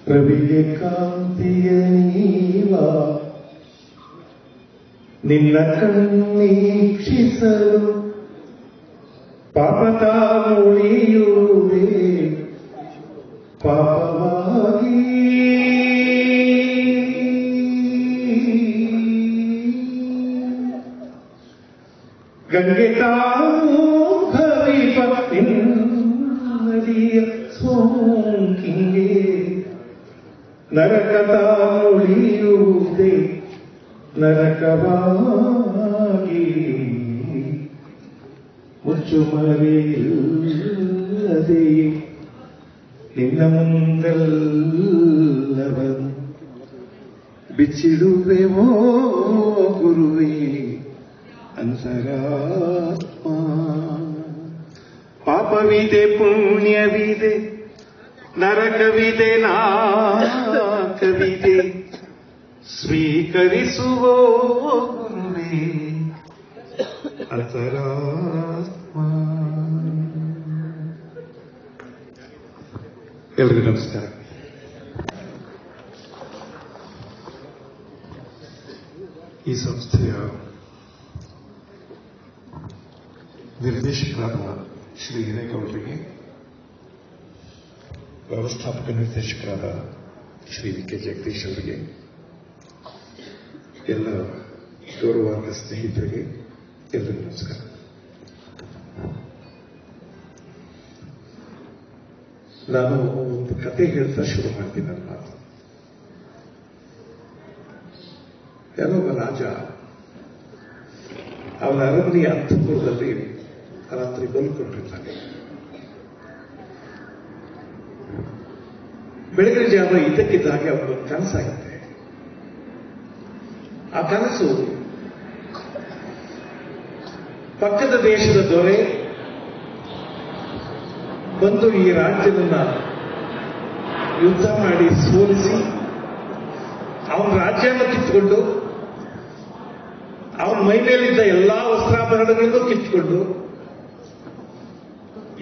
ರವಿಗೆ ಕಾಂತಿಯ ನೀವ ನಿನ್ನ ಕಣ್ಣೀಕ್ಷಿಸಲು ಪಾಪತ ಉಳಿಯುವುದೇ ಪಾಪವಾಗಿ ಗಂಗೆ ತಾಭವಿಪ ನದಿಯ ಸೋಂಕಿಗೆ ನರಕತ ಉಳಿಯುವುದೇ ನರಕವಾಗಿ ಮುಚ್ಚುಮರೆಯಿಲ್ಲದೆ ನಿನ್ನ ಮುಂದೆಲ್ಲವನ್ನು ಬಿಚ್ಚಿಡುವೆವೋ ಗುರುವೇ ಅಂತರಾತ್ಮ. ಪಾಪವಿದೆ ಪುಣ್ಯವಿದೆ ನರಕವಿದೆ ನಾಕವಿದೆ ಸ್ವೀಕರಿಸುವ ಗುರುವೇ ಅಂತರಾತ್ಮ. ಎಲ್ರಿಗೂ ನಮಸ್ಕಾರ. ಈ ಸಂಸ್ಥೆಯ ನಿರ್ದೇಶಕರಾದ ಶ್ರೀ ಹಿರೇಗೌಡರಿಗೆ, ವ್ಯವಸ್ಥಾಪಕ ನಿರ್ದೇಶಕರಾದ ಶ್ರೀ ವಿ ಕೆ ಜಗದೀಶ್ ಅವರಿಗೆ, ಎಲ್ಲ ಗೌರವಾರ್ಹ ಸ್ನೇಹಿತರಿಗೆ ಎಲ್ಲರಿಗೂ ನಮಸ್ಕಾರ. ನಾನು ಒಂದು ಕತೆ ಹೇಳ್ತಾ ಶುರು ಮಾಡ್ತೀನಿ ನನ್ನ ಮಾತು. ಯಾರೋ ಒಬ್ಬ ರಾಜ ಅವನ ಅರಮನೆಯ ಅಂತಃಪುರದಲ್ಲಿ ರಾತ್ರಿ ಬಲ್ಕೊಂಡಿರ್ತಾನೆ. ಬೆಳಗಿನ ಜಾವ ಇದ್ದಕ್ಕಿದ್ದ ಹಾಗೆ ಅವನಿಗೊಂದು ಕನಸಾಗುತ್ತೆ. ಆ ಕನಸು ಪಕ್ಕದ ದೇಶದ ದೊರೆ ಬಂದು ಈ ರಾಜ್ಯವನ್ನ ಯುದ್ಧ ಮಾಡಿ ಸೋಲಿಸಿ ಅವನ ರಾಜ್ಯನ ಕಿತ್ಕೊಂಡು ಅವನ ಮೈ ಮೇಲಿದ್ದ ಎಲ್ಲಾ ವಸ್ತ್ರಾಭರಣಗಳನ್ನು ಕಿತ್ಕೊಂಡು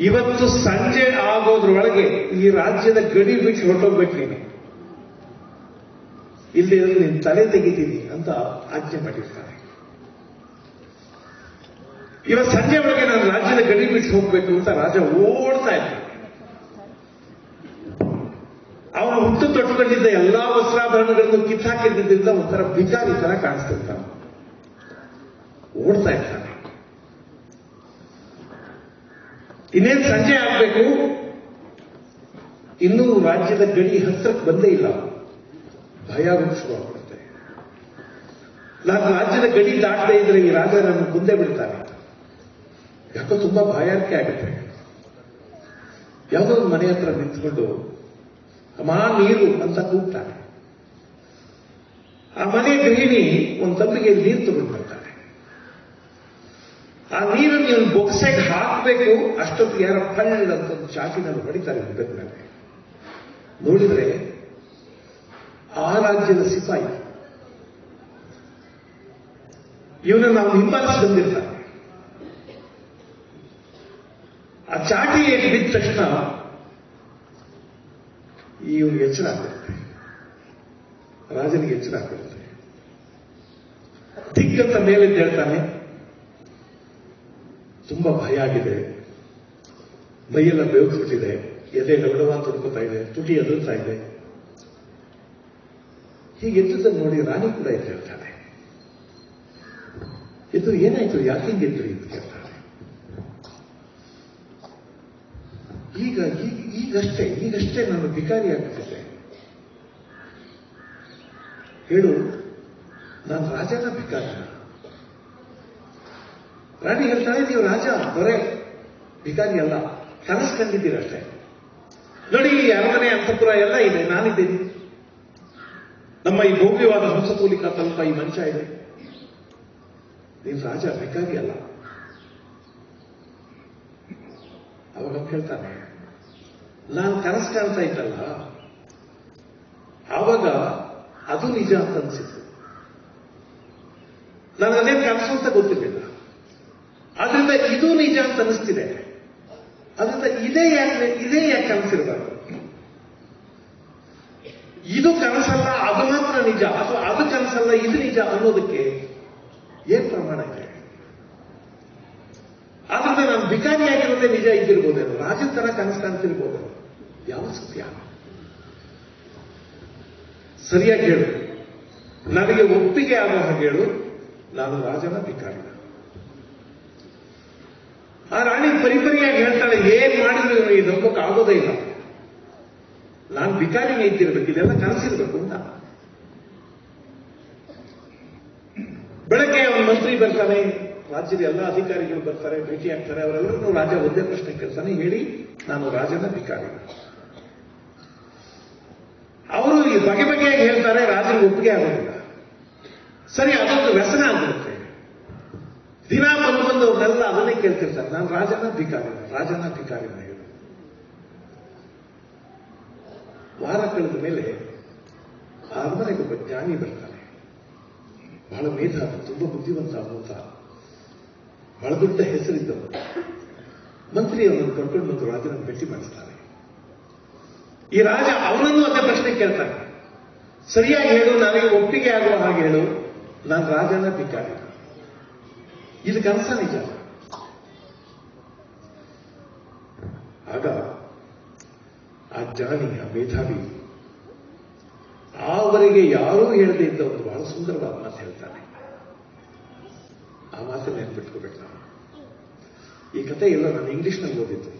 ಇವತ್ತು ಸಂಜೆ ಆಗೋದ್ರೊಳಗೆ ಈ ರಾಜ್ಯದ ಗಡಿ ಬಿಟ್ಟು ಹೊರಟೋಗ್ಬೇಕು ನೀನು, ಇಲ್ಲಿ ನಿನ್ನ ತಲೆ ತೆಗಿತೀನಿ ಅಂತ ಆಜ್ಞೆ ಮಾಡಿರ್ತಾನೆ. ಇವತ್ತು ಸಂಜೆ ಒಳಗೆ ನಾನು ರಾಜ್ಯದ ಗಡಿ ಬಿಟ್ಟು ಹೋಗ್ಬೇಕು ಅಂತ ರಾಜ ಓಡ್ತಾ ಇದ್ದಾನೆ. ಅವನು ಹುಟ್ಟು ತೊಟ್ಟುಕೊಂಡಿದ್ದ ಎಲ್ಲಾ ವಸ್ತ್ರಾಭರಣಗಳನ್ನು ಕಿತ್ತಾಕಿದ್ದರಿಂದ ಒಂಥರ ಭಿಕಾರಿ ತರ ಕಾಣಿಸ್ತಿರ್ತಾನೆ. ಓಡ್ತಾ ಇರ್ತಾನೆ. ಇನ್ನೇನು ಸಂಜೆ ಆಗ್ಬೇಕು, ಇನ್ನೂ ರಾಜ್ಯದ ಗಡಿ ಹತ್ರಕ್ಕೆ ಬಂದೇ ಇಲ್ಲ. ಭಯ ಶುರುವಾಗ್ಬಿಡುತ್ತೆ. ನಾನು ರಾಜ್ಯದ ಗಡಿ ದಾಟದೇ ಇದ್ರೆ ಈ ರಾಜ ನನ್ನ ಮುಂದೆ ಬಿಡ್ತಾನೆ. ಯಾಕೋ ತುಂಬಾ ಭಯಾರಿಕೆ ಆಗುತ್ತೆ. ಯಾವುದೋ ಒಂದು ಮನೆ ಹತ್ರ ನಿಂತ್ಕೊಂಡು ಅಮ್ಮ ನೀರು ಅಂತ ಕೂಗ್ತಾನೆ. ಆ ಮನೆ ಗೃಹಿಣಿ ಒಂದು ತಬ್ಬಿಗೆ ನೀರು ತಗೊಂಡು ಬರ್ತಾನೆ. ಆ ನೀರನ್ನು ನೀವು ಬೊಕ್ಸೆಗೆ ಹಾಕಬೇಕು, ಅಷ್ಟೊತ್ತಿಗೆ ಯಾರ ಫಳ್ಳ ಅಂತ ಒಂದು ಚಾಕಿನಲ್ಲಿ ಹೊಡಿತಾರೆ ಮುಖದ ಮೇಲೆ. ನೋಡಿದ್ರೆ ಆ ರಾಜ್ಯದ ಸಿಪಾಯಿ ಇವನನ್ನು ನಾವು ಹಿಂಬಾಲಿಸಿ ಬಂದಿರ್ತಾನೆ. ಆ ಚಾಟಿ ಬಿದ್ದ ತಕ್ಷಣ ಇವನಿಗೆ ಎಚ್ಚರ ಆಗಿರುತ್ತೆ. ರಾಜನಿಗೆ ಎಚ್ಚರ ಆಗಿರುತ್ತೆ. ದಿಕ್ಕಂತ ಮೇಲೆ ಹೇಳ್ತಾನೆ, ತುಂಬಾ ಭಯ ಆಗಿದೆ, ಮೈಯೆಲ್ಲ ಬೇವ್ಬಿಟ್ಟಿದೆ, ಎದೆ ಲಗಡವ ತುಡ್ಕೋತಾ ಇದೆ, ತುಟಿ ಎದುರ್ತಾ ಇದೆ. ಹೀಗೆ ಎದ್ದುದನ್ನು ನೋಡಿ ರಾಣಿ ಕೂಡ ಎದ್ದು ಹೇಳ್ತಾನೆ. ಎದ್ದು ಏನಾಯ್ತು, ಯಾಕೆ ಹಿಂಗೆದ್ರಿ ಅಂತ ಕೇಳ್ತಾನೆ. ಈಗಷ್ಟೇ ನಾನು ಭಿಕಾರಿ ಆಗ್ತಿದ್ದೆ, ಹೇಳು ನಾನು ರಾಜನ ಭಿಕಾರಿನ? ರಾಣಿ ಹೇಳ್ತಾಳೆ, ನೀವು ರಾಜ ದೊರೆ, ಭಿಕಾರಿ ಅಲ್ಲ, ಕನಸು ಕಂಡಿದ್ದೀರಷ್ಟೇ. ನೋಡಿ ಈ ಅರಮನೆ ಅಂತಃಪುರ ಎಲ್ಲ ಇದೆ, ನಾನಿದ್ದೀನಿ. ನಮ್ಮ ಈ ಭವ್ಯವಾದ ಹಂಸತೂಲಿಕಾ ತಲ್ಪ ಈ ಮಂಚ ಇದೆ. ನೀನು ರಾಜ, ಭಿಕಾರಿ ಅಲ್ಲ. ಅವಾಗ ಹೇಳ್ತಾನೆ, ನಾನು ಕನಸು ಕಾಣ್ತಾ ಇದ್ದಲ್ಲ, ಆವಾಗ ಅದು ನಿಜ ಅಂತ ಅನಿಸಿತ್ತು. ನಾನು ಅದೇನು ಕನಸು ಅಂತ ಗೊತ್ತಿರಲಿಲ್ಲ. ಆದ್ರಿಂದ ಇದು ನಿಜ ಅಂತ ಅನಿಸ್ತಿದೆ. ಅದರಿಂದ ಇದೇ ಯಾಕೆ ಕನಸಿರಬಾರ್ದು? ಇದು ಕನಸಲ್ಲ ಅದು ಮಾತ್ರ ನಿಜ, ಅಥವಾ ಅದು ಕನಸಲ್ಲ ಇದು ನಿಜ ಅನ್ನೋದಕ್ಕೆ ಏನ್ ಪ್ರಮಾಣ ಇದೆ? ಆದ್ರಿಂದ ನಾನು ಭಿಕಾರಿಯಾಗಿರೋದೇ ನಿಜ ಇದ್ದಿರ್ಬೋದೇನೋ, ರಾಜನ ತರ ಕನಸು ಕಾಣ್ತಿರ್ಬೋದೇನೋ. ಯಾವ ಸತ್ಯ? ಸರಿಯಾಗಿ ಹೇಳು, ನನಗೆ ಒಪ್ಪಿಗೆ ಆಗೋ ಹಾಗೆ ಹೇಳು, ನಾನು ರಾಜನ ಭಿಕಾರಿನ. ಆ ರಾಣಿ ಪರಿಪರಿಯಾಗಿ ಹೇಳ್ತಾಳೆ, ಏನ್ ಮಾಡಿದ್ರು ಇವನಿಗೆ ನಂಬೋಕೆ ಆಗೋದೇ ಇಲ್ಲ, ನಾನು ಭಿಕಾರಿನೇ ಇದ್ದಿರ್ಬೇಕು, ಇದೆಲ್ಲ ಕನಸಿರ್ಬೇಕು ಅಂತ. ಬೆಳಗ್ಗೆ ಅವನ ಮಂತ್ರಿ ಬರ್ತಾನೆ, ರಾಜ್ಯದ ಎಲ್ಲ ಅಧಿಕಾರಿಗಳು ಬರ್ತಾರೆ, ಭೇಟಿ ಆಗ್ತಾರೆ. ಅವರೆಲ್ಲರೂ ರಾಜ ಒಂದೇ ಪ್ರಶ್ನೆ ಕೇಳ್ತಾನೆ, ಹೇಳಿ ನಾನು ರಾಜನ ಭಿಕಾರಿ. ಅವರು ಈ ಬಗೆ ಬಗೆಯಾಗಿ ಹೇಳ್ತಾರೆ, ರಾಜನಿಗೆ ಒಪ್ಪಿಗೆ ಆಗೋದಿಲ್ಲ. ಸರಿ, ಅದೊಂದು ವ್ಯಸನ ಆಗಿರುತ್ತೆ. ದಿನ ಬಂದು ಅವ್ರನ್ನೆಲ್ಲ ಅದನ್ನೇ ಕೇಳ್ತಿರ್ತಾರೆ, ನಾನು ರಾಜನ ಭಿಕಾರಿನ ಹೇಳು. ವಾರ ಕಳೆದ ಮೇಲೆ ಅರಮನೆಗೆ ಒಬ್ಬ ಜ್ಞಾನಿ ಬರ್ತಾನೆ, ಬಹಳ ಮೇಧಾವಿ, ತುಂಬಾ ಬುದ್ಧಿವಂತ ಅಂತ, ಬಹಳ ದೊಡ್ಡ ಹೆಸರಿದ್ದವರು. ಮಂತ್ರಿ ಅವನನ್ನು ಕರ್ಕೊಂಡು ಬಂದು ರಾಜನನ್ನು ಭೇಟಿ ಮಾಡಿಸ್ತಾನೆ. ಈ ರಾಜ ಅವನನ್ನು ಅದೇ ಪ್ರಶ್ನೆ ಕೇಳ್ತಾನೆ, ಸರಿಯಾಗಿ ಹೇಳು, ನನಗೆ ಒಪ್ಪಿಗೆ ಆಗುವ ಹಾಗೆ ಹೇಳು, ನಾನು ರಾಜನ ಭಿಕಾರಿ. ಇದು ಕನಸ ನಿಜ? ಆಗ ಆ ಜ್ಞಾನಿ, ಆ ಮೇಧಾವಿ ಆವರೆಗೆ ಯಾರೂ ಹೇಳದೇ ಇದ್ದ ಒಂದು ಬಹಳ ಸುಂದರವಾದ ಮಾತು ಹೇಳ್ತಾನೆ. ಆ ಮಾತನ್ನು ನೆನ್ಪಿಟ್ಕೋಬೇಕು ನಾವು. ಈ ಕಥೆ ಎಲ್ಲ ನಾನು ಇಂಗ್ಲಿಷ್ನಲ್ಲಿ ಓದಿದ್ದು.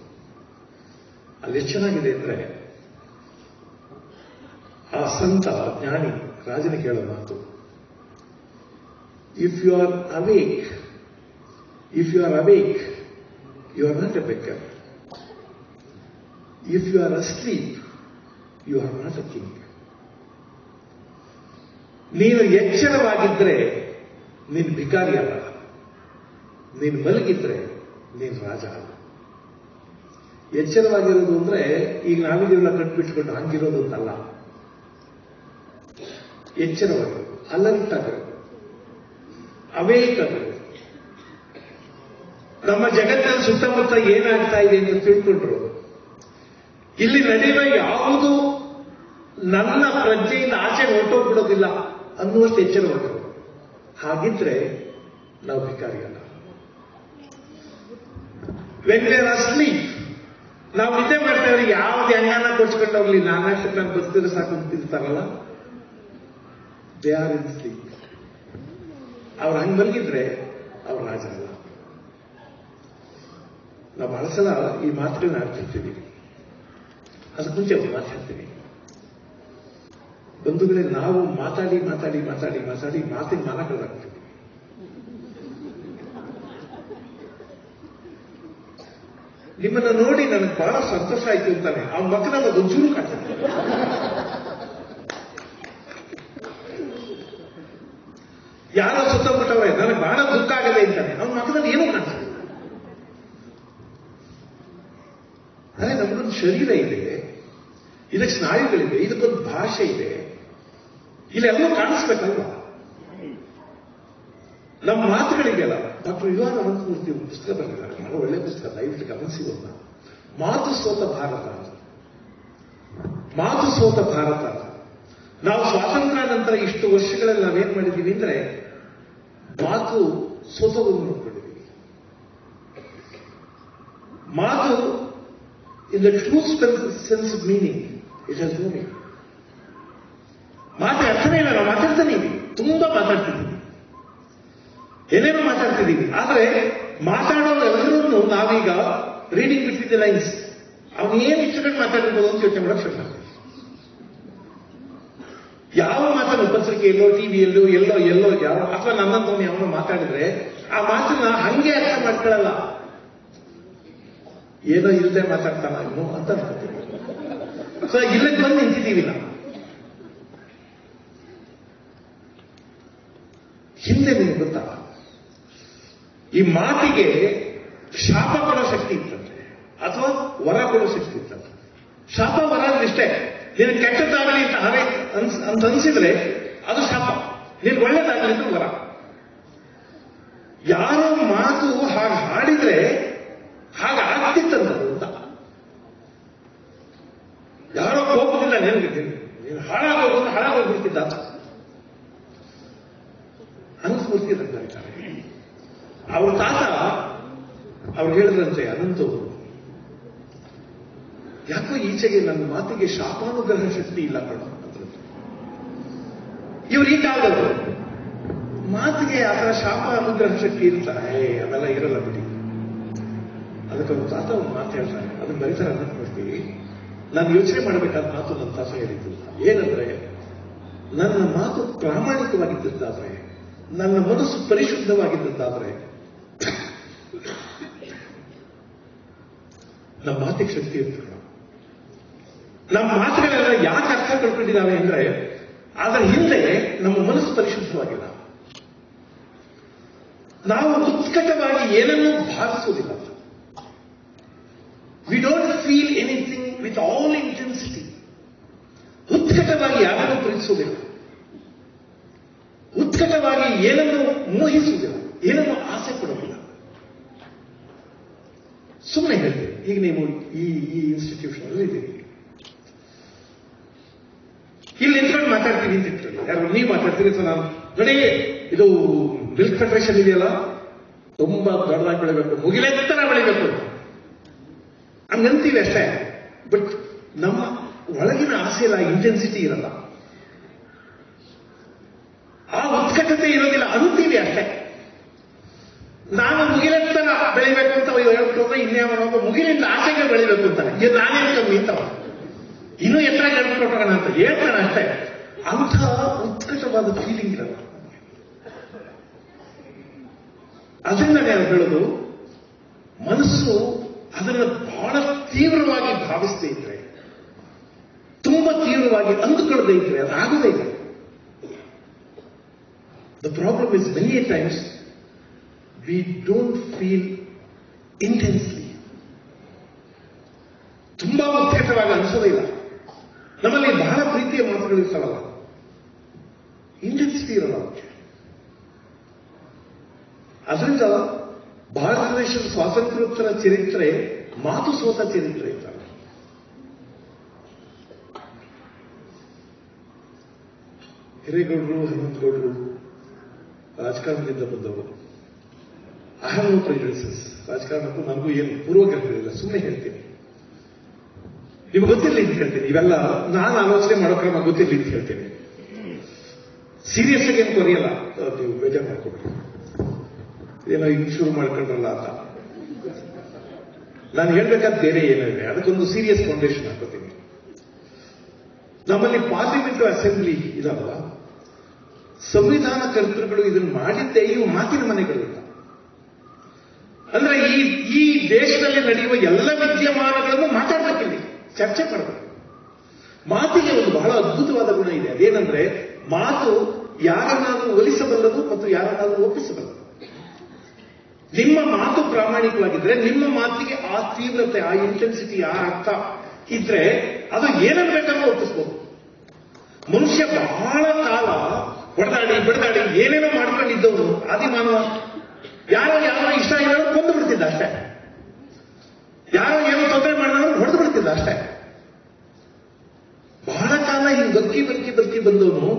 ಅಲ್ಲಿ ಎಷ್ಟು ಚೆನ್ನಾಗಿದೆ ಅಂದ್ರೆ, ಆ ಸಂತ ಜ್ಞಾನಿ ರಾಜನಿಗೆ ಹೇಳೋ ಮಾತು, if you are awake you are not a beggar. If you are asleep you are not a king. ನೀನು ಎಚ್ಚರವಾಗಿದ್ರೆ ನೀನು ಭಿಕಾರಿ ಅಲ್ಲ, ನೀನು ಮಲಗಿದ್ರೆ ನೀನು ರಾಜ ಅಲ್ಲ. ಎಚ್ಚರವಾಗಿರೋದು ಅಂದ್ರೆ ಈಗ ನಾವಿಗೆಲ್ಲ ಕಟ್ಬಿಟ್ಕೊಂಡು ಹಂಗಿರೋದು ಅಂತಲ್ಲ. ಎಚ್ಚರವಾಗಿರೋದು, ಅಲರ್ಟ್ ಆಗಿರೋದು, ಅವೇಕ್ ಆಗಿರೋದು. ನಮ್ಮ ಜಗತ್ತಿನ ಸುತ್ತಮುತ್ತ ಏನಾಗ್ತಾ ಇದೆ ಅಂತ ತಿಳ್ಕೊಂಡ್ರು, ಇಲ್ಲಿ ನಡೆಯುವ ಯಾವುದು ನನ್ನ ಪ್ರಜ್ಞೆಯಿಂದ ಆಚೆ ಹೊರಟೋಗ್ಬಿಡೋದಿಲ್ಲ ಅನ್ನುವಷ್ಟು ಎಚ್ಚರವಾಗಿರೋದು. ಹಾಗಿದ್ರೆ ನಾವು ಭಿಕಾರಿ ಅಲ್ಲ. ವೆನ್ ದೇ ಆರ್ ಅಸ್ಲೀಪ್, ನಾವು ನಿದ್ದೆ ಮಾಡ್ತೇವೆ, ಯಾವ್ದು ಹೆಂಗಾನ ಕೊಡ್ಸ್ಕೊಂಡು ಹೋಗ್ಲಿ, ನಾನಷ್ಟಕ್ಕೆ ನಾನು ಬದುಕಿದ್ರೆ ಸಾಕು ಅಂತಿರ್ತಾರಲ್ಲ, ದೇ ಆರ್ ಇನ್ ಸ್ಲೀಪ್. ಅವ್ರು ಹಂಗೆ ಮಲಗಿದ್ರೆ ಅವ್ರು ರಾಜರಲ್ಲ. ನಾವು ಬಹಳ ಸಲ ಈ ಮಾತುಗಳನ್ನ ಆಡ್ತಿರ್ತೀವಿ. ಅದಕ್ಕೆ ಮುಂಚೆ ಒಂದು ಮಾತು ಹೇಳ್ತೀನಿ ಬಂಧುಗಳೇ, ನಾವು ಮಾತಾಡಿ ಮಾತಿನ ಮಾನ ಕಳೆದಾಗ್ತೀವಿ. ನಿಮ್ಮನ್ನ ನೋಡಿ ನನಗೆ ಬಹಳ ಸಂತೋಷ ಆಯ್ತು ಅಂತಾನೆ ಅವನ ಮಕ್ಕಳನ್ನ ಒಂಚೂರು ಕಾಣ್ತಾನೆ. ಯಾರೋ ಸುತ್ತಮುಟ್ಟವ್ರೆ ನನಗೆ ಬಹಳ ದುಃಖ ಆಗದೆ ಅಂತಾನೆ, ಅವನ ಮಕ್ಕಳಲ್ಲಿ ಏನೂ ಕಾಣ್ತಾನೆ. ಅದೇ ನಮಗೊಂದು ಶರೀರ ಇದೆ, ಇದಕ್ಕೆ ಸ್ನಾಯುಗಳಿದೆ, ಇದಕ್ಕೊಂದು ಭಾಷೆ ಇದೆ, ಇಲ್ಲೆಲ್ಲೋ ಕಾಣಿಸ್ಬೇಕಲ್ವಾ? ನಮ್ಮ ಮಾತುಗಳಿಗೆಲ್ಲ ಡಾಕ್ಟರ್ ಯುವಾನ್ ಅನಂತಮೂರ್ತಿ ಒಂದು ಪುಸ್ತಕ ಬರೆದಿದ್ದಾರೆ, ಬಹಳ ಒಳ್ಳೆ ಪುಸ್ತಕ, ದಯವಿಟ್ಟು ಗಮನಿಸಿ. ಒಂದು ಮಾತು ಸೋತ ಭಾರತ ಅಂತ. ಮಾತು ಸೋತ ಭಾರತ. ನಾವು ಸ್ವಾತಂತ್ರ್ಯ ನಂತರ ಇಷ್ಟು ವರ್ಷಗಳಲ್ಲಿ ನಾವೇನ್ ಮಾಡಿದ್ದೀವಿ ಅಂದ್ರೆ ಮಾತು ಸೋತವನ್ನು ನೋಡ್ಕೊಂಡಿದ್ದೀವಿ. ಮಾತು in the true sense of meaning it has no meaning. ಮಾತು ಅರ್ಥನೇ ಇಲ್ಲ. ನಾವು ಮಾತಾಡ್ತಾನೆ ಇದ್ದೀವಿ, ತುಂಬಾ ಮಾತಾಡ್ತಿದ್ದೀವಿ, ಏನೇನೋ ಮಾತಾಡ್ತಿದ್ದೀವಿ. ಆದ್ರೆ ಮಾತಾಡೋರೆಲ್ಲರನ್ನು ನಾವೀಗ ರೀಡಿಂಗ್ ಬಿಟ್ವೀನ್ ದಿ ಲೈನ್ಸ್, ಅವನು ಏನು ಇಷ್ಟಕೊಂಡು ಮಾತಾಡಿರ್ಬೋದು ಅಂತ ಯೋಚನೆ ಮಾಡೋಕೆ ಶುರು ಮಾಡ್ತೀವಿ. ಯಾವ ಮಾತನ್ನು ಪತ್ರಿಕೆಯಲ್ಲೋ ಟಿವಿಯಲ್ಲೋ ಎಲ್ಲೋ ಯಾವ ಅಥವಾ ನನ್ನಂತವನು ಯಾವನೋ ಮಾತಾಡಿದ್ರೆ ಆ ಮಾತನ್ನ ಹಂಗೆ ಅರ್ಥ ಮಾಡ್ಕೊಳ್ಳಲ್ಲ, ಏನೋ ಇಲ್ಲದೆ ಮಾತಾಡ್ತಾನ ಇವನು ಅಂತ ಅನ್ಕೋತೀವಿ. ಸೊ ಇಲ್ಲಕ್ಕೆ ಬಂದು ನಿಂತಿದ್ದೀವಿ ನಾವು. ಹಿಂದೆ ನಿಮ್ಗೆ ಗೊತ್ತಾ, ಈ ಮಾತಿಗೆ ಶಾಪ ಕೊಡೋ ಶಕ್ತಿ ಇತ್ತಂತೆ ಅಥವಾ ವರ ಕೊಡೋ ಶಕ್ತಿ ಇತ್ತಂತೆ. ಶಾಪ ವರ ಇಷ್ಟೇ, ನೀನು ಕೆಟ್ಟದ್ದಾಗಲಿ ಅಂತ ಅನ್ಸಿದ್ರೆ ಅದು ಶಾಪ, ನೀನು ಒಳ್ಳೇದಾಗಲಿ ಅಂತ ವರ. ಯಾರೋ ಮಾತು ಹಾಗೆ ಹಾಡಿದ್ರೆ ಹಾಗೆ ಆಗ್ತಿತ್ತಂತದ್ದು ಅಂತ. ಯಾರೋ ಕೋಪದಿಂದ ಹಾಳಾಗೋಗ್ಬಿಡ್ತಿದ್ದ ಅನುಸ್ಮೃತಿ ಬರೀತಾರೆ. ಅವ್ರ ತಾತ ಅವ್ರು ಹೇಳಿದ್ರಂತೆ, ಅನಂತು ಯಾಕೋ ಈಚೆಗೆ ನನ್ನ ಮಾತಿಗೆ ಶಾಪಾನುಗ್ರಹ ಶಕ್ತಿ ಇಲ್ಲ ಕಣ. ಇವ್ರು ಈ ಕಾಲದವರು ಮಾತಿಗೆ ಆ ಥರ ಶಾಪ ಅನುಗ್ರಹ ಶಕ್ತಿ ಇರ್ತಾರೆ, ಅವೆಲ್ಲ ಇರಲ್ಲ ಬಿಡಿ. ಅದಕ್ಕೆ ಅವ್ರ ತಾತ ಒಂದು ಮಾತು ಹೇಳ್ತಾರೆ, ಅದನ್ನ ಬರೀತಾರೆ ಅನ್ನೋದ್ಬಿಟ್ಟು ನಾನು ಯೋಚನೆ ಮಾಡಬೇಕಾದ ಮಾತು ನನ್ನ ತಾತ ಹೇಳಿದ್ದು ಏನಂದ್ರೆ, ನನ್ನ ಮಾತು ಪ್ರಾಮಾಣಿಕವಾಗಿದ್ದದ್ದಾದ್ರೆ, ನನ್ನ ಮನಸ್ಸು ಪರಿಶುದ್ಧವಾಗಿದ್ದದ್ದಾದ್ರೆ ನಮ್ಮ ಮಾತಿಗೆ ಶಕ್ತಿ ಇರ್ತದೆ. ನಮ್ಮ ಮಾತುಗಳೆಲ್ಲ ಯಾಕೆ ಅರ್ಥ ಕಳ್ಕೊಂಡಿದ್ದಾವೆ ಅಂದ್ರೆ, ಅದರ ಹಿಂದೆ ನಮ್ಮ ಮನಸ್ಸು ಪರಿಶುದ್ಧವಾಗಿಲ್ಲ. ನಾವು ಉತ್ಕಟವಾಗಿ ಏನನ್ನೂ ಭಾವಿಸುವುದಿಲ್ಲ. We don't feel anything with all intensity. ಉತ್ಕಟವಾಗಿ ಯಾರನ್ನು ಪ್ರೀತಿಸುವುದಿಲ್ಲ, ಉತ್ಕಟವಾಗಿ ಏನನ್ನು ಮೋಹಿಸುವುದಿಲ್ಲ, ಏನನ್ನು ಆಸೆ ಪಡುವುದಿಲ್ಲ. ಸುಮ್ಮನೆ ಹೇಳ್ತೇವೆ, ಈಗ ನೀವು ಈ ಇನ್ಸ್ಟಿಟ್ಯೂಷನ್ ಅಲ್ಲಿ ಇದ್ದೀರಿ, ಇಲ್ಲಿ ನಿಂತ್ಕೊಂಡು ಮಾತಾಡ್ತೀವಿ ಅಂತ ಇಟ್ಕೊಳ್ಳಿ. ಯಾರು ನೀವು ಮಾತಾಡ್ತೀರಿ ಅಥವಾ ನಾನು ನೋಡಿ, ಇದು ಮಿಲ್ಕ್ ಫೆಡರೇಷನ್ ಇದೆಯಲ್ಲ, ತುಂಬಾ ದೊಡ್ಡದಾಗಿ ಬೆಳಿಬೇಕು, ಮುಗಿಲೆತ್ತರ ಬೆಳಿಬೇಕು ಹಂಗಂತೀವಿ ಅಷ್ಟೇ. ಬಟ್ ನಮ್ಮ ಒಳಗಿನ ಆಸೆ ಇಲ್ಲ, ಇಂಟೆನ್ಸಿಟಿ ಇರಲ್ಲ, ಆ ಉತ್ಕಟತೆ ಇರೋದಿಲ್ಲ, ಅಂತೀವಿ ಅಷ್ಟೇ. ನಾನು ಮುಗಿಲೆತ್ತರ ಬೆಳಿಬೇಕು ಅಂತ ಹೇಳ್ಬಿಟ್ಟು ಇನ್ಯಾವನೊಬ್ಬ ಮುಗಿಲಿಂದ ಆಸೆಗೆ ಬೆಳಿಬೇಕು ಅಂತಾನೆ, ಇದು ನಾನೇನು ಕಮ್ಮಿ ಅಂತವ, ಇನ್ನೂ ಎತ್ತರ ಹೇಳ್ಬಿಟ್ಟೋಣ ಅಂತ ಹೇಳ್ತಾನೆ ಅಷ್ಟೇ. ಅಂಥ ಉತ್ಕಟವಾದ ಫೀಲಿಂಗ್ ಇರಲ್ಲ. ಅದರಿಂದ ನಾನು ಹೇಳೋದು, ಮನಸ್ಸು ಅದನ್ನು ಬಹಳ ತೀವ್ರವಾಗಿ ಭಾವಿಸದೇ ಇದ್ರೆ, ತುಂಬಾ ತೀವ್ರವಾಗಿ ಅಂದುಕೊಳ್ಳದೆ ಇದ್ರೆ ಅದಾಗದೇ ಇಲ್ಲ. The problem is many times we don't feel intensely. ತುಂಬಾ ಉತ್ಕಟವಾಗಿ ಅನಿಸೋದೇ ಇಲ್ಲ. ನಮ್ಮಲ್ಲಿ ಬಹಳ ಪ್ರೀತಿಯ ಮಾತುಗಳಿರ್ತಾವಲ್ಲ, ಇಂಟೆನ್ಸಿಟಿ ಇರಲ್ಲ. ಅದರಿಂದ ಭಾರತ ದೇಶದ ಸ್ವಾತಂತ್ರ್ಯೋತ್ತರ ಚರಿತ್ರೆ ಮಾತು ಸೋತ ಚರಿತ್ರೆ ಇದ್ದಾರೆ. ಹಿರೇಗೌಡರು, ಹನುಮಂತಗೌಡರು ರಾಜಕಾರಣದಿಂದ ಬಂದವರು. I have no prejudices. ರಾಜಕಾರಣಕ್ಕೂ ನನಗೂ ಏನು ಪೂರ್ವಗ್ರಹಗಳಿಲ್ಲ, ಸುಮ್ಮನೆ ಹೇಳ್ತೀನಿ. ನಿಮ್ಗೆ ಗೊತ್ತಿರಲಿ ಅಂತ ಹೇಳ್ತೀನಿ. ಇವೆಲ್ಲ ನಾನು ಆಲೋಚನೆ ಮಾಡೋ ಕ್ರಮ ಗೊತ್ತಿರಲಿ ಅಂತ ಹೇಳ್ತೀನಿ. ಸೀರಿಯಸ್ ಆಗಿ ಏನು ಕೊರಿಯಲ್ಲ, ನೀವು ಬೇಜಾರು ಮಾಡ್ಕೊಬೇಡಿ. ಏನೋ ಹಿಂಗ್ ಶುರು ಮಾಡ್ಕೊಂಡ್ರಲ್ಲ ಅಂತ ನಾನು ಹೇಳ್ಬೇಕಾದ ಬೇರೆ ಏನಿದೆ, ಅದಕ್ಕೊಂದು ಸೀರಿಯಸ್ ಫೌಂಡೇಶನ್ ಹಾಕೋತೀನಿ. ನಮ್ಮಲ್ಲಿ ಪಾರ್ಲಿಮೆಂಟ್ ಅಸೆಂಬ್ಲಿ ಇದಾವಲ್ಲ, ಸಂವಿಧಾನ ಕರ್ತೃಗಳು ಇದನ್ನು ಮಾಡಿದ್ದೇ ಇವು ಮಾತಿನ ಮನೆಗಳಿಲ್ಲ. ಅಂದ್ರೆ ಈ ದೇಶದಲ್ಲಿ ನಡೆಯುವ ಎಲ್ಲ ವಿದ್ಯಮಾನಗಳನ್ನು ಮಾತಾಡಬೇಕಿಲ್ಲ, ಚರ್ಚೆ ಮಾಡಬೇಕು. ಮಾತಿಗೆ ಒಂದು ಬಹಳ ಅದ್ಭುತವಾದ ಗುಣ ಇದೆ. ಅದೇನಂದ್ರೆ, ಮಾತು ಯಾರನ್ನಾದ್ರೂ ಒಲಿಸಬಲ್ಲದು ಮತ್ತು ಯಾರನ್ನಾದ್ರೂ ಒಪ್ಪಿಸಬಲ್ಲದು. ನಿಮ್ಮ ಮಾತು ಪ್ರಾಮಾಣಿಕವಾಗಿದ್ರೆ, ನಿಮ್ಮ ಮಾತಿಗೆ ಆ ತೀವ್ರತೆ, ಆ ಇಂಟೆನ್ಸಿಟಿ, ಆ ಅರ್ಥ ಇದ್ರೆ ಅದು ಏನನ್ನು ಬೇಕನ್ನೋ ಒಪ್ಪಿಸ್ಬೋದು. ಮನುಷ್ಯ ಬಹಳ ಕಾಲ ಹೊಡೆದಾಡಿ ಬಿಡದಾಡಿ ಏನೇನೋ ಮಾಡ್ಕೊಂಡಿದ್ದವನು ಆದಿಮಾನವ. ಯಾರೋ ಇಷ್ಟ ಇರೋರು ಕೊಂದು ಬಿಡ್ತಿದ್ದ ಅಷ್ಟೇ, ಯಾರೋ ಏನೋ ತೊಂದರೆ ಮಾಡಿದವರು ಹೊಡೆದು ಬಿಡ್ತಿದ್ದ ಅಷ್ಟೇ. ಬಹಳ ಕಾಲ ಹಿಂಗೆ ಬದುಕಿ ಬಂದವನು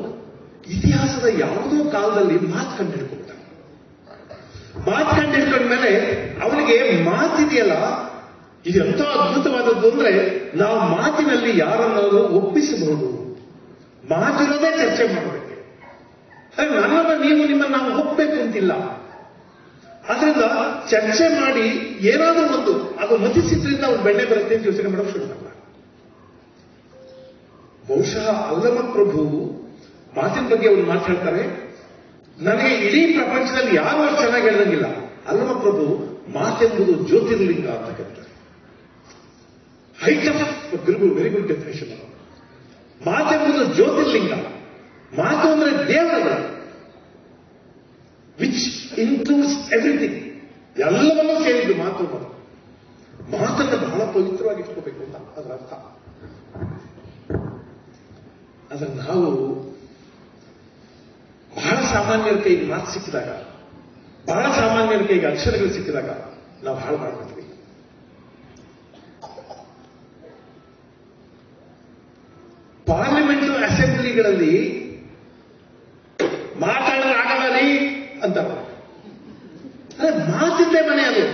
ಇತಿಹಾಸದ ಯಾವುದೋ ಕಾಲದಲ್ಲಿ ಮಾತು ಕಂಡಿಡ್ಕೊಂಡ. ಮಾತು ಕಂಡಿಡ್ಕೊಂಡ್ಮೇಲೆ ಅವನಿಗೆ ಮಾತಿದೆಯಲ್ಲ, ಇದು ಎಂಥ ಅದ್ಭುತವಾದದ್ದು ಅಂದ್ರೆ, ನಾವು ಮಾತಿನಲ್ಲಿ ಯಾರನ್ನಾದ್ರೂ ಒಪ್ಪಿಸಬಹುದು. ಮಾತಿರೋದೇ ಚರ್ಚೆ ಮಾಡಬೇಕು. ನನ್ನನ್ನು ನಿಮ್ಮನ್ನು ನಾವು ಒಪ್ಪಬೇಕು ಅಂತಿಲ್ಲ. ಆದ್ರಿಂದ ಚರ್ಚೆ ಮಾಡಿ ಏನಾದ್ರೂ ಒಂದು ಅದು ಮತಿಸಿದ್ರಿಂದ ಅವ್ರು ಬೆಣ್ಣೆ ಬರುತ್ತೆ ಅಂತ ಯೋಚನೆ ಮಾಡೋಕೆ ಶುರು ಮಾಡಲ್ಲ. ಬಹುಶಃ ಅಲ್ಲಮ ಪ್ರಭು ಮಾತಿನ ಬಗ್ಗೆ ಅವ್ರು ಮಾತಾಡ್ತಾರೆ. ನನಗೆ ಇಡೀ ಪ್ರಪಂಚದಲ್ಲಿ ಯಾರು ಅಷ್ಟು ಚೆನ್ನಾಗಿ ಹೇಳ್ದಂಗಿಲ್ಲ. ಅಲ್ಲಮ ಪ್ರಭು ಮಾತೆಂಬುದು ಜ್ಯೋತಿರ್ಲಿಂಗ ಅಂತ ಕರೀತಾರೆ. Height of very good definition. ಮಾತೆಂಬುದು ಜ್ಯೋತಿರ್ಲಿಂಗ. ಮಾತು ಅಂದ್ರೆ ದೇವರ, ವಿಚ್ ಇನ್ಕ್ಲೂಡ್ಸ್ ಎವ್ರಿಥಿಂಗ್. ಎಲ್ಲವನ್ನೂ ಸೇರಿದ್ದು ಮಾತು. ಮಾತನ್ನು ಬಹಳ ಪವಿತ್ರವಾಗಿ ಇಟ್ಕೋಬೇಕು ಅಂತ ಅದರ ಅರ್ಥ. ಆದ್ರೆ ನಾವು ಬಹಳ ಸಾಮಾನ್ಯರ ಕೈಗೆ ಮಾತು ಸಿಕ್ಕಿದಾಗ, ಬಹಳ ಸಾಮಾನ್ಯರ ಕೈಗೆ ಅಕ್ಷರಗಳು ಸಿಕ್ಕಿದಾಗ ನಾವು ಹಾಳು ಮಾಡ್ಬಿಟ್ವಿ. ಪಾರ್ಲಿಮೆಂಟ್ ಅಸೆಂಬ್ಲಿಗಳಲ್ಲಿ ಮಾತಾಡೋದಾಗಲ್ಲ ರೀ ಅಂತ. ಅದೇ ಮಾತಿದ್ದೇ ಮನೆ ಅದು.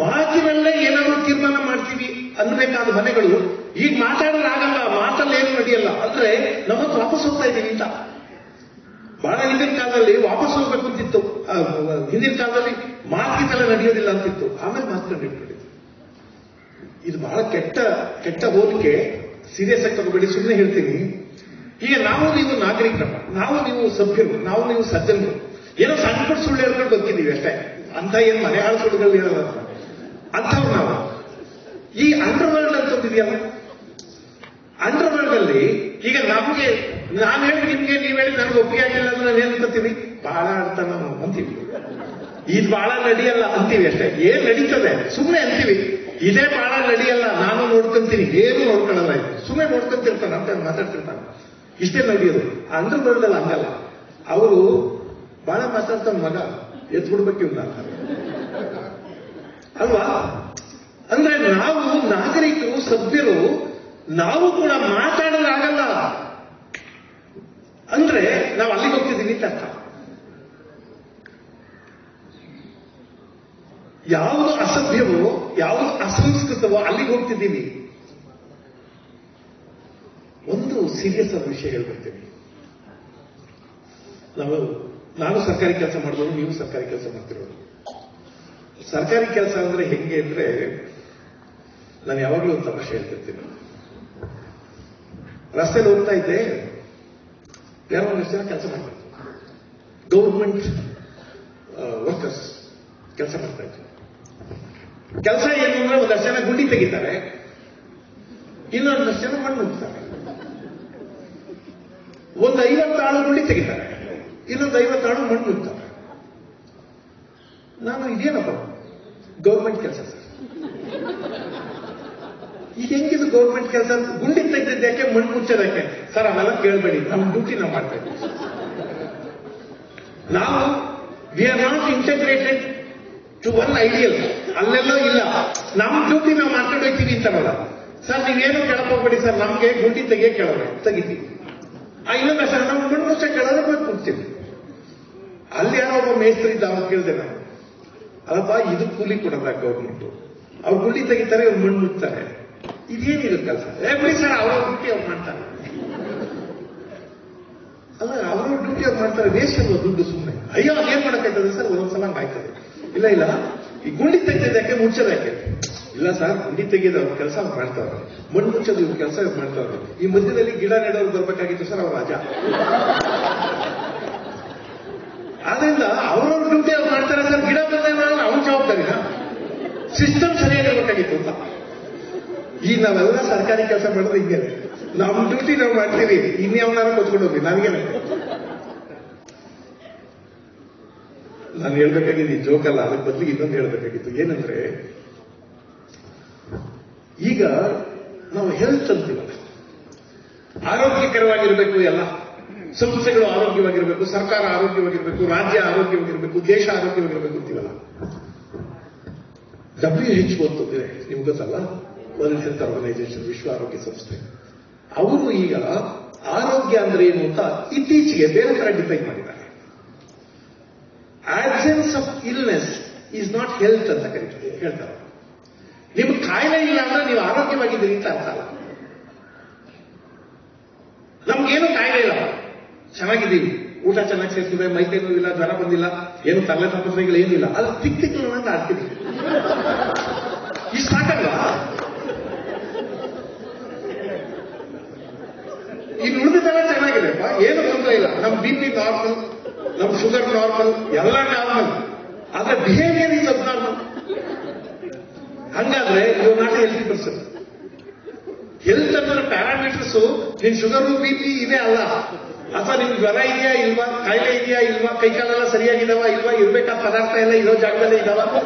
ಮಾತಿನಲ್ಲೇ ಏನಾದರೂ ತೀರ್ಮಾನ ಮಾಡ್ತೀವಿ ಅನ್ಬೇಕಾದ ಮನೆಗಳು ಈಗ ಮಾತಾಡೋದಾಗಲ್ಲ, ಮಾತಲ್ಲಿ ಏನು ನಡೆಯಲ್ಲ ಅಂದ್ರೆ ನಮ್ಮನ್ನು ವಾಪಸ್ ಹೋಗ್ತಾ ಇದ್ದೀವಿ ಅಂತ. ಬಹಳ ಹಿಂದಿನ ಕಾಲದಲ್ಲಿ ವಾಪಸ್ ಹೋಗ್ಬೇಕು ಅಂತಿತ್ತು. ಹಿಂದಿನ ಕಾಲದಲ್ಲಿ ಮಾತಿನೆಲ್ಲ ನಡೆಯೋದಿಲ್ಲ ಅಂತಿತ್ತು. ಆಮೇಲೆ ಮಾತುಕೊಂಡು ಇಟ್ಕೊಂಡಿದ್ದು. ಇದು ಬಹಳ ಕೆಟ್ಟ ಹೋಲಿಕೆ. ಸೀರಿಯಸ್ ಆಗಿ ತಗೋಬೇಡಿ, ಸುಮ್ಮನೆ ಹೇಳ್ತೀನಿ. ಈಗ ನಾವು ನೀವು ನಾಗರಿಕರಪ್ಪ, ನಾವು ನೀವು ಸಭ್ಯರು, ನಾವು ನೀವು ಸಜ್ಜನರು, ಏನೋ ಸಣ್ಣ ಪುಟ್ಟ ಸುಳ್ಳು ಹೇಳ್ಕೊಂಡು ಬದುಕಿದ್ದೀವಿ ಅಷ್ಟೇ. ಅಂತ ಏನು ಮನೆಯಾಳ ಸುಳ್ಳುಗಳು ಹೇಳೋಲ್ಲ ಅಂಥವ್ರು ನಾವು. ಈ ಅಂಡರ್ವರ್ಲ್ಡ್ ಅಂತ ಒಂದಿದೆಯಲ್ಲ, ಅಂಡರ್ವರ್ಲ್ಡ್ ಅಲ್ಲಿ ಈಗ ನಮ್ಗೆ ನಾನು ಹೇಳಿ ನಿಮ್ಗೆ ನೀವ್ ಹೇಳಿ ನನಗೆ ಒಪ್ಪಿಗೆ ಆಗಿಲ್ಲ ಅಂದ್ರೆ ನಾನು ಏನ್ ಅಂತೀವಿ, ಬಹಳ ಅಂತ ನಾವು ಅಂತೀವಿ. ಇದು ಬಹಳ ನಡೆಯಲ್ಲ ಅಂತೀವಿ ಅಷ್ಟೇ. ಏನ್ ನಡೀತದೆ ಸುಮ್ಮನೆ ಅಂತೀವಿ. ಇದೇ ಬಹಳ ನಡೆಯಲ್ಲ, ನಾನು ನೋಡ್ಕೊಂತೀನಿ, ಏನು ನೋಡ್ಕೊಳ್ಳಲ್ಲ, ಸುಮ್ಮನೆ ನೋಡ್ಕೊಂತಿರ್ತಾನೆ ಅಂತ ಮಾತಾಡ್ತಿರ್ತಾನೆ. ಇಷ್ಟೇ ನಡೆಯೋದು. ಅಂಡರ್ವರ್ಲ್ಡ್ ಅಲ್ಲಿ ಹಂಗಲ್ಲ. ಅವರು ಬಹಳ ಮಾತಾಡ್ತಾನೆ, ಮಗ ಎತ್ಬಿಡ್ಬೇಕು ಅಲ್ವಾ? ಅಂದ್ರೆ ನಾವು ನಾಗರಿಕರು, ಸಭ್ಯರು, ನಾವು ಕೂಡ ಮಾತಾಡೋದಾಗಲ್ಲ ಅಂದ್ರೆ ನಾವು ಅಲ್ಲಿಗೆ ಹೋಗ್ತಿದ್ದೀವಿ ಅಂತ ಅರ್ಥ. ಯಾವುದು ಅಸಭ್ಯವೋ, ಯಾವುದು ಅಸಂಸ್ಕೃತವೋ ಅಲ್ಲಿಗೆ ಹೋಗ್ತಿದ್ದೀವಿ. ಒಂದು ಸೀರಿಯಸ್ ಆದ ವಿಷಯ ಹೇಳ್ಬಿಡ್ತೀನಿ. ನಾನು ಸರ್ಕಾರಿ ಕೆಲಸ ಮಾಡಿದವರು, ನೀವು ಸರ್ಕಾರಿ ಕೆಲಸ ಮಾಡ್ತಿರೋದು. ಸರ್ಕಾರಿ ಕೆಲಸ ಅಂದ್ರೆ ಹೆಂಗೆ ಅಂದ್ರೆ, ನಾನು ಯಾವಾಗಲೂ ಒಂದು ತಮಾಷೆ ಹೇಳ್ತಿರ್ತೀನಿ. ರಸ್ತೆಯಲ್ಲಿ ಹೋಗ್ತಾ ಇದ್ದೆ, ಯಾರೋ ಒಂದಷ್ಟು ಜನ ಕೆಲಸ ಮಾಡ್ತಾರೆ, ಗೌರ್ಮೆಂಟ್ ವರ್ಕರ್ಸ್ ಕೆಲಸ ಮಾಡ್ತಾ ಇದ್ರು. ಕೆಲಸ ಏನು ಅಂದ್ರೆ ಒಂದಷ್ಟು ಜನ ಗುಂಡಿ ತೆಗಿತಾರೆ, ಇನ್ನೊಂದಷ್ಟು ಜನ ಮಣ್ಣು ಹೋಗ್ತಾರೆ. ಒಂದು 50 ಆಳು ಗುಂಡಿ ತೆಗಿತಾರೆ, ಇನ್ನೊಂದು 50 ಆಳು ಮಣ್ಣು ಹೋಗ್ತಾರೆ. ನಾನು ಇದೇನಪ್ಪ ಗೌರ್ಮೆಂಟ್ ಕೆಲಸ ಸರ್, ಈಗ ಹೆಂಗಿದು ಗೌರ್ಮೆಂಟ್ ಕೆಲಸ? ಗುಂಡಿ ತೆಗೆದಿದ್ದಕ್ಕೆ ಮಣ್ಣು ಮುಚ್ಚೋದಕ್ಕೆ ಸರ್, ಅವೆಲ್ಲ ಕೇಳಬೇಡಿ, ನಮ್ಮ ಡ್ಯೂಟಿ ನಾವು ಮಾಡ್ತಾ ಇದ್ದೀವಿ. ನಾವು we are not integrated to one ideal. ಅಲ್ಲೆಲ್ಲೋ ಇಲ್ಲ, ನಮ್ಮ ಡ್ಯೂಟಿ ನಾವು ಮಾಡ್ಕೊಂಡು ಹೋಗ್ತೀವಿ ಅಂತಾರಲ್ಲ ಸರ್. ನೀವೇನು ಕೇಳಕ್ ಹೋಗ್ಬೇಡಿ ಸರ್, ನಮ್ಗೆ ಗುಂಡಿ ತೆಗಿಯೇ ಕೇಳೋಣ, ತೆಗಿತೀವಿ. ಇನ್ನೊಂದು ಸರ್ ನಾವು ಮಣ್ಣು ಮುಚ್ಚ ಕೇಳೋದ್ರೆ ಬಂದು ಕೂರ್ತೀವಿ. ಅಲ್ಲಿ ಯಾರೋ ಒಬ್ಬ ಮೇಸ್ತ್ರಿ ಇದ್ದ, ಅವ್ರು ಕೇಳಿದೆ ನಾನು, ಅಲ್ಲಪ್ಪ ಇದು ಕೂಲಿ ಕೊಡೋದ ಗೌರ್ಮೆಂಟ್, ಅವ್ರು ಗುಂಡಿ ತೆಗಿತಾರೆ, ಅವ್ರು ಮಣ್ಣು ಮುಚ್ತಾರೆ, ಇದೇನಿದೆ ಕೆಲಸ? ಬಿಡಿ ಸರ್, ಅವ್ರ ಡ್ಯೂಟಿ ಅವ್ರು ಮಾಡ್ತಾರೆ. ಅಲ್ಲ, ಅವ್ರ ಡ್ಯೂಟಿ ಅವ್ರು ಮಾಡ್ತಾರೆ, ವೇಸ್ಟ್ ಅಲ್ವ ದುಡ್ಡು ಸುಮ್ಮನೆ. ಅಯ್ಯೋ ಅದೇನ್ ಮಾಡಕ್ಕಾಯ್ತದೆ ಸರ್? ಒಂದೊಂದ್ಸಲ ಹಂಗೆ ಆಯ್ತದೆ. ಇಲ್ಲ ಈ ಗುಂಡಿ ತೆಗೆದಿದ್ದಕ್ಕೆ ಮುಚ್ಚೋದಕ್ಕೆ ಇಲ್ಲ ಸರ್, ಗುಂಡಿ ತೆಗೆದ ಅವ್ರ ಕೆಲಸ ಅವ್ರು ಮಾಡ್ತಾವ್ರೆ, ಮಣ್ಣು ಮುಚ್ಚೋದು ಇವ್ರ ಕೆಲಸ ಇವ್ರು ಮಾಡ್ತಾವ್ರೆ. ಈ ಮಧ್ಯದಲ್ಲಿ ಗಿಡ ನೆಡೋರು ಬರ್ಬೇಕಾಗಿತ್ತು ಸರ್, ಅವ್ರ ರಾಜ. ಆದ್ರಿಂದ ಅವ್ರವ್ರ ಡ್ಯೂಟಿ ಅವ್ರು ಮಾಡ್ತಾರೆ ಸರ್. ಗಿಡ ಬಂದಾಗ ಅವ್ನ ಜವಾಬ್ದಾರಿನ ಸಿಸ್ಟಮ್ ಸರಿಯಾಗಿರ್ಬೇಕಾಗಿತ್ತು ಅಂತ. ಈಗ ನಾವೆಲ್ಲ ಸರ್ಕಾರಿ ಕೆಲಸ ಮಾಡಿದ್ರೆ ಹಿಂಗೆ, ನಮ್ಮ ಡ್ಯೂಟಿ ನಾವು ಮಾಡ್ತೀವಿ, ಇನ್ಯಾವನಾರ ಕೊಚ್ಕೊಂಡು ಹೋಗ್ವಿ. ನನಗೇನೆ ನಾನು ಹೇಳ್ಬೇಕಾಗಿದ್ದು ಜೋಕಲ್ಲ, ಅದಕ್ಕೆ ಬದಲಿಗೆ ಇನ್ನೊಂದು ಹೇಳ್ಬೇಕಾಗಿತ್ತು. ಏನಂದ್ರೆ, ಈಗ ನಾವು ಹೆಲ್ತ್ ಅಂತೀವಲ್ಲ, ಆರೋಗ್ಯಕರವಾಗಿರ್ಬೇಕು, ಎಲ್ಲ ಸಂಸ್ಥೆಗಳು ಆರೋಗ್ಯವಾಗಿರ್ಬೇಕು, ಸರ್ಕಾರ ಆರೋಗ್ಯವಾಗಿರ್ಬೇಕು, ರಾಜ್ಯ ಆರೋಗ್ಯವಾಗಿರ್ಬೇಕು, ದೇಶ ಆರೋಗ್ಯವಾಗಿರ್ಬೇಕು ಅಂತೀವಲ್ಲ. WHO ಅಂತಂದ್ರೆ ನಿಮ್ಗೆ ಗೊತ್ತಲ್ಲ, ವರ್ಲ್ಡ್ ಹೆಲ್ತ್ ಆರ್ಗನೈಸೇಷನ್, ವಿಶ್ವ ಆರೋಗ್ಯ ಸಂಸ್ಥೆ. ಅವರು ಈಗ ಆರೋಗ್ಯ ಅಂದ್ರೆ ಏನು ಅಂತ ಇತ್ತೀಚೆಗೆ ಬೇರೆ ತರ ಡಿಫೈನ್ ಮಾಡಿದ್ದಾರೆ. Absence of illness is not health ಅಂತ ಹೇಳ್ತಾರೆ. ನಿಮ್ಗೆ ಕಾಯಿಲೆ ಇಲ್ಲ ಅಂದ್ರೆ ನೀವು ಆರೋಗ್ಯವಾಗಿದ್ದೀರಿ ಅಂತ ಅರ್ಥ ಅಲ್ಲ. ನಮ್ಗೇನು ಕಾಯಿಲೆ ಇಲ್ಲ, ಚೆನ್ನಾಗಿದ್ದೀವಿ, ಊಟ ಚೆನ್ನಾಗಿ ಸೇರಿಸಿದೆ, ಮೈಕೈ ನೋವಿಲ್ಲ, ಜ್ವರ ಬಂದಿಲ್ಲ, ಏನು ತಲೆ ಸಮಸ್ಯೆಗಳು ಏನಿಲ್ಲ, ಅದು ತಿಕ್ತಿಕ್ಲು ಅಂತ ಆಡ್ತೀವಿ. ಇಷ್ಟು ಸಾಕಲ್ವಾ? ಇನ್ನು ಉಳಿದಿದ್ದೆಲ್ಲ ಚೆನ್ನಾಗಿದೆಪ್ಪ, ಏನು ತೊಂದರೆ ಇಲ್ಲ. ನಮ್ BP ನಾರ್ಮಲ್, ನಮ್ ಶುಗರ್ ನಾರ್ಮಲ್, ಎಲ್ಲ ನಾರ್ಮಲ್. ಆದ್ರೆ ಬಿಹೇವಿಯರ್ ಈಸ್ ಅಬ್ನಾರ್ಮಲ್. ಹಂಗಾದ್ರೆ you not healthy person. Health ಅಂದ್ರೆ ಪ್ಯಾರಾಮೀಟರ್ಸ್ ನಿನ್ ಶುಗರ್ BP ಇದೆ ಅಲ್ಲ, ಅಥವಾ ನಿಮ್ಗೆ ಜ್ವರ ಇದೆಯಾ ಇಲ್ವಾ, ಕಾಯಿಲೆ ಇದೆಯಾ ಇಲ್ವಾ, ಕೈಕಾಲೆಲ್ಲ ಸರಿಯಾಗಿದಾವ ಇಲ್ವಾ, ಇರ್ಬೇಕಾದ ಪದಾರ್ಥ ಎಲ್ಲ ಇರೋ ಜಾಗದಲ್ಲೇ ಇದಾವ,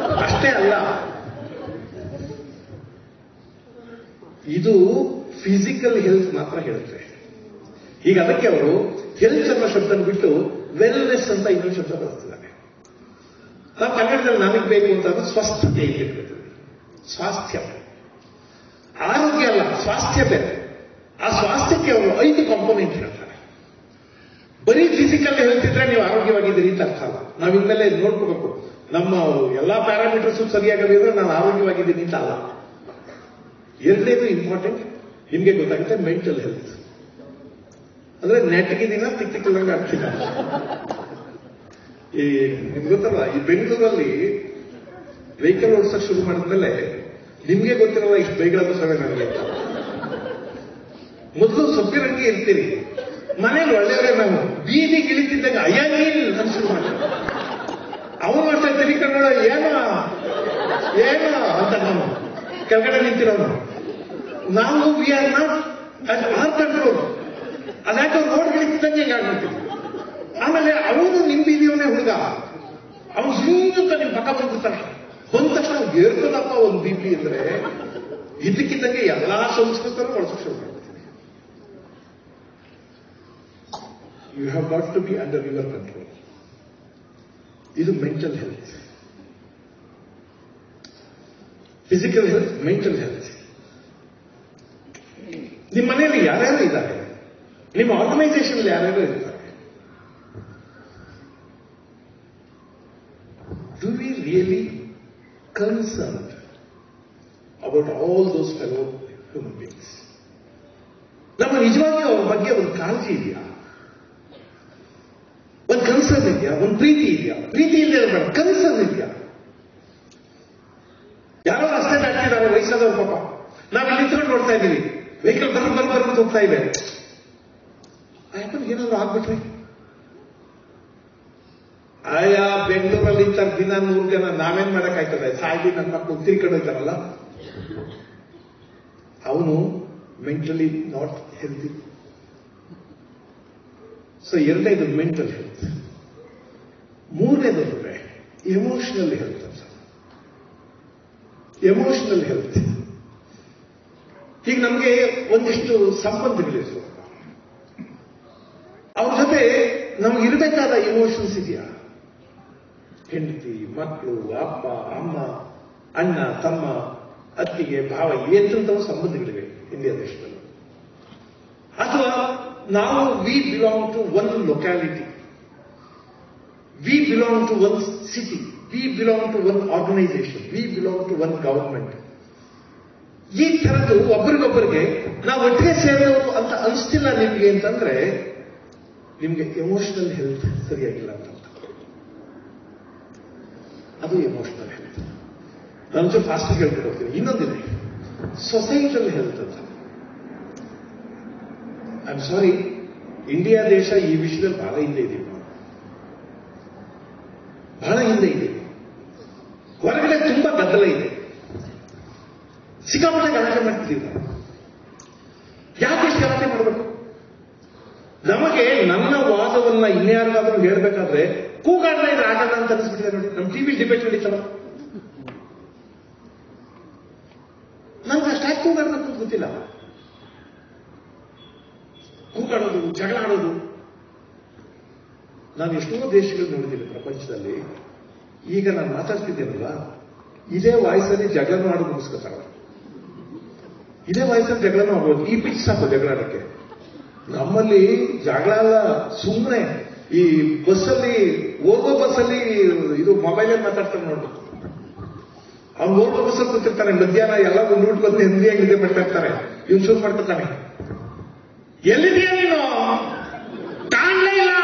ಅಷ್ಟೇ ಅಲ್ಲ. ಇದು ಫಿಸಿಕಲ್ ಹೆಲ್ತ್ ಮಾತ್ರ ಹೇಳುತ್ತೆ. ಈಗ ಅದಕ್ಕೆ ಅವರು ಹೆಲ್ತ್ ಅನ್ನೋ ಶಬ್ದನ ಬಿಟ್ಟು ವೆಲ್ನೆಸ್ ಅಂತ ಇನ್ನೊಂದು ಶಬ್ದ ಬರ್ತಿದ್ದಾರೆ. ನಾವು ಕನ್ನಡದಲ್ಲಿ ನನಗೆ ಬೇಕು ಅಂತಂದ್ರೆ ಸ್ವಸ್ಥತೆ ಇಲ್ಲಿರ್ತದೆ. ಸ್ವಾಸ್ಥ್ಯ, ಆರೋಗ್ಯ ಅಲ್ಲ, ಸ್ವಾಸ್ಥ್ಯ ಬೇರೆ. ಆ ಸ್ವಾಸ್ಥ್ಯಕ್ಕೆ ಅವರು 5 ಕಾಂಪೋನೆಂಟ್ ಹೇಳ್ತಾರೆ. ಬರೀ ಫಿಸಿಕಲ್ ಹೆಲ್ತ್ ಇದ್ರೆ ನೀವು ಆರೋಗ್ಯವಾಗಿದ್ದೀರಿ ಅಂತ ಅರ್ಥ ಅಲ್ಲ. ನಾವು ಇನ್ಮೇಲೆ ನೋಡ್ಕೋಬೇಕು, ನಮ್ಮ ಎಲ್ಲಾ ಪ್ಯಾರಾಮೀಟರ್ಸ್ ಸರಿಯಾಗದಿದ್ರೆ ನಾನು ಆರೋಗ್ಯವಾಗಿದ್ದೀನಿ ಅಂತ ಅಲ್ಲ. ಎರಡನೇದು ಇಂಪಾರ್ಟೆಂಟ್, ನಿಮ್ಗೆ ಗೊತ್ತಾಗುತ್ತೆ, ಮೆಂಟಲ್ ಹೆಲ್ತ್. ಅಂದ್ರೆ ನೆಟ್ಗಿದಿನ ತಿಕ್ಕಿಲ್ಲಂಗೆ ಆಗ್ತಿಲ್ಲ. ಈ ನಿಮ್ಗೆ ಗೊತ್ತಲ್ಲ, ಈ ಬೆಂಗಳೂರಲ್ಲಿ ವೆಹಿಕಲ್ ಓಡಿಸೋಕೆ ಶುರು ಮಾಡಿದ್ಮೇಲೆ ನಿಮ್ಗೆ ಗೊತ್ತಿರಲ್ಲ ಇಷ್ಟು ಬೇಗ ಸಭೆ ನನಗೆ. ಮೊದಲು ಸಭ್ಯರಂಗೆ ಇರ್ತೀರಿ, ಮನೇಲಿ ಒಳ್ಳೆಯವರೇ, ನಾವು ಬೀದಿಗೆ ಇಳಿತಿದ್ದಾಗ ಅಯ್ಯಂಗಿಲ್ ಅಂತ ಶುರು ಮಾಡಿ ಅವನು ಮಾಡ್ತಾ ತಿರಿ ಕನ್ನಡ ಏನೋ ಅಂತ ನಾವು ಕೆಳಗಡೆ ನಿಂತಿರೋನು. ನಾವು we are not at our control. ಅದಾಕೆ ಅವ್ರು ರೋಡ್ ಇಳಿತಿದ್ದಂಗೆ ಹಿಂಗೆ ಆಗ್ಬಿಡ್ತೀವಿ. ಆಮೇಲೆ ಅವನು ನಿಮ್ ಬೀದಿಯವನೇ ಹುಡುಗ, ಅವನು ಸುಂತ ನಿಮ್ ಪಕ್ಕ ಬಂದಿರ್ತಾನೆ. ಬಂದ ತಕ್ಷಣ ಏರ್ತದಪ್ಪ ಒಂದು ಬಿಪಿ ಅಂದ್ರೆ ಇದಕ್ಕಿದ್ದಂಗೆ ಎಲ್ಲಾ ಸಂಸ್ಕೃತರು ಬಳಸೋಕೆ ಶುರು ಮಾಡ್ತೀವಿ. You have got to be under your control. ಇದು mental health. Physical health, mental health. ನಿಮ್ಮ ಮನೆಯಲ್ಲಿ ಯಾರ್ಯಾರು ಇದ್ದಾರೆ, ನಿಮ್ಮ ಆರ್ಗನೈಸೇಷನ್ ಯಾರ್ಯಾರು ಇರ್ತಾರೆ. Do we really concerned about all those fellow human beings? ನಮ್ಮ ನಿಜವಾಗಿ ಅವ್ರ ಬಗ್ಗೆ ಒಂದು ಕಾಳಜಿ ಇದೆಯಾ, ಒಂದು ಕನ್ಸರ್ನ್ ಇದೆಯಾ, ಒಂದು ಪ್ರೀತಿ ಇದೆಯಾ? ಪ್ರೀತಿ ಇಲ್ಲದೆ ಬೇಡ, ಕನ್ಸರ್ನ್ ಇದೆಯಾ? ಯಾರೋ ರಸ್ತೆ ದಾಟ್ತಿದ್ದಾರೆ ವಯಸ್ಸಾದವ್ರ, ಪಾಪ ನಾವಿಲ್ಲಿ ನಿಂತ್ಕೊಂಡು ನೋಡ್ತಾ ಇದ್ದೀವಿ, ವೆಹಿಕಲ್ ಬರ್ಕೊಂಡು ಹೋಗ್ತಾ ಇದೆ, ಏನಾದ್ರು ಆಗ್ಬಿಟ್ರಿ? ಆಯಾ ಬೆಂಗಳೂರಲ್ಲಿ ಇರ್ತಾರೆ ದಿನ 100 ಜನ, ನಾವೇನ್ ಮಾಡಕ್ಕಾಯ್ತದೆ? ಸಾಯಿ ನನ್ನ ಮಕ್ಕಳು ತಿರ್ಕೊಂಡೋಗ್ತಾರಲ್ಲ, ಅವನು ಮೆಂಟಲಿ ನಾಟ್ ಹೆಲ್ತಿ. ಸೊ ಎರಡನೇದು ಮೆಂಟಲ್ ಹೆಲ್ತ್. ಮೂರನೇದು ಅಂದ್ರೆ ಎಮೋಷನಲ್ ಹೆಲ್ತ್ ಅಂತ. ಎಮೋಷನಲ್ ಹೆಲ್ತ್, ಈಗ ನಮ್ಗೆ ಒಂದಿಷ್ಟು ಸಂಬಂಧಗಳಿವೆ, ಅವ್ರ ಜೊತೆ ನಮ್ಗೆ ಇರಬೇಕಾದ ಇಮೋಷನ್ಸ್ ಇದೆಯಾ? ಹೆಂಡತಿ, ಮಕ್ಕಳು, ಅಪ್ಪ, ಅಮ್ಮ, ಅಣ್ಣ, ತಮ್ಮ, ಅತ್ತಿಗೆ, ಭಾವ, ಎಂಥವು ಸಂಬಂಧಗಳಿವೆ ಇಂಡಿಯಾ ದೇಶದಲ್ಲಿ. ಅಥವಾ ನಾವು we belong to one locality, we belong to one city, we belong to one organisation, we belong to one government. ಈ ತರದ್ದು ಒಬ್ಬರಿಗೊಬ್ಬರಿಗೆ ನಾವು ಒಟ್ಟಿಗೆ ಸೇರೋರು ಅಂತ ಅನಿಸ್ತಿಲ್ಲ ನಿಮ್ಗೆ ಅಂತಂದ್ರೆ ನಿಮ್ಗೆ ಎಮೋಷನಲ್ ಹೆಲ್ತ್ ಸರಿಯಾಗಿಲ್ಲ ಅಂತ. ಅದು ಎಮೋಷನಲ್ ಹೆಲ್ತ್. ನಾನು ಫಾಸ್ಟ್ ಹೇಳ್ಬಿಟ್ಟು ಹೋಗ್ತೀನಿ. ಇನ್ನೊಂದಿದೆ ಸೊಸೈಟಲ್ ಹೆಲ್ತ್ ಅಂತ. ಐ ಆಮ್ ಸಾರಿ, ಇಂಡಿಯಾ ದೇಶ ಈ ವಿಷಯದಲ್ಲಿ ಬಹಳ ಹಿಂದೆ ಇದೀವಿ, ಬಹಳ ಹಿಂದೆ ಇದೆ. ಹೊರಗಡೆ ತುಂಬಾ ಗದ್ದಲ ಇದೆ, ಸಿಕ್ಕಾಪಟ್ಟೆ ಗಲಾಟೆ ಮಾಡ್ತಿದ್ದೀವಿ ನಾವು. ಯಾಕೆ ಇಷ್ಟು ಗಲಾಟೆ ಮಾಡಬೇಕು? ನಮಗೆ ನನ್ನ ವಾದವನ್ನ ಇನ್ಯಾರಿಗಾದ್ರೂ ಹೇಳ್ಬೇಕಾದ್ರೆ ಕೂಗಾಡ್ತಾ ಇದ್ರೆ ಆಗಲ್ಲ ಅಂತ ಅನಿಸ್ಬಿಟ್ಟಿದೆ ನೋಡಿ. ನಮ್ಮ ಟಿವಿ ಡಿಬೇಟ್ ನಡೀತಲ್ಲ, ನನ್ಗೆ ಅಷ್ಟಾಗಿ ಕೂಗಾಡ್ಬೇಕು ಅಂತ ಗೊತ್ತಿಲ್ಲ. ಕೂಗಾಡೋದು, ಜಗಳ ಆಡೋದು. ನಾನು ಎಷ್ಟೋ ದೇಶಗಳು ನೋಡಿದ್ದೀನಿ ಪ್ರಪಂಚದಲ್ಲಿ. ಈಗ ನಾನು ಮಾತಾಡ್ತಿದ್ದೇನಲ್ಲ, ಇದೇ ವಾಯ್ಸಲ್ಲಿ ಜಗಳನೂ ಆಡೋ ಮುಗಿಸ್ಕೊತಾರ. ಇದೇ ವಾಯ್ಸಲ್ಲಿ ಜಗಳನೂ ಆಗೋದು. ಈ ಪಿಚ್ ಸಾಕು ಜಗಳ ಆಡಕ್ಕೆ. ನಮ್ಮಲ್ಲಿ ಜಗಳ ಅಲ್ಲ, ಸುಮ್ಮನೆ ಈ ಬಸ್ಸಲ್ಲಿ ಹೋಗೋ ಬಸ್ಸಲ್ಲಿ ಇದು ಮೊಬೈಲಲ್ಲಿ ಮಾತಾಡ್ತಾರೆ ನೋಡ್ಬೇಕು. ಅವ್ನು ಹೋಗೋ ಬಸ್ಸಲ್ಲಿ ಕೂತಿರ್ತಾನೆ, ಮಧ್ಯಾಹ್ನ ಎಲ್ಲ ಒಂದು ಊಟ ಬಂದು ನೆಮ್ಮದಿಯಾಗಿ ನಿದ್ದೆ ಮಾಡ್ತಾ ಇರ್ತಾರೆ. ಇವ್ನು ಶುರು ಮಾಡ್ಕೊತಾನೆ, ಎಲ್ಲಿದೆಯಾ ನೀನು, ಕಾಣಲೇ ಇಲ್ಲ.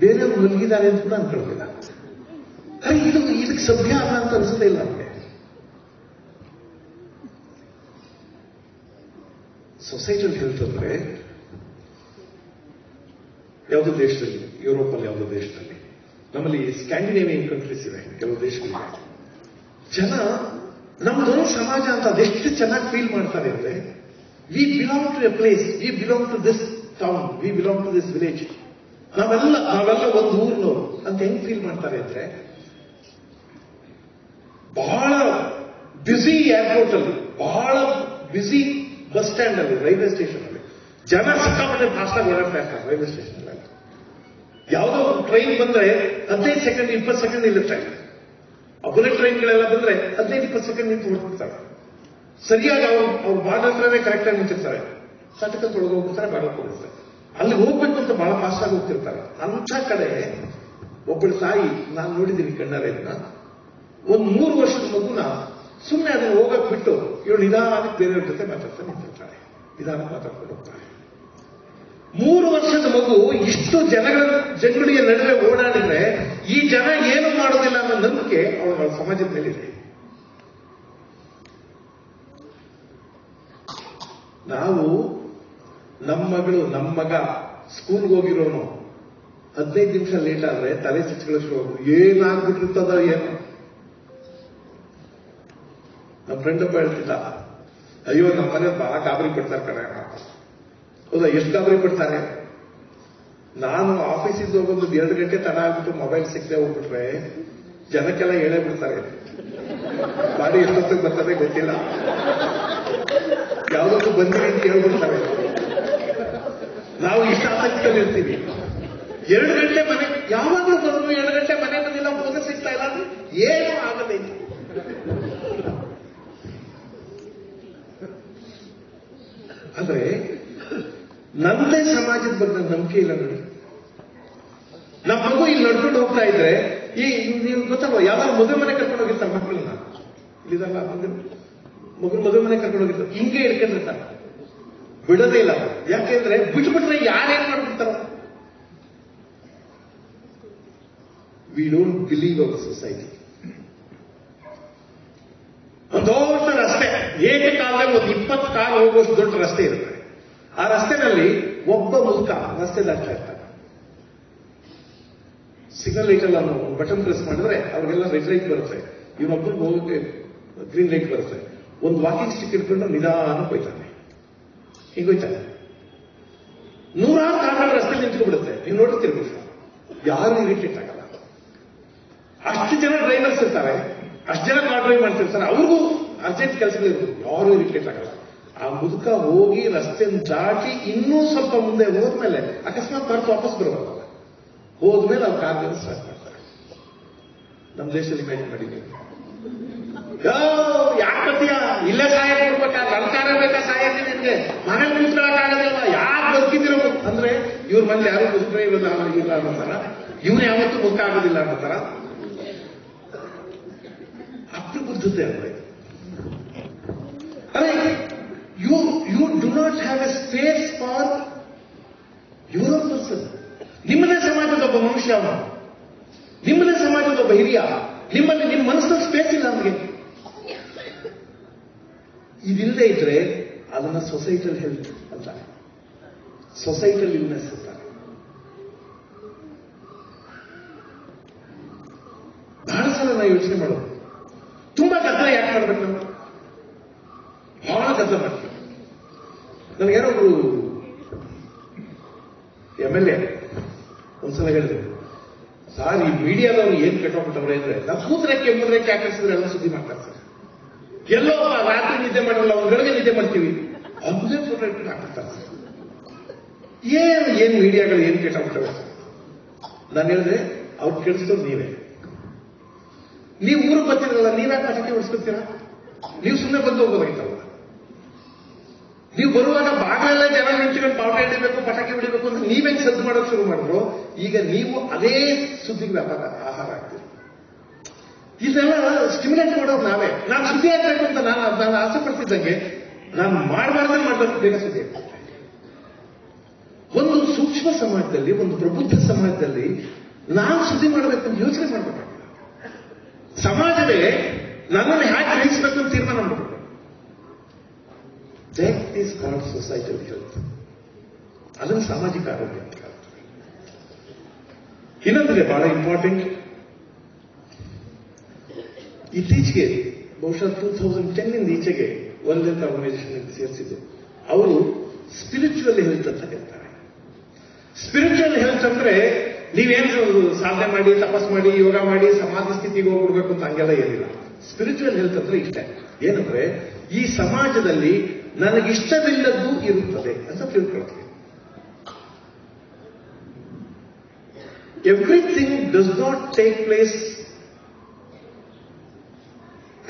ಬೇರೆಯವ್ರು ಮಲಗಿದ್ದಾರೆ ಅಂತ ಕೂಡ ಅನ್ಕೊಳ್ಳೋದಿಲ್ಲ. ಇದಕ್ಕೆ ಸಭ್ಯ ಅಲ್ಲ ಅಂತ ಅನಿಸೋದೇ ಇಲ್ಲ ನಮಗೆ. ಸೊಸೈಟಲ್ ಹೆಲ್ತ್ ಅಂದ್ರೆ ಯಾವುದೋ ದೇಶದಲ್ಲಿ, ಯುರೋಪಲ್ಲಿ ಯಾವುದೋ ದೇಶದಲ್ಲಿ, ನಮ್ಮಲ್ಲಿ ಸ್ಕ್ಯಾಂಡಿನೇವಿಯನ್ ಕಂಟ್ರೀಸ್ ಇವೆ, ಕೆಲವು ದೇಶಗಳಿವೆ. ಜನ ನಮ್ದೊಂದು ಸಮಾಜ ಅಂತ ಅದೆಷ್ಟು ಚೆನ್ನಾಗಿ ಫೀಲ್ ಮಾಡ್ತಾರೆ ಅಂದ್ರೆ, we belong to a place, we belong to this town, we belong to this village, ನಾವೆಲ್ಲ ಒಂದು ಊರ್ನವರು ಅಂತ ಹೆಂಗ್ ಫೀಲ್ ಮಾಡ್ತಾರೆ ಅಂದ್ರೆ, ಬಹಳ ಬ್ಯುಸಿ ಏರ್ಪೋರ್ಟ್ ಅಲ್ಲಿ, ಬಹಳ ಬ್ಯುಸಿ ಬಸ್ ಸ್ಟ್ಯಾಂಡ್ ಅಲ್ಲಿ, ರೈಲ್ವೆ ಸ್ಟೇಷನ್ ಅಲ್ಲಿ ಜನ ಸಿಕ್ಕಾಪಟ್ಟೆ ಫಾಸ್ಟ್ ಆಗಿ ಓಡಾಡ್ತಾ ಇರ್ತಾರೆ. ರೈಲ್ವೆ ಸ್ಟೇಷನ್ ಅಲ್ಲಿ ಯಾವುದೋ ಟ್ರೈನ್ ಬಂದ್ರೆ 15 ಸೆಕೆಂಡ್ 20 ಸೆಕೆಂಡ್ ನಿಲ್ಲುತ್ತೆ. ಆ ಬುಲೆಟ್ ಟ್ರೈನ್ಗಳೆಲ್ಲ ಬಂದ್ರೆ 15-20 ಸೆಕೆಂಡ್ ನಿಂತು ಹೊರಡ್ತಾರೆ. ಸರಿಯಾಗಿ ಅವ್ರು ಬಾಗಿಲ ಹತ್ರನೇ ಕರೆಕ್ಟ್ ಆಗಿ ನಿಂತಿರ್ತಾರೆ. ಸಟಕ ತೊಳೆದೋಗ್ಬಿಡ್ತಾರೆ, ಬಾಗಿಲ ಹೋಗ್ಬಿಡ್ತಾರೆ. ಅಲ್ಲಿ ಹೋಗ್ಬೇಕು ಅಂತ ಬಹಳ ಫಾಸ್ಟ್ ಆಗಿ ಹೋಗ್ತಿರ್ತಾರೆ. ಅಂಥ ಕಡೆ ಒಬ್ಬಳು ತಾಯಿ, ನಾನು ನೋಡಿದ್ದೀನಿ ಕಣ್ಣಾರೆ ಇದನ್ನ, ಒಂದು 3 ವರ್ಷದ ಮಗುನ ಸುಮ್ಮನೆ ಅದನ್ನು ಹೋಗಕ್ ಬಿಟ್ಟು ಇವಳು ನಿಧಾನಕ್ಕೆ ಬೇರೆಯವ್ರ ಜೊತೆ ಮಾತಾಡ್ತಾ ನಿಂತಿರ್ತಾಳೆ. ನಿಧಾನಕ್ಕೆ ಮಾತಾಡ್ಕೊಂಡು ಹೋಗ್ತಾಳೆ. 3 ವರ್ಷದ ಮಗು ಇಷ್ಟು ಜನಗಳಿಗೆ ನಡುವೆ ಓಡಾಡಿದ್ರೆ ಈ ಜನ ಏನು ಮಾಡೋದಿಲ್ಲ ಅನ್ನೋ ನಂಬಿಕೆ ಅವಳ ಸಮಾಜದ ಮೇಲಿದೆ. ನಾವು ನಮ್ಮ ಮಗಳು, ನಮ್ಮ ಮಗ ಸ್ಕೂಲ್ಗೆ ಹೋಗಿರೋನು 15 ನಿಮಿಷ ಲೇಟ್ ಆದ್ರೆ ತಲೆ ಚುಚ್ಚಗಳು ಶುರು, ಏನಾಗ್ಬಿಟ್ಟಿರ್ತದ ಏನು. ನಮ್ಮ ಫ್ರೆಂಡ್ ಒಬ್ಬ ಹೇಳ್ತಿದ್ದ, ಅಯ್ಯೋ ನಮ್ಮ ಮನೆ ಬಹಳ ಗಾಬರಿ ಪಡ್ತಾರೆ ಕಣೆ. ಹೌದಾ, ಎಷ್ಟು ಗಾಬರಿ ಪಡ್ತಾರೆ. ನಾನು ಆಫೀಸಿಂದ ಹೋಗೋದು 2 ಗಂಟೆ ತಡ ಆಗ್ಬಿಟ್ಟು ಮೊಬೈಲ್ ಸಿಕ್ಕದೆ ಹೋಗ್ಬಿಟ್ರೆ ಜನಕ್ಕೆಲ್ಲ ಹೇಳೇ ಬಿಡ್ತಾರೆ, ಗಾಡಿ ಎಷ್ಟೊತ್ತಿಗೆ ಬರ್ತದೆ ಗೊತ್ತಿಲ್ಲ, ಯಾವ್ದಕ್ಕೂ ಬಂದಿರಿ ಅಂತ ಹೇಳ್ಬಿಡ್ತಾರೆ. ನಾವು ಇಷ್ಟ ಆಸಕ್ತಿಯಲ್ಲಿ ಇರ್ತೀವಿ. 2 ಗಂಟೆ ಮನೆ ಯಾವಾಗಲೂ ಬಂದ್ರು, 2 ಗಂಟೆ ಮನೆ ಬಂದಿಲ್ಲ, ಫೋನ್ ಸಿಗ್ತಾ ಇಲ್ಲ ಅಂದ್ರೆ ಏನು ಆಗಬೇಕು. ಆದ್ರೆ ನಮ್ಮದೇ ಸಮಾಜದ ಬಗ್ಗೆ ನಂಬಿಕೆ ಇಲ್ಲ ನೋಡಿ. ನಮ್ಮ ಮಗು ಇಲ್ಲಿ ನಡ್ಕೊಂಡು ಹೋಗ್ತಾ ಇದ್ರೆ ನೀವು ಗೊತ್ತಲ್ವ, ಯಾವಾಗ ಮದುವೆ ಮನೆ ಕರ್ಕೊಂಡು ಹೋಗಿರ್ತಾರೆ ಮಕ್ಕಳನ್ನ, ಇಲ್ಲಿದಲ್ಲ ಮಗು ಮದುವೆ ಮನೆ ಕರ್ಕೊಂಡು ಹೋಗಿರ್ತಾರೆ, ಹಿಂಗೆ ಹಿಡ್ಕೊಂಡಿರ್ತಾರೆ, ಬಿಡೋದೇ ಇಲ್ಲ. ಯಾಕೆಂದ್ರೆ ಬಿಟ್ಬಿಟ್ರೆ ಯಾರೇನ್ ಮಾಡ್ಬಿಡ್ತಾರ. We don't believe our society. ಒಂದು ದೊಡ್ಡ ರಸ್ತೆ, ಏಕಕಾಲದಲ್ಲಿ ಒಂದು 20 ಕಾರ್ ಹೋಗುವಷ್ಟು ದೊಡ್ಡ ರಸ್ತೆ ಇರುತ್ತೆ. ಆ ರಸ್ತೆನಲ್ಲಿ ಒಬ್ಬ ಮುದುಕ ರಸ್ತೆ ದಾಟ್ತಾ ಇರ್ತಾನೆ. ಸಿಗ್ನಲ್ ಲೈಟ್ ಅಲ್ಲ, ಬಟನ್ ಪ್ರೆಸ್ ಮಾಡಿದ್ರೆ ಅವ್ರಿಗೆಲ್ಲ ರೆಡ್ ಲೈಟ್ ಬರುತ್ತೆ, ಇವನೊಬ್ಬರಿಗೆ ಹೋಗೋಕೆ ಗ್ರೀನ್ ಲೈಟ್ ಬರುತ್ತೆ. ಒಂದು ವಾಕಿಂಗ್ ಸ್ಟಿಕ್ ಇಟ್ಕೊಂಡು ನಿಧಾನ ಹೋಯ್ತಾನೆ, ಹಿಂಗೋಯ್ತಾನೆ. 100 ಕಾರ್ಗಳು ರಸ್ತೆ ನಿಂತ್ಕೊಂಡ್ಬಿಡುತ್ತೆ. ನೀವು ನೋಡ್ತೀರಿ, ಯಾರು ಇರಿಟೇಟ್ ಆಗಲ್ಲ. ಅಷ್ಟು ಜನ ಡ್ರೈವರ್ಸ್ ಇರ್ತಾರೆ, ಅಷ್ಟು ಜನ ಕಾರ್ ಡ್ರೈವ್ ಮಾಡ್ತಿರ್ತಾರೆ, ಅವ್ರಿಗೂ ಅರ್ಜೆಂಟ್ ಕೆಲಸಗಳಿರ್ಬೋದು, ಯಾರು ಇರಿಟೇಟ್ ಆಗಲ್ಲ. ಆ ಮುದುಕ ಹೋಗಿ ರಸ್ತೆ ದಾಟಿ ಇನ್ನೂ ಸ್ವಲ್ಪ ಮುಂದೆ ಹೋದ್ಮೇಲೆ ಅಕಸ್ಮಾತ್ ಬರ್ತು ವಾಪಸ್ ಬರಬಾರಲ್ಲ, ಹೋದ್ಮೇಲೆ ಅವ್ರು ಕಾರ್ಗಳು ಸ್ಟಾರ್ಟ್ ಮಾಡ್ತಾರೆ. ನಮ್ಮ ದೇಶದಲ್ಲಿ ಇಮ್ಯಾಜಿನ್ ಮಾಡಿದ್ದೀವಿ, ಯಾಕೆ ಬರ್ತೀಯ, ಇಲ್ಲೇ ಸಹಾಯ ಕೊಡ್ಬೇಕಾ, ಸರ್ಕಾರ ಬೇಕಾ ಸಹಾಯಕ್ಕೆ, ನಿನ್ಗೆ ಮನೇಲಿ ಕೂತ್ಕೊಳ್ಳೋಕ್ಕಾಗೋದಿಲ್ಲ, ಯಾಕೆ ಬದುಕಿದಿರೋ ಅಂದ್ರೆ ಇವ್ರ ಮನೇಲಿ ಯಾರು ಬದುಕೇ ಇರೋಲ್ಲ ಇಲ್ಲ ಅನ್ನೋತಾರ, ಇವ್ರು ಯಾವತ್ತೂ ಬದುಕಾಗೋದಿಲ್ಲ ಅನ್ನೋತಾರ. ಅಪ್ರಬುದ್ಧತೆ ಅಂದ್ರೆ ಅರೆ, you do not have a space for your person. ನಿಮ್ಮದೇ ಸಮಾಜದ ಒಬ್ಬ ಮನುಷ್ಯ, ನಿಮ್ಮದೇ ಸಮಾಜದ ಒಬ್ಬ ಹಿರಿಯ, ನಿಮ್ಮಲ್ಲಿ ನಿಮ್ಮ ಮನಸ್ಸಲ್ಲಿ ಸ್ಪೇಸ್ ಇಲ್ಲ ನಮಗೆ. ಇದಿಲ್ಲದೆ ಇದ್ರೆ ಅದನ್ನ ಸೊಸೈಟಲ್ ಹೆಲ್ತ್ ಅಂತಾರೆ, ಸೊಸೈಟಲ್ ಇಲ್ನೆಸ್ ಅಂತಾರೆ. ಬಹಳ ಸಲ ನಾವು ಯೋಚನೆ ಮಾಡೋದು, ತುಂಬಾ ಗದ್ದಲ ಯಾಕೆ ಮಾಡ್ಬೇಕು ನಾವು, ಬಹಳ ಗದ್ದಲ ಮಾಡ್ತೀವಿ. ನನಗೇನೋ ಒಬ್ರು MLA ಒಂದ್ಸಲ ಹೇಳಿದ್ರು, ಸಾರ್ ಈ ಮೀಡಿಯಾದವ್ರು ಏನ್ ಕೆಟ್ಟೋಗ್ಬಿಟ್ಟವ್ರೆ ಅಂದ್ರೆ, ನಾವು ಕೂತ್ರೆಕ್ಕೆ ಮುದ್ರೆಕ್ಕೆ ಹಾಕಿಸಿದ್ರೆ ಎಲ್ಲ ಸುದ್ದಿ ಮಾಡ್ತಾರೆ ಸರ್. ಎಲ್ಲೋ ರಾತ್ರಿ ನಿದ್ದೆ ಮಾಡಲ್ಲ, ಒಂದ್ ಗಳಿಗೆ ನಿದ್ದೆ ಮಾಡ್ತೀವಿ, ಅದೇ ಫೋಟೋ ಇಟ್ಟು ಹಾಕ್ತಾರೆ ಸರ್. ಏನ್ ಮೀಡಿಯಾಗಳು ಏನ್ ಕೆಟ್ಟೋಗ್ಬಿಟ್ಟವೆ. ನಾನು ಹೇಳಿದ್ರೆ ಅವ್ರು ಕೆಡಿಸೋದು ನೀವೇ. ನೀವು ಊರಿಗೆ ಬರ್ತಿದ್ರಲ್ಲ, ನೀವ್ಯಾಕೆ ಪಟಾಕಿ ಹೊಡಿಸ್ಕೊತೀರಾ? ನೀವು ಸುಮ್ಮನೆ ಬಂದು ಹೋಗೋದಾಗಿತ್ತಲ್ಲ. ನೀವು ಬರುವಾಗ ಬಾಗಿಲೆಲ್ಲ ಜನ ನಿಂತ್ಕೊಂಡು ಪಾವಟೆ ಹಿಡಿಬೇಕು, ಪಟಾಕಿ ಹೊಡಿಬೇಕು ಅಂತ ನೀವೇನ್ ಸದ್ದು ಮಾಡೋಕೆ ಶುರು ಮಾಡಿದ್ರು. ಈಗ ನೀವು ಅದೇ ಸುದ್ದಿಗೆ ವ್ಯಾಪಾರ ಆಹಾರ ಆಗ್ತೀರಿ. ಇದೆಲ್ಲ ಸ್ಟಿಮ್ಯುಲೇಟ್ ಮಾಡೋದು ನಾವೇ. ನಾನು ಸುದ್ದಿ ಆಗ್ಬೇಕು ಅಂತ ನಾನು ಆಸೆ ಪಡ್ತಿದ್ದಂಗೆ ನಾನು ಮಾಡಬಾರ್ದೇ ಮಾಡಬೇಕು, ಬೇಗ ಸುದ್ದಿ ಆಗ್ತದೆ. ಒಂದು ಸೂಕ್ಷ್ಮ ಸಮಾಜದಲ್ಲಿ, ಒಂದು ಪ್ರಬುದ್ಧ ಸಮಾಜದಲ್ಲಿ ನಾನು ಸುದ್ದಿ ಮಾಡಬೇಕು ಅಂತ ಯೋಚನೆ ಮಾಡಬೇಕಾಗಿಲ್ಲ. ಸಮಾಜವೇ ನನ್ನನ್ನು ಹ್ಯಾಕ್ ಗ್ರಹಿಸಬೇಕು ಅಂತ ತೀರ್ಮಾನ ಮಾಡಬೇಕು. That is called societal health. ಅದನ್ನು ಸಾಮಾಜಿಕ ಆರೋಗ್ಯ ಅಂತ ಹೇಳ್ತಾರೆ. ಇನ್ನೊಂದಿದೆ ಬಹಳ ಇಂಪಾರ್ಟೆಂಟ್. ಇತ್ತೀಚೆಗೆ ಬಹುಶಃ 2010 ಈಚೆಗೆ ವರ್ಲ್ಡ್ ಹೆಲ್ತ್ ಆರ್ಗನೈಸೇಷನ್ ಸೇರಿಸಿದ್ದು. ಅವರು ಸ್ಪಿರಿಚುವಲ್ ಹೆಲ್ತ್ ಅಂತ ಹೇಳ್ತಾರೆ. ಸ್ಪಿರಿಚುವಲ್ ಹೆಲ್ತ್ ಅಂದ್ರೆ ನೀವೇನು ಸಾಧನೆ ಮಾಡಿ, ತಪಸ್ ಮಾಡಿ, ಯೋಗ ಮಾಡಿ ಸಮಾಧಿ ಸ್ಥಿತಿಗೆ ಹೋಗ್ಬಿಡ್ಬೇಕು ಅಂತ ಹಂಗೆಲ್ಲ ಏನಿಲ್ಲ. ಸ್ಪಿರಿಚುವಲ್ ಹೆಲ್ತ್ ಅಂದ್ರೆ ಇಷ್ಟೇ, ಏನಂದ್ರೆ ಈ ಸಮಾಜದಲ್ಲಿ ನನಗಿಷ್ಟವಿಲ್ಲದ್ದು ಇರುತ್ತದೆ ಅಂತ ತಿಳ್ಕೊಳ್ತೀವಿ. Everything does not take place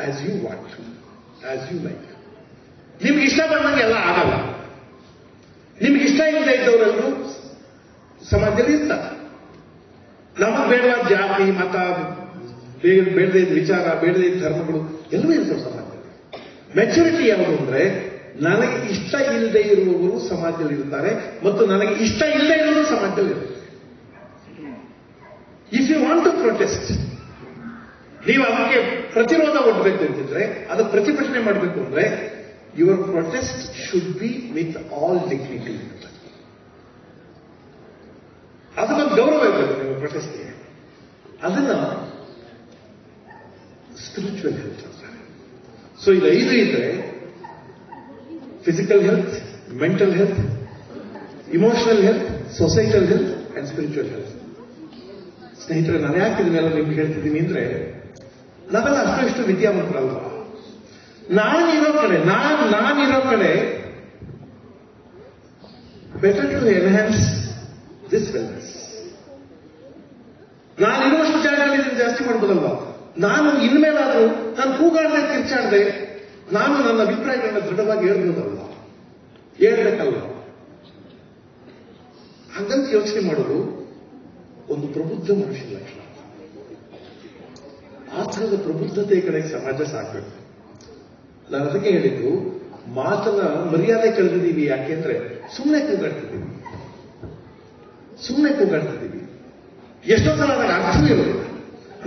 as you want, as you like. ನಿಮ್ಗೆ ಇಷ್ಟ ಬಂದಂಗೆ ಎಲ್ಲ ಆಗಲ್ಲ. ನಿಮ್ಗೆ ಇಷ್ಟ ಇಲ್ಲದೆ ಇದ್ದವರೆಲ್ಲರೂ ಸಮಾಜದಲ್ಲಿ ಇರ್ತಾರೆ. ನಮಗೆ ಬೇಡವಾದ ಜಾತಿ, ಮತ, ಬೇಡದೇ ಇದ್ದ ವಿಚಾರ, ಬೇಡದೇ ಇದ್ದ ಧರ್ಮಗಳು ಎಲ್ಲವೂ ಇರ್ತವೆ ಸಮಾಜದಲ್ಲಿ. ಮೆಚುರಿಟಿ ಯಾವುದು ಅಂದ್ರೆ ನನಗೆ ಇಷ್ಟ ಇಲ್ಲದೆ ಇರುವವರು ಸಮಾಜದಲ್ಲಿ ಇರ್ತಾರೆ ಮತ್ತು ನನಗೆ ಇಷ್ಟ ಇಲ್ಲದೆ ಇರುವುದು ಸಮಾಜದಲ್ಲಿ ಇರ್ತಾರೆ. If you want to protest, ನೀವು ಅದಕ್ಕೆ ಪ್ರತಿರೋಧ ಒಡ್ಬೇಕು ಅಂತಿದ್ರೆ, ಅದಕ್ಕೆ ಪ್ರತಿಭಟನೆ ಮಾಡಬೇಕು ಅಂದ್ರೆ your protest should be with all dignity. ಅದಕ್ಕೊಂದು ಗೌರವ ಇರಬೇಕು ನಿಮ್ಮ ಪ್ರೊಟೆಸ್ಟ್ಗೆ. ಅದನ್ನ ಸ್ಪಿರಿಚುವಲ್ ಹೆಲ್ತ್ ಅಂತಾರೆ. ಸೊ ಇದು 5 ಇದ್ರೆ physical health, mental health, emotional health, societal health and spiritual health. ಸ್ನೇಹಿತರೆ, ನಾನು ಯಾಕೆ ಇದನ್ನೆಲ್ಲ ನಿಮ್ಗೆ ಹೇಳ್ತಿದ್ದೀನಿ ಅಂದ್ರೆ, ನಾವೆಲ್ಲ ಅಷ್ಟು ವಿದ್ಯಾವಂತರಲ್ವಾ. ನಾನಿರೋ ಕಡೆ better to enhance this wellness. ನಾನಿರುವಷ್ಟು ಜಾಗದಲ್ಲಿ ಇದನ್ನು ಜಾಸ್ತಿ ಮಾಡ್ಬೋದಲ್ವಾ. ನಾನು ಇನ್ಮೇಲಾದ್ರೂ ನಾನು ಕೂಗಾಡದೆ ಕಿರ್ಚಾಡದೆ ನಾನು ನನ್ನ ಅಭಿಪ್ರಾಯಗಳನ್ನ ದೃಢವಾಗಿ ಹೇಳ್ಬೋದಲ್ವಾ, ಹೇಳ್ಬೇಕಲ್ವ. ಹಾಗಂತ ಯೋಚನೆ ಮಾಡೋದು ಒಂದು ಪ್ರಬುದ್ಧ ಮನುಷ್ಯನ ಲಕ್ಷಣ. ಆ ಥರದ ಪ್ರಬುದ್ಧತೆ ಕಡೆ ಸಮಾಜ ಸಾಕಬೇಕು. ನಾನು ಅದಕ್ಕೆ ಹೇಳಿದ್ದು, ಮಾತನ್ನ ಮರ್ಯಾದೆ ಕಳೆದಿದ್ದೀವಿ. ಯಾಕೆಂದ್ರೆ ಸುಮ್ಮನೆ ಕೂಗಾಡ್ತಿದ್ದೀವಿ. ಎಷ್ಟೋ ಸಲ ನನಗೆ ಅರ್ಥವೇ ಇರೋದಿಲ್ಲ.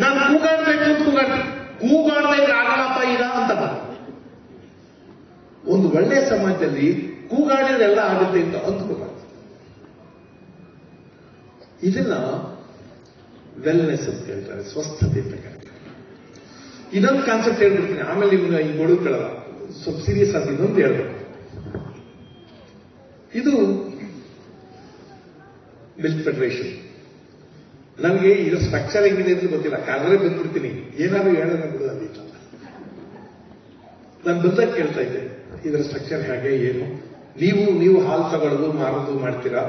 ನಾನು ಕೂಗಾಡ್ಬೇಕು ಅಂತ ಕೂಗಾಡದೆ ಆಗಲ್ಲಪ್ಪ ಈಗ ಅಂತ. ಒಂದು ಒಳ್ಳೆಯ ಸಮಾಜದಲ್ಲಿ ಕೂಗಾಡಿದ್ರೆಲ್ಲ ಆಗುತ್ತೆ ಅಂತ ಅಂದ್ಕೋಬಾರ್ದು. ಇದನ್ನ ವೆಲ್ನೆಸ್ ಅಂತ ಹೇಳ್ತಾರೆ, ಸ್ವಸ್ಥತೆ ಅಂತ ಕರೀತಾರೆ. ಇನ್ನೊಂದು ಕಾನ್ಸೆಪ್ಟ್ ಹೇಳ್ಬಿಡ್ತೀನಿ, ಆಮೇಲೆ ನಿಮ್ಗೆ ಈ ಗೊಡುಕೊಳ್ಳಲ್ಲ, ಸ್ವಲ್ಪ ಸೀರಿಯಸ್ ಆಗಿ ಇನ್ನೊಂದು ಹೇಳ್ಬೇಕು. ಇದು ಮಿಲ್ಕ್ ಫೆಡರೇಷನ್. ನನಗೆ ಇದರ ಸ್ಟ್ರಕ್ಚರ್ ಹೆಂಗಿದೆ ಅಂತ ಗೊತ್ತಿಲ್ಲ, ಕಾಲರೇ ಬಂದ್ಬಿಡ್ತೀನಿ, ಏನಾದ್ರು ಹೇಳೋಣ ಬಿಡೋದಿಲ್ಲ. ನಾನು ಬಂದಾಗ ಕೇಳ್ತಾ ಇದ್ದೆ, ಇದರ ಸ್ಟ್ರಕ್ಚರ್ ಹೇಗೆ, ಏನು, ನೀವು ಹಾಲು ತಗೊಳ್ಳೋದು ಮಾರೋದು ಮಾಡ್ತೀರಾ,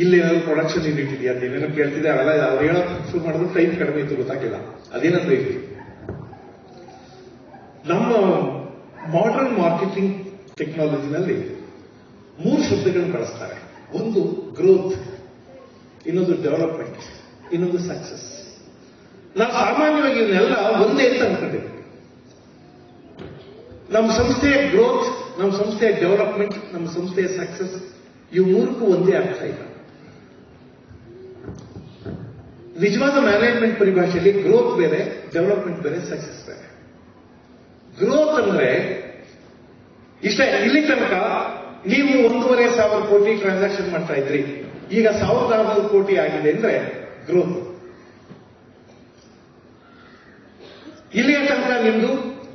ಇಲ್ಲೇನಾದ್ರು ಪ್ರೊಡಕ್ಷನ್ ಯೂನಿಟ್ ಇದೆಯಾ ಅಂತ ಏನೇನೋ ಕೇಳ್ತಿದ್ದೆ. ಅವೆಲ್ಲ ಅವ್ರು ಹೇಳೋದು ಶುರು ಮಾಡಿದ್ರು ಟೈಮ್ ಕಡಿಮೆ ಇತ್ತು, ಗೊತ್ತಾಗಿಲ್ಲ ಅದೇನಂತ ಹೇಳಿ. ನಮ್ಮ ಮಾಡರ್ನ್ ಮಾರ್ಕೆಟಿಂಗ್ ಟೆಕ್ನಾಲಜಿನಲ್ಲಿ 3 ಶಬ್ದಗಳನ್ನು ಬಳಸ್ತಾರೆ. ಒಂದು ಗ್ರೋತ್, ಇನ್ನೊಂದು ಡೆವಲಪ್ಮೆಂಟ್, ಇನ್ನೊಂದು ಸಕ್ಸಸ್. ನಾವು ಸಾಮಾನ್ಯವಾಗಿ ಇವನ್ನೆಲ್ಲ ಒಂದೇ ಅಂತ ಅನ್ಕೊಂಡಿದ್ದೀವಿ. ನಮ್ಮ ಸಂಸ್ಥೆಯ ಗ್ರೋತ್, ನಮ್ಮ ಸಂಸ್ಥೆಯ ಡೆವಲಪ್ಮೆಂಟ್, ನಮ್ಮ ಸಂಸ್ಥೆಯ ಸಕ್ಸಸ್, ಇವು 3ಕ್ಕೂ ಒಂದೇ ಅರ್ಥ ಇಲ್ಲ. ನಿಜವಾದ ಮ್ಯಾನೇಜ್ಮೆಂಟ್ ಪರಿಭಾಷೆಯಲ್ಲಿ ಗ್ರೋತ್ ಬೇರೆ, ಡೆವಲಪ್ಮೆಂಟ್ ಬೇರೆ, ಸಕ್ಸಸ್ ಬೇರೆ. ಗ್ರೋತ್ ಅಂದ್ರೆ ಇಷ್ಟೇ, ಇಲ್ಲಿ ತನಕ ನೀವು 1,500 ಕೋಟಿ ಟ್ರಾನ್ಸಾಕ್ಷನ್ ಮಾಡ್ತಾ ಇದ್ರಿ, ಈಗ 1,600 ಕೋಟಿ ಆಗಿದೆ ಅಂದ್ರೆ ಗ್ರೋತ್. ಇಲ್ಲಿಯ ತನಕ ನಿಮ್ದು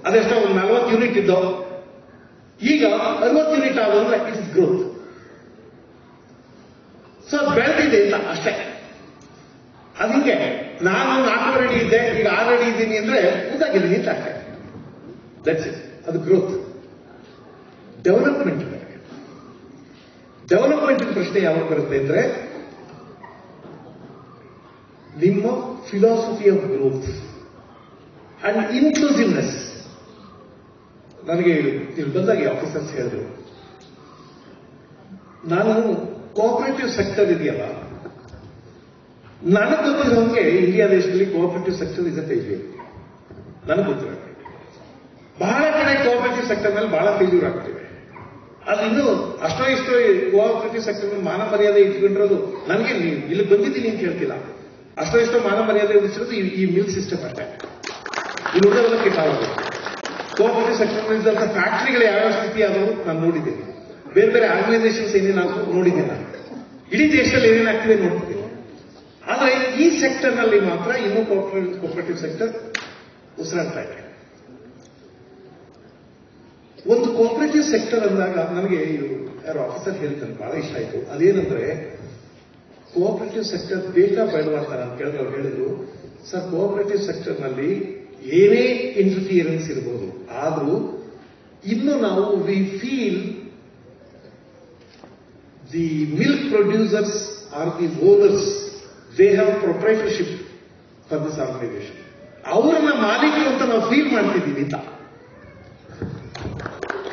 ಅದೆಷ್ಟೋ ಒಂದು 40 ಯೂನಿಟ್ ಇದ್ದೋ, ಈಗ 60 ಯೂನಿಟ್ ಆಗೋದ್ರೆ ಇಟ್ಸ್ ಗ್ರೋತ್. ಸೊ ಬೆಳೆದಿದೆ ಅಂತ ಅಷ್ಟೇ. ಅದಕ್ಕೆ ನಾನು 4 ಅಡಿ ಇದ್ದೆ, ಈಗ 6 ಅಡಿ ಇದ್ದೀನಿ ಅಂದ್ರೆ ಉದ್ದಾಗಿದ್ದೀನಿ ಅಂತ ಅಷ್ಟೇ. That's it. ಅದು ಗ್ರೋತ್. ಡೆವಲಪ್ಮೆಂಟ್ ಪ್ರಶ್ನೆ ಯಾವಾಗ ಬರುತ್ತೆ ಅಂದ್ರೆ, ನಿಮ್ಮ philosophy of growth and inclusiveness. ನನಗೆ ಇಲ್ಲಿ ಬಂದಾಗ ಆಫೀಸರ್ಸ್ ಹೇಳಿದ್ರು, ನಾನು ಕೋಆಪರೇಟಿವ್ ಸೆಕ್ಟರ್ ಇದೆಯಲ್ಲ, ನನಗೆ ಗೊತ್ತಿರೋಂಗೆ ಇಂಡಿಯಾ ದೇಶದಲ್ಲಿ cooperative sector is a failure. ನನಗೆ ಗೊತ್ತಿರೋ ಬಹಳ ಕಡೆ ಕೋಆಪರೇಟಿವ್ ಸೆಕ್ಟರ್ ಮೇಲೆ ಬಹಳ ಫೇಲ್ಯೂರ್ ಆಗ್ತಿವೆ. ಅದು ಇನ್ನೂ ಅಷ್ಟೋ ಇಷ್ಟೋ ಕೋಆಪರೇಟಿವ್ ಸೆಕ್ಟರ್ ಮಾನ ಮರ್ಯಾದೆ ಇಟ್ಕೊಂಡಿರೋದು ನನಗೆ, ಇಲ್ಲಿ ಬಂದಿದ್ದೀನಿ ಅಂತ ಹೇಳ್ತಿಲ್ಲ, ಅಷ್ಟೋ ಇಷ್ಟೋ ಮಾನ ಮರ್ಯಾದೆ ಉಳಿಸಿರೋದು ಈ ಮಿಲ್ ಸಿಸ್ಟಮ್ ಅಷ್ಟೇ. ಇಲ್ಲಿ ಉಳಿದವೆಲ್ಲ ಕೆಟ್ಟಾಗೋದು. ಕೋಆಪರೇಟಿವ್ ಸೆಕ್ಟರ್ ಇದ್ದಂಥ ಫ್ಯಾಕ್ಟರಿಗಳು ಯಾವ್ಯಾವ ಸ್ಥಿತಿ ಆದವು ನಾನು ನೋಡಿದ್ದೀನಿ, ಬೇರೆ ಬೇರೆ ಆರ್ಗನೈಸೇಷನ್ಸ್ ಏನೇನಾದ್ರು ನೋಡಿದ್ದೀನಿ ನಾನು, ಇಡೀ ದೇಶದಲ್ಲಿ ಏನೇನಾಗ್ತಿದೆ ನೋಡ್ತೀನಿ. ಆದರೆ ಈ ಸೆಕ್ಟರ್ನಲ್ಲಿ ಮಾತ್ರ ಇನ್ನೂ ಕೋಆಪರೇಟಿವ್ ಸೆಕ್ಟರ್ ಉಸಿರಾಡ್ತಾ ಇದೆ. ಒಂದು ಕೋಆಪರೇಟಿವ್ ಸೆಕ್ಟರ್ ಅಂದಾಗ ನನಗೆ ಯಾರೋ ಆಫೀಸರ್ ಹೇಳ್ತಾರೆ, ಬಹಳ ಇಷ್ಟ ಆಯಿತು. ಅದೇನಂದ್ರೆ, ಕೋಆಪರೇಟಿವ್ ಸೆಕ್ಟರ್ ಬೇಕಾ ಬೇಡವಾ ಅಂತ ನಾನು ಕೇಳಿದವ್ರು ಹೇಳಿದ್ರು, ಸರ್ ಕೋಆಪರೇಟಿವ್ ಸೆಕ್ಟರ್ನಲ್ಲಿ ಏನೇ ಇಂಟರ್ಫಿಯರೆನ್ಸ್ ಇರಬಹುದು, ಆದರೂ ಇನ್ನು ನಾವು we feel the milk producers are the owners, they have proprietorship for this organisation. ಅವರನ್ನ ಮಾಲೀಕರು ಅಂತ ನಾವು ಫೀಲ್ ಮಾಡ್ತಿದ್ದೀವಿ ಅಂತ.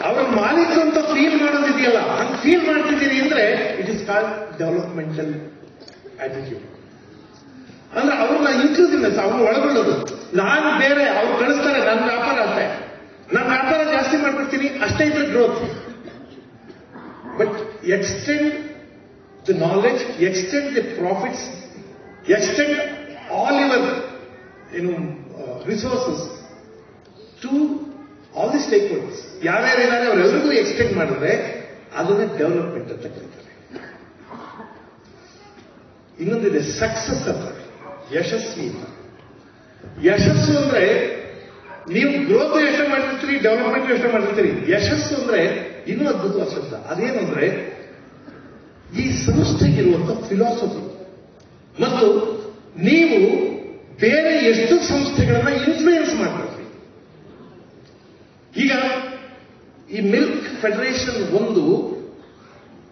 ಅವರ ಮಾಲೀಕರು ಫೀಲ್ ಮಾಡೋದಿದೆಯಲ್ಲ, ಹಂಗೆ ಫೀಲ್ ಮಾಡ್ತಿದ್ದೀರಿ ಅಂದ್ರೆ it is called developmental attitude. ಅಂದ್ರೆ ಅವ್ರನ್ನ ಇನ್ಕ್ಲೂಸಿವ್ನೆಸ್, ಅವ್ರನ್ನ ಒಳಗೊಳ್ಳೋದು. ನಾನು ಬೇರೆ, ಅವ್ರು ಕಳಿಸ್ತಾರೆ, ನನ್ನ ವ್ಯಾಪಾರ ಅಷ್ಟೇ, ನಾನು ವ್ಯಾಪಾರ ಜಾಸ್ತಿ ಮಾಡ್ಬಿಡ್ತೀನಿ, ಅಷ್ಟೇ ಇದ್ರೆ growth. But extend the knowledge, extend the profits, extend all your resources to all the stakeholders. ಯಾರ್ಯಾರಿದ್ದಾರೆ ಅವರೆಲ್ಲರಿಗೂ ಎಕ್ಸ್ಟೆಂಡ್ ಮಾಡಿದ್ರೆ ಅದನ್ನ ಡೆವಲಪ್ಮೆಂಟ್ ಅಂತ ಕರೀತಾರೆ. ಇನ್ನೊಂದಿದೆ ಸಕ್ಸಸ್ ಅಂತ, ಯಶಸ್ವಿ. ಯಶಸ್ಸು ಅಂದ್ರೆ ನೀವು ಗ್ರೋತ್ ಯೋಚನೆ ಮಾಡಿರ್ತೀರಿ, ಡೆವಲಪ್ಮೆಂಟ್ ಯೋಚನೆ ಮಾಡಿರ್ತೀರಿ. ಯಶಸ್ಸು ಅಂದ್ರೆ ಇನ್ನೂ ಅದ್ಭುತವಾದ ಶಬ್ದ. ಅದೇನು ಅಂದ್ರೆ ಈ ಸಂಸ್ಥೆಗಿರುವಂತ ಫಿಲಾಸಫಿ ಮತ್ತು ನೀವು ಬೇರೆ ಎಷ್ಟು ಸಂಸ್ಥೆಗಳನ್ನ ಇನ್ಫ್ಲೂಯೆನ್ಸ್ ಮಾಡ್ತೀರಿ. ಈಗ ಈ ಮಿಲ್ಕ್ ಫೆಡರೇಷನ್ ಒಂದು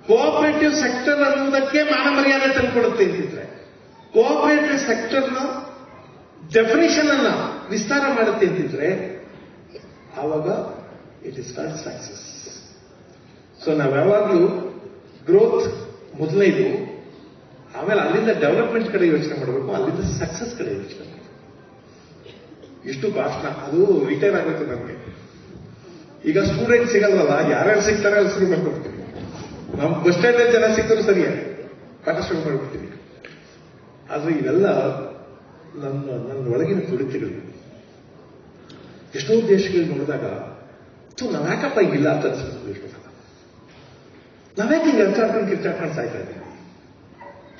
ಕೋಆಪರೇಟಿವ್ ಸೆಕ್ಟರ್ ಅನ್ನೋದಕ್ಕೆ ಮಾನ ಮರ್ಯಾದೆ ತಂದುಕೊಡುತ್ತೆ ಅಂತಿದ್ರೆ, ಕೋಆಪರೇಟಿವ್ ಸೆಕ್ಟರ್ನ ಡೆಫಿನೇಷನ್ ಅನ್ನ ವಿಸ್ತಾರ ಮಾಡುತ್ತೆ ಅಂತಿದ್ರೆ, ಆವಾಗ it is called success. So ನಾವು ಯಾವಾಗಲೂ ಗ್ರೋತ್ ಮೊದಲನೇದು, ಆಮೇಲೆ ಅಲ್ಲಿಂದ ಡೆವಲಪ್ಮೆಂಟ್ ಕಡೆ ಯೋಚನೆ ಮಾಡಬೇಕು, ಅಲ್ಲಿಂದ ಸಕ್ಸಸ್ ಕಡೆ ಯೋಚನೆ ಮಾಡಬೇಕು. ಇಷ್ಟು ಭಾಷಣ, ಅದು ರಿಟೈರ್ ಆಗಬೇಕು ನಮಗೆ. ಈಗ ಸ್ಟೂಡೆಂಟ್ ಸಿಗಲ್ವಲ್ಲ, ಯಾರ್ಯಾರು ಸಿಗ್ತಾರೆ ಅಲ್ಲಿ ಶುರು ಮಾಡ್ಕೊಡ್ತೀವಿ. ನಮ್ಮ ಬಸ್ ಸ್ಟ್ಯಾಂಡ್ ಅಲ್ಲಿ ಜನ ಸಿಕ್ಕರು ಸರಿಯೇ ಪಾಠ ಶುರು ಮಾಡ್ಬಿಡ್ತೀವಿ. ಆದ್ರೆ ಇವೆಲ್ಲ ನನ್ನ ಒಳಗಿನ ತುಡಿತಗಳು. ಎಷ್ಟೋ ದೇಶಗಳು ನೋಡಿದಾಗ ನಾವ್ಯಾಕಪ್ಪ ಇಲ್ಲ ಅಂತ ಅನ್ಸುತ್ತೆ. ಎಷ್ಟೋ ಸಲ ನಾವ್ಯಾಕೆ ಹಿಂಗೆ ಅರ್ಚಾಡ್ಕೊಂಡು ಕಿರ್ಚಾಡ್ಕೊಂಡು ಸಾಯ್ತಾ ಇದ್ದೀವಿ.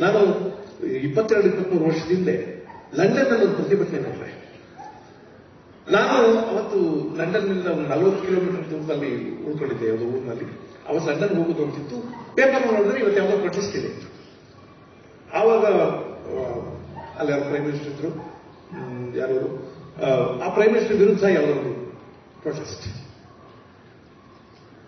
ನಾನು 22-23 ವರ್ಷದಿಂದ ಲಂಡನ್ ನಲ್ಲಿ ಒಂದು ಪ್ರತಿಭಟನೆ ನೋಡಿದೆ. ನಾನು ಅವತ್ತು ಲಂಡನ್ನಿಂದ ಒಂದು 40 ಕಿಲೋಮೀಟರ್ ದೂರದಲ್ಲಿ ಉಳ್ಕೊಂಡಿದ್ದೆ ಯಾವುದೋ ಊರಿನಲ್ಲಿ. ಅವತ್ತು ಲಂಡನ್ ಹೋಗೋದು ಅಂತಿತ್ತು. ಪೇಪರ್ ನೋಡಿದ್ರೆ ಇವತ್ತು ಯಾವುದೋ ಪ್ರೊಟೆಸ್ಟ್ ಇದೆ. ಆವಾಗ ಅಲ್ಲಿ ಯಾರು ಪ್ರೈಮ್ ಮಿನಿಸ್ಟರ್ ಇದ್ರು, ಯಾರು ಆ ಪ್ರೈಮ್ ಮಿನಿಸ್ಟರ್ ವಿರುದ್ಧ ಯಾವುದೋ ಪ್ರೊಟೆಸ್ಟ್.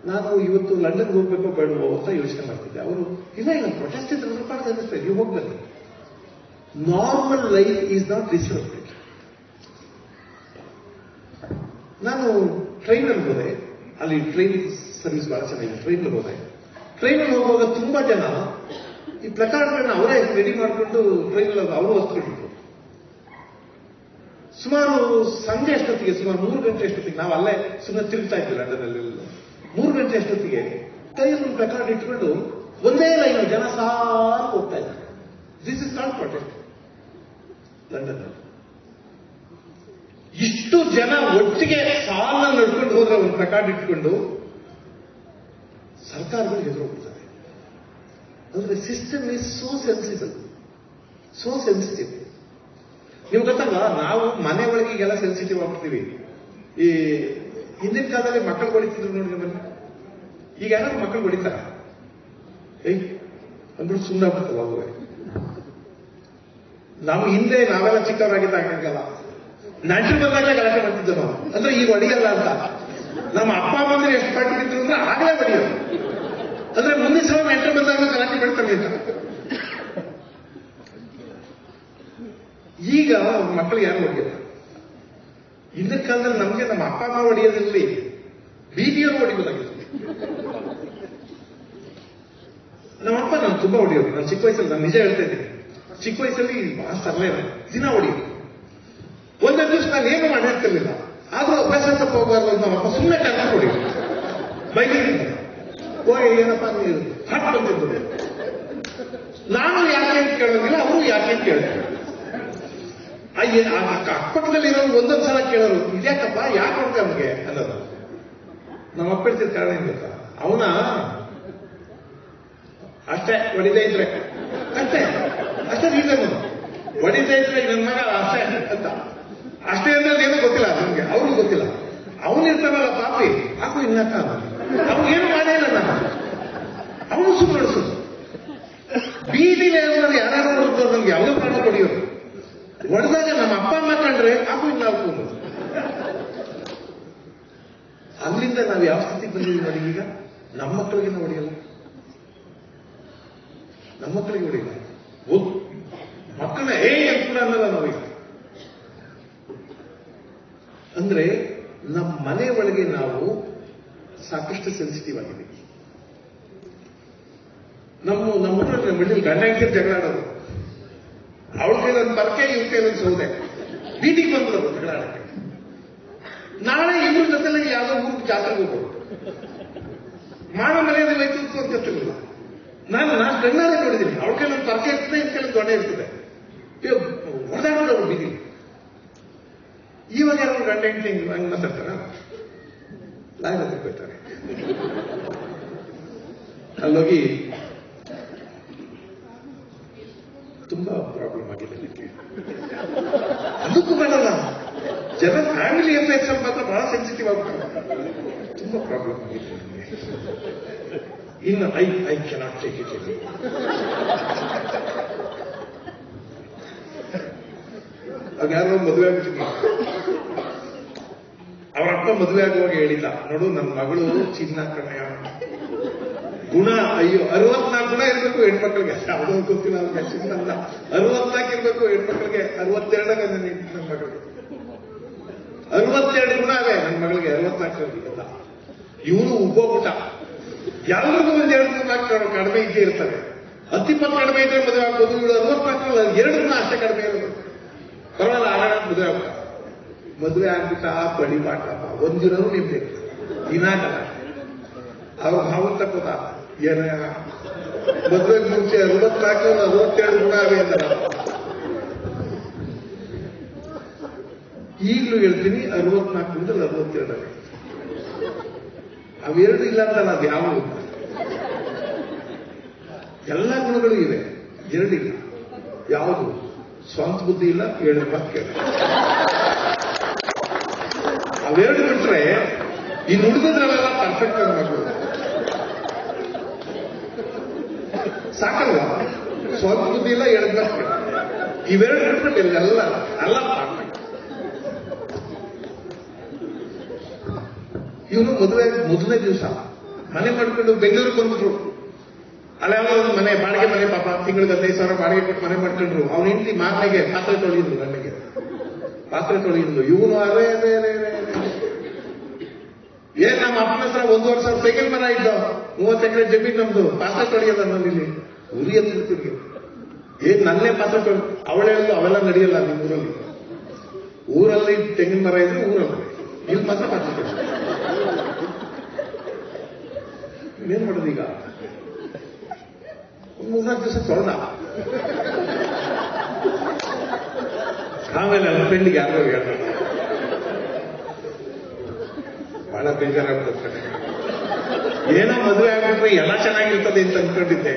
ನಾನು ಇವತ್ತು ಲಂಡನ್ಗೆ ಹೋಗ್ಬೇಕೋ ಬೇಡವೋ ಅಂತ ಯೋಚನೆ ಮಾಡ್ತಿದ್ದೆ. ಅವರು ಇಲ್ಲ ಪ್ರೊಟೆಸ್ಟ್ ಇದ್ರೆ ಅನ್ನಿಸ್ತದೆ, ನೀವು ಹೋಗ್ಬನ್ನಿ. Normal life is not disrupted. ನಾನು ಟ್ರೈನಲ್ಲಿ ಹೋದೆ, ಅಲ್ಲಿ ಟ್ರೈನ್ ಸರ್ವಿಸ್ ಬಹಳ ಚೆನ್ನಾಗಿದೆ. ಟ್ರೈನಲ್ಲಿ ಹೋದೆ. ಟ್ರೈನಲ್ಲಿ ಹೋಗುವಾಗ ತುಂಬಾ ಜನ ಈ ಪ್ಲಕಾರ್ಡ್ಗಳನ್ನ ಅವರೇ ರೆಡಿ ಮಾಡಿಕೊಂಡು ಟ್ರೈನಲ್ಲಿ ಅವರು ಹೊತ್ಕೊಂಡಿದ್ರು. ಸುಮಾರು ಸಂಜೆ ಅಷ್ಟೊತ್ತಿಗೆ, ಸುಮಾರು 3 ಗಂಟೆ ಅಷ್ಟೊತ್ತಿಗೆ, ನಾವು ಅಲ್ಲೇ ಸುಮ್ಮನೆ ತಿರುಗ್ತಾ ಇದ್ವಿ ಲಂಡನ್ನಲ್ಲಿ. 3 ಗಂಟೆ ಅಷ್ಟೊತ್ತಿಗೆ ಕೈಯಲ್ಲಿ ಒಂದು ಪ್ಲಕಾರ್ಡ್ ಇಟ್ಕೊಂಡು ಒಂದೇ ಲೈನ್ ಜನ ಸಾಲು ಹೋಗ್ತಾ ಇದ್ದಾರೆ. This is not protest London. ಇಷ್ಟು ಜನ ಒಟ್ಟಿಗೆ ಸಾಲ ನಡ್ಕೊಂಡು ಹೋದ್ರೆ ಒಂದು ಪ್ಲಕಾರ್ಡ್ ಇಟ್ಕೊಂಡು ಸರ್ಕಾರಗಳು ಎದುರೋಗ್ತಾರೆ. ಅಂದ್ರೆ system is so sensible, so sensitive. ನೀವು ಗೊತ್ತಲ್ಲ, ನಾವು ಮನೆ ಒಳಗೆ ಈಗೆಲ್ಲ ಸೆನ್ಸಿಟಿವ್ ಆಗ್ಬಿಡ್ತೀವಿ. ಈ ಹಿಂದಿನ ಕಾಲದಲ್ಲಿ ಮಕ್ಕಳು ಹೊಡಿತಿದ್ರು ನೋಡಿ ನಮ್ಮಲ್ಲಿ. ಈಗ ಯಾರು ಮಕ್ಕಳು ಹೊಡಿತಾರ? ಅಂದ್ಬಿಟ್ಟು ಸುಮ್ಮನೆ ಆಗ್ಬಿಡ್ತಲ್ಲ ಅವ್ರೆ. ನಮ್ಮ ಹಿಂದೆ ನಾವೆಲ್ಲ ಚಿಕ್ಕವರಾಗಿದ್ದಾಗ ಹಂಗಲ್ಲ, ನೆಂಟರು ಬಂದಾಗಲೇ ಗಲಾಟೆ ಮಾಡ್ತಿದ್ದ ನಾವು. ಅಂದ್ರೆ ಈಗ ಹೊಡಿಯಲ್ಲ ಅಂತ. ನಮ್ಮ ಅಪ್ಪ ಬಂದ್ರೆ ಎಷ್ಟು ಪಾಟಿದ್ರು ಅಂದ್ರೆ ಆಗಲೇ ಹೊಡಿಯೋದು. ಅಂದ್ರೆ ಮುಂದಿನ ಸಲ ನೆಂಟರು ಬಂದಾಗ ಗಲಾಟೆ ಮಾಡ್ತಾನೆ ಅಂತ. ಈಗ ಮಕ್ಕಳು ಯಾರು ಹೊಡಿಯಲ್ಲ. ಹಿಂದಿನ ಕಾಲದಲ್ಲಿ ನಮಗೆ ನಮ್ಮ ಅಪ್ಪ ಅಮ್ಮ ಹೊಡೆಯೋದ್ರಲ್ಲಿ ಬೀದಿಯವರು ಹೊಡಿಬೋದಾಗಿತ್ತು. ನಮ್ಮಪ್ಪ ನಾನು ತುಂಬಾ ಹೊಡೆಯೋದು. ನಾನು ಚಿಕ್ಕ ವಯಸ್ಸಲ್ಲಿ, ನಾನು ನಿಜ ಹೇಳ್ತಾ ಇದ್ದೀನಿ, ಚಿಕ್ಕ ವಯಸ್ಸಲ್ಲಿ ಬಹಳ ಸರಳ ದಿನ ಹೊಡೆಯೋದು. ಒಂದೇ ದಿವಸ ನಾನು ಏನು ಮಾಡಿರ್ತಿರ್ಲಿಲ್ಲ, ಆದ್ರೂ ಅಭ್ಯಾಸ ತಪ್ಪ ಹೋಗಬಾರ್ದು ಅಂತ ನಮ್ಮಪ್ಪ ಸುಮ್ಮನೆ ಕರ್ಕೊಂಡು ಹೊಡೆಯೋದು. ಬೈಲಿಂದ ಏನಪ್ಪ ನೀವು ಹಟ್ ಬಂದಿದ್ದು. ನಾನು ಯಾಕೆ ಅಂತ ಕೇಳೋದಿಲ್ಲ, ಅವರು ಯಾಕೆ ಅಂತ ಕೇಳ್ತಾರೆ. ಅಕ್ಕಪಕ್ಕದಲ್ಲಿರೋ ಒಂದೊಂದು ಸಲ ಕೇಳೋರು, ಇದ್ಯಾಕಪ್ಪ ಯಾಕೆ ಹೊಡ್ದೆ ಅವ್ನಿಗೆ ಅನ್ನೋದು. ನಮ್ಮಪ್ಪ ಹೇಳ್ತಿದ್ದ ಕಾರಣ ಏನ್ ಗೊತ್ತಾ, ಅವನ ಅಷ್ಟೇ ಹೊಡಿತಾ ಇದ್ರೆ ಅಷ್ಟೇ ರೀಸನ್. ಹೊಡಿತಾ ಇದ್ರೆ ನನ್ನ ಮಗ ಅಷ್ಟೇ ಅಂತ. ಅಷ್ಟೇ ಅಂದ್ರೆ ಏನೋ ಗೊತ್ತಿಲ್ಲ ನಮ್ಗೆ, ಅವ್ರಿಗೂ ಗೊತ್ತಿಲ್ಲ. ಅವನಿರ್ತಾನಲ್ಲ ಪಾಪಿ, ಹಾಕು ಇನ್ನಕ್ಕ ಅವ್ನಿಗೇನು ಮಾಡೇ ಇಲ್ಲ. ನಾನು ಅವನು ಸುಮ್ಮನೆ ನಡೆಸೋದು. ಬೀದಿಲಿ ಯಾರು ಹೊಡೆದ್ರು ನಮ್ಗೆ ಯಾವುದೋ ಕಾರಣ ಹೊಡಿಯೋದು. ಹೊಡೆದಾಗ ನಮ್ಮ ಅಪ್ಪ ಅಮ್ಮ ಕಂಡ್ರೆ ಹಾಕು ಇನ್ನ ಹಾಕೋದು. ಅಲ್ಲಿಂದ ನಾವು ಯಾವ ಸ್ಥಿತಿಗೆ ಬಂದಿದ್ದೀವಿ ನೋಡಿ. ಈಗ ನಮ್ಮ ಮಕ್ಕಳಿಗೆ ನಾವು ಹೊಡೆಯಲ್ಲ, ನಮ್ಮ ಮಕ್ಕಳಿಗೆ ಹೊಡೆಯಲ್ಲ. ಮಕ್ಕಳನ್ನ ಅಂತ ಕೂಡ ಅನ್ನಲ್ಲ ನಾವೀಗ. ಅಂದ್ರೆ ನಮ್ಮ ಮನೆ ಒಳಗೆ ನಾವು ಸಾಕಷ್ಟು ಸೆನ್ಸಿಟಿವ್ ಆಗಿದ್ದೀವಿ. ನಮ್ಮ ಮಿಡಲ್ ಗಂಡ ಹೆಂಡತಿ ಜಗಳ ಆಡೋದು. ಅವಳ ಕೈಲೊಂದು ಪರಕೆ, ಇವ್ರ ಕೈಲೊಂದು ಸೌದೆ. ಬೀದಿಗೆ ಬಂದ್ರು ಜಗಳ ಆಡಕ್ಕೆ. ನಾಳೆ ಇವ್ರ ಜೊತೆಲೆ ಯಾವ್ದೋ ಊರಿಗೆ ಜಾತ್ರೆಗೆ ಹೋಗೋದು. ಮಾನ ಮರ್ಯಾದೆ ಹೋಯ್ತು ಅಂತ ಗೊತ್ತಿರಲಿಲ್ಲ. ನಾನು ಕಣ್ಣಾರೆ ನೋಡಿದ್ದೀನಿ. ಅವಳ ಕೈಲೊಂದು ಪರಕೆ ಇರ್ತದೆ, ಇವ್ರ ಕೈಲೊಂದು ದೊಣ್ಣೆ ಇರ್ತದೆ. ಹೊಡೆದಾಡೋದು ಅವ್ರು ಬೀದಿಗೆ. ಇವಾಗ ಯಾರು ಗಂಡ ಹೆಂಡತಿ ಹಂಗೆ ಮಾತಾಡ್ತಾರ? ಲಾಯರ್ ಹತ್ರ ಹೋಗ್ತಾರೆ. ಅಲ್ಲೋಗಿ ತುಂಬಾ ಪ್ರಾಬ್ಲಮ್ ಆಗಿದೆ ನನಗೆ. ಅದಕ್ಕೂ ಬೇಡಲ್ಲ, ಜನ ಫ್ಯಾಮಿಲಿ ಎಫೇರ್ಸ್ ಮಾತ್ರ ಬಹಳ ಸೆನ್ಸಿಟಿವ್ ಆಗ್ತಾರೆ. ತುಂಬಾ ಪ್ರಾಬ್ಲಮ್ ಆಗಿದೆ ನನಗೆ. ಇನ್ನು ಐ ಕೆನಾಟ್ ಟೇಕ್ ಇಟ್. ಆಗ ಯಾರೋ ಮದುವೆ ಆಗ್ಬಿಟ್ಟಿದ್ವಿ. ಅವ್ರ ಅಪ್ಪ ಮದುವೆ ಆಗುವಾಗ ಹೇಳಿಲ್ಲ, ನೋಡು ನನ್ನ ಮಗಳು ಚಿನ್ನ ಕಣಯ, ಗುಣ ಅಯ್ಯೋ 64 ಗುಣ ಇರಬೇಕು ಹೆಣ್ಮಕ್ಳಿಗೆ. ಯಾವುದೋ ಗೊತ್ತಿಲ್ಲ ಅವ್ರಿಗೆ, ಚಿನ್ನ ಅಲ್ಲ 64 ಇರಬೇಕು ಹೆಣ್ಮಕ್ಳಿಗೆ. 62 ನನ್ನ ಮಗಳಿಗೆ 62 ಗುಣ ಅವೆ, ನನ್ನ ಮಗಳಿಗೆ 64 ಅಲ್ಲ. ಇವನು ಉಬ್ಬೋಗ್ಬಿಟ್ಟ. ಎಲ್ಲರಿಗೂ ಒಂದು 2-3 ಕಡಿಮೆ ಇದ್ದೇ ಇರ್ತವೆ. 10-20 ಕಡಿಮೆ ಇದ್ರೆ ಮದುವೆ ಆಗ್ಬೋದು. ಇವಳು 64 2 ಗುಣ ಅಷ್ಟೇ ಕಡಿಮೆ ಇರೋದು. ಪರವಾಗಿಲ್ಲ, ಆಗೋಣ ಮದುವೆ ಆಗ್ಬಿಟ್ಟ. ಮದುವೆ ಆಗ್ಬಿಟ್ಟ, ಪಡಿ ಪಾಠಪ್ಪ ಒಂದಿರೋರು ನಿಮ್ದೆ ದಿನಾಕಲ್ಲ. ಅವ್ರ ಭಾವನ್ ತಪ್ಪದ ಏನ ಮದುವೆಗೆ ಮುಂಚೆ 64 62 ಗುಣ ಅವೆ ಅಂತಾರ. ಈಗಲೂ ಹೇಳ್ತೀನಿ 64 62 ಅವೆ. ಅವೆರಡು ಇಲ್ಲ ಅಂತಲ್ಲ, ಅದು ಯಾವುದು ಎಲ್ಲ ಗುಣಗಳು ಇವೆ, ಎರಡಿಲ್ಲ. ಯಾವುದು ಸ್ವಂತ ಬುದ್ಧಿ ಇಲ್ಲ, 7 ಮಾತು ಕೇಳ. ಅವೆರಡು ಬಿಟ್ರೆ ಇನ್ನು ಉಳಿದ್ರಲ್ಲೆಲ್ಲ ಪರ್ಫೆಕ್ಟ್ ಆಗಿ ಮಾಡ್ಬೋದು. ಸಾಕಲ್ವಾ? ಸ್ವಂತ ಬುದ್ಧಿ ಇಲ್ಲ, 7 ಮಾತು ಕೇಳ. ಇವೆರಡು ಬಿಟ್ರೆ ಎಲ್ಲ ಪರ್ಫೆಕ್ಟ್. ಇವನು ಮದುವೆ ಮೊದಲನೇ ದಿವಸ ಮನೆ ಮಾಡ್ಕೊಂಡು ಬೆಂಗಳೂರಿಗೆ ಬಂದ್ಬಿಟ್ರು. ಅಲ್ಲ ಒಂದು ಮನೆ ಬಾಡಿಗೆ ಮನೆ, ಪಾಪ ತಿಂಗಳಿಗೆ 15,000 ಬಾಡಿಗೆ ಕೊಟ್ಟು ಮನೆ ಮಾಡ್ಕೊಂಡ್ರು. ಅವ್ನ ಹೆಂಡತಿ ಮಾರ್ನೆಗೆ ಪಾತ್ರೆ ತೊಳೆಯಿದ್ರು, ನನಗೆ ಪಾತ್ರೆ ತೊಳೆಯಿದ್ರು. ಇವನು ಅರೇ ಏನ್ ನಮ್ಮ ಅಪ್ಪನ ಹತ್ರ 1,500,000 ಸೈಕಲ್ ಮರ ಇದ್ದ, 30 ಎಕರೆ ಜಮೀನ್ ನಮ್ದು, ಪಾತ್ರೆ ತೊಳೆಯೋದ ನನ್ನಿಲ್ಲಿ ಉರಿ ಎತ್ತಿರ್ತೀವಿ. ಏನ್ ನನ್ನೇ ಪಾತ್ರೆ ತೊಳೆ. ಅವಳೇ ಹೇಳೋದು ಅವೆಲ್ಲ ನಡೆಯಲ್ಲ ನಿಮ್ಮ ಊರಲ್ಲಿ. ಊರಲ್ಲಿ ತೆಂಗಿನ ಮರ ಇದ್ರೆ ಊರಲ್ಲಿ, ಇಲ್ಲಿ ಮಾತ್ರ ಪಾತ್ರೆ ತೊಳೆ. ಏನ್ ಮಾಡೋದು ಈಗ? 3-4 ದಿವಸ ತೊಳೆದ. ಆಮೇಲೆ ನನ್ನ ಫ್ರೆಂಡ್ಗೆ ಯಾರೋ ಹೇಳ್ದ, ಬಹಳ ಬೇಜಾರಾಗ್ಬಿಡುತ್ತೆ. ಏನೋ ಮದುವೆ ಆಗ್ಬಿಟ್ರೆ ಎಲ್ಲ ಚೆನ್ನಾಗಿರ್ತದೆ ಅಂತ ಅನ್ಕೊಂಡಿದ್ದೆ.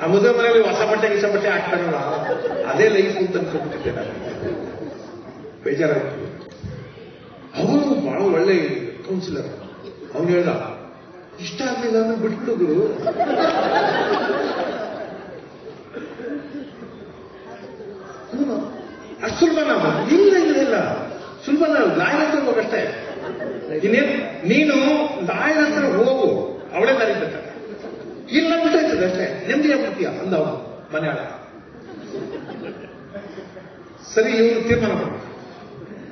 ಆ ಮದುವೆ ಮನೆಯಲ್ಲಿ ಹೊಸ ಬಟ್ಟೆ ಹಾಕ್ತಾರಲ್ಲ, ಅದೇ ಲೈಫ್ ಅಂತ ಅನ್ಕೊಂಡ್ಬಿಟ್ಟಿದ್ದೆ ನಾನು. ಬೇಜಾರಾಗ್ಬಿಟ್ಟು ಅವನು ಬಹಳ ಒಳ್ಳೆ ಕೌನ್ಸಿಲರ್. ಅವನು ಹೇಳ್ದ, ಇಷ್ಟ ಆಗ್ಲಿಲ್ಲ ಅಂದ್ರೆ ಬಿಟ್ಬಿಡುದು. ಅಷ್ಟು ಸುಲಭನ? ಇಲ್ಲ ಸುಲಭನ. ಲಾಯರ್ ಹತ್ರ ಹೋಗಷ್ಟೇ. ಇನ್ನೇನು ನೀನು ಲಾಯರ್ ಹತ್ರ ಹೋಗು, ಅವಳೇ ದಾರಿ ಬರ್ತಾರೆ. ಇಲ್ಲ ಬಿಟ್ಟಾಯ್ತದೆ ಅಷ್ಟೇ, ನೆಮ್ಮದಿ ಆಗ್ಬಿಡ್ತೀಯ ಅಂದ ಅವನು ಮನೆ ಆಳ. ಸರಿ, ಇವರು ತೀರ್ಮಾನ ಮಾಡ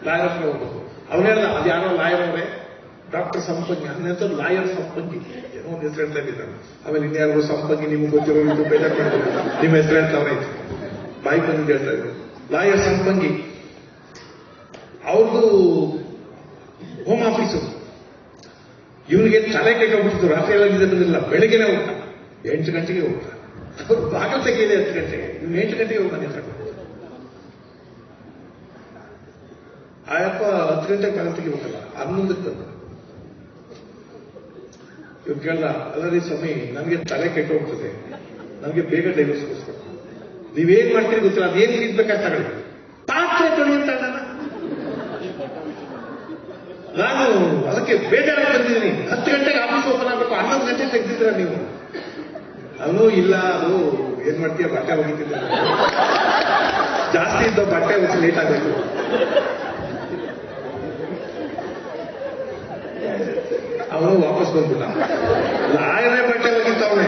ಲಾಯರ್ ಹತ್ರ ಹೋಗ್ಬೇಕು. ಅವನು ಹೇಳ್ದ, ಅದು ಯಾರೋ ಲಾಯರ್ ಅವರೇ, ಡಾಕ್ಟರ್ ಸಂಪಂಗಿ. ಅನ್ನಂತ ಲಾಯರ್ ಸಂಪಂಗಿ ಏನೋ ಒಂದು ಹೆಸರು ಹೇಳ್ತಾ ಇದ್ದಾರೆ. ಆಮೇಲೆ ಇನ್ಯಾರು ಸಂಪಂಗಿ ನಿಮ್ಗೆ ಗೊತ್ತಿರೋ ಬೇಜಾರು ಮಾಡ್ತಾರೆ, ನಿಮ್ಮ ಹೆಸರು ಹೇಳ್ತಾವ್ರೆ ಬಾಯಿ ಬಂದು ಹೇಳ್ತಾ ಇದ್ರು. ಲಾಯರ್ ಸಂಪಂಗಿ ಅವ್ರದ್ದು ಹೋಮ್ ಆಫೀಸು. ಇವನಿಗೆ ತಲೆ ಕೈಕೊಂಡ್ಬಿಡ್ತು. ರಾತ್ರಿ ಎಲ್ಲ ನಿದ್ದೆ ಬಂದಿಲ್ಲ, ಬೆಳಗ್ಗೆನೆ ಹೋಗ್ತಾ 8 ಗಂಟೆಗೆ ಹೋಗ್ತಾ. ಅವ್ರು ಬಾಗಿಲು ತೆಗೆಯಿದೆ 10 ಗಂಟೆಗೆ, ಇವ್ನು 8 ಗಂಟೆಗೆ ಹೋಗಿ ಮನೆ ತಗೊಂಡು. ಆಯಪ್ಪ 10 ಗಂಟೆಗೆ ಬಾಗಿಲು ತೆಗಿಬೇಕಲ್ಲ, 11ಕ್ಕೆ ಬಂದ. ಇವ್ರು ಕೇಳ್ದ, ಅಲ್ಲ ರೀ ಸ್ವಾಮಿ, ನನಗೆ ತಲೆ ಕೆಟ್ಟೋಗ್ತದೆ, ನನಗೆ ಬೇಗ ಡೈವರ್ಸ್ ಕೊಡಿಸ್ಬೇಕು. ನೀವೇನ್ ಮಾಡ್ತೀರಿ ಗೊತ್ತಿಲ್ಲ, ಅದೇನ್ ತಿನ್ಬೇಕಾಗಿ ತಗೊಳ್ಳಿ. ಪಾತ್ರೆ ತೊಳಿ ಅಂತ ನಾನು ಅದಕ್ಕೆ ಬೇಜಾರಾಗಿ ಬಂದಿದ್ದೀನಿ. 10 ಗಂಟೆಗೆ ಆಫೀಸ್ ಓಪನ್ ಆಗಬೇಕು, 11 ಗಂಟೆಗೆ ತೆಗೆದಿದ್ರ ನೀವು. ಅವನು ಇಲ್ಲ, ಅದು ಏನ್ ಮಾಡ್ತೀಯ, ಬಟ್ಟೆ ಒಗಿತಿದ್ದ, ಜಾಸ್ತಿ ಇದ್ದ ಬಟ್ಟೆ ಒಗಿ ಲೇಟ್ ಆಗಬೇಕು. ಅವನು ವಾಪಸ್ ಬಂದ್ಬಿಟ್ಟ. ಲಾಯರೇ ಬಟ್ಟೆ ಒಗಿತಾವನೆ,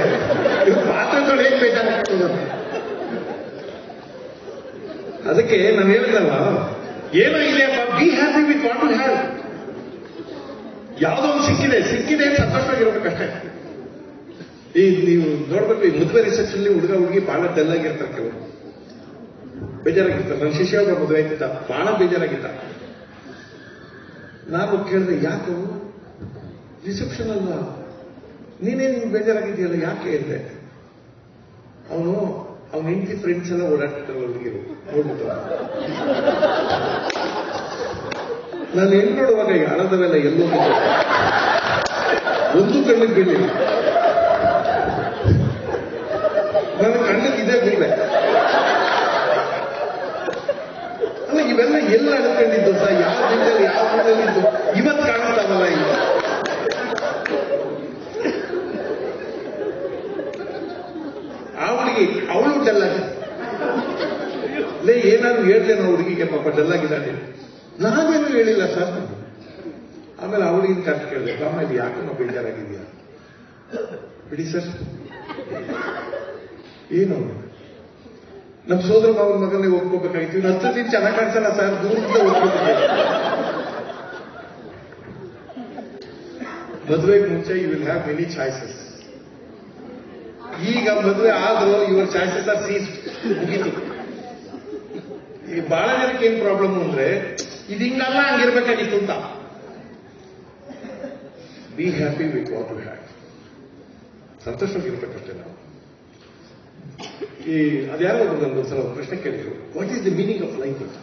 ಇವ್ರು ಪಾತ್ರೆ ತೊಳಿ ಹೇಗೆ ಬೇಜಾರಾಗ್ತದ. ಅದಕ್ಕೆ ನಾನು ಹೇಳಿದಲ್ಲ, ಏನೋ ಇದೆಯಪ್ಪ, be happy with what you have. ಯಾವುದೋ ಒಂದು ಸಿಕ್ಕಿದೆ ಸಂತೋಷವಾಗಿರ್ಬೇಕಷ್ಟೇ. ನೀವು ನೋಡ್ಬೇಕು, ಈ ಮದುವೆ ರಿಸೆಪ್ಷನ್ ಹುಡುಗ ಹುಡುಗಿ ಬಹಳ ಡಲ್ ಆಗಿರ್ತಾರೆ, ಕೆಲವು ಬೇಜಾರಾಗಿರ್ತಾರೆ. ನನ್ನ ಶಿಷ್ಯ ಒಬ್ಬ ಮದುವೆ ಆಯ್ತಿದ್ದ, ಬಹಳ ಬೇಜಾರಾಗಿದ್ದ. ನಾನು ಕೇಳಿದೆ, ಯಾಕೆ ರಿಸೆಪ್ಷನ್ ಅಲ್ಲ, ನೀನೇನು ಬೇಜಾರಾಗಿದೆಯಲ್ಲ, ಯಾಕೆ ಅಂದೆ. ಅವನು ಅವ್ನ ಹೆಂಡತಿ ಫ್ರೆಂಡ್ಸ್ ಎಲ್ಲ ಓಡಾಡ್ತಿರ್ತಾರೆ ಹುಡುಗಿರು ನೋಡ್ಬಿಟ್ಟು. ನಾನು ಹೆಣ್ಣು ನೋಡುವಾಗ ಯಾರದವೆಲ್ಲ ಎಲ್ಲೋ ಒಂದು ಕಣ್ಣಿಗೆ ಬೀಳಿಲ್ಲ. ನನ್ನ ಕಣ್ಣಿಗೆ ಇದೇ ಬೀಳೆ ಅಲ್ಲ. ಇವೆಲ್ಲ ಎಲ್ಲ ಅಡ್ಕೊಂಡಿದ್ದು ಸಹ, ಯಾವ ದಿನದಲ್ಲಿ ಯಾವ ದಿನದಲ್ಲಿದ್ದು ಇವತ್ತು ಕಾಣ್ತಾವಲ್ಲ. ಈಗ ಆ ಹುಡುಗಿ ಅವಳು ಡಲ್ಲಾಗಿ ಲೇ ಏನಾದ್ರು ಹೇಳ್ದೆ ನಾವು ಹುಡುಗಿಗೆ, ಪಾಪ ಡಲ್ಲಾಗಿದ್ದಾಳೆ. ನಾವೇನು ಹೇಳಿಲ್ಲ ಸರ್. ಆಮೇಲೆ ಆ ಹುಡುಗಿನ ಕರೆಕ್ಟ್ ಕೇಳಿದೆ, ಆಮೇಲೆ ಯಾಕಮ್ಮ ಬೇಜಾರಾಗಿದೆಯಾ? ಬಿಡಿ ಸರ್, ಏನು ನಮ್ಮ ಸೋದರ ಮಾವನ ಮಗನೇ ಒಪ್ಕೋಬೇಕಾಗಿತ್ತು. ಇನ್ನು 10 ದಿನ ಚೆನ್ನಾಗಿ ಕಾಣಿಸಲ್ಲ ಸರ್, ದೂರದಿಂದ ಒಪ್ಕೋಬೇಕಾಗಿತ್ತು. ಮದುವೆಗೆ ಮುಂಚೆ you will have many choices. ಈಗ ಮದುವೆ ಆದ್ರೂ ಯುವರ್ ಚಾಯ್ಸಸ್ ಆರ್ ಸೀಸ್, ಮುಗೀತು. ಈ ಬಹಳ ಜನಕ್ಕೆ ಏನ್ ಪ್ರಾಬ್ಲಮ್ ಅಂದ್ರೆ, ಇದು ಹಿಂಗಲ್ಲ ಹಂಗಿರ್ಬೇಕಾಗಿತ್ತು ಅಂತ. Be happy with what you have. ಸಂತೋಷವಾಗಿರ್ಬೇಕಷ್ಟೇ ನಾವು. ಈ ಅದ್ಯಾರೋ ಒಂದ್ಸಲ ಪ್ರಶ್ನೆ ಕೇಳಿದ್ರು, what is the meaning of life ಅಂತ.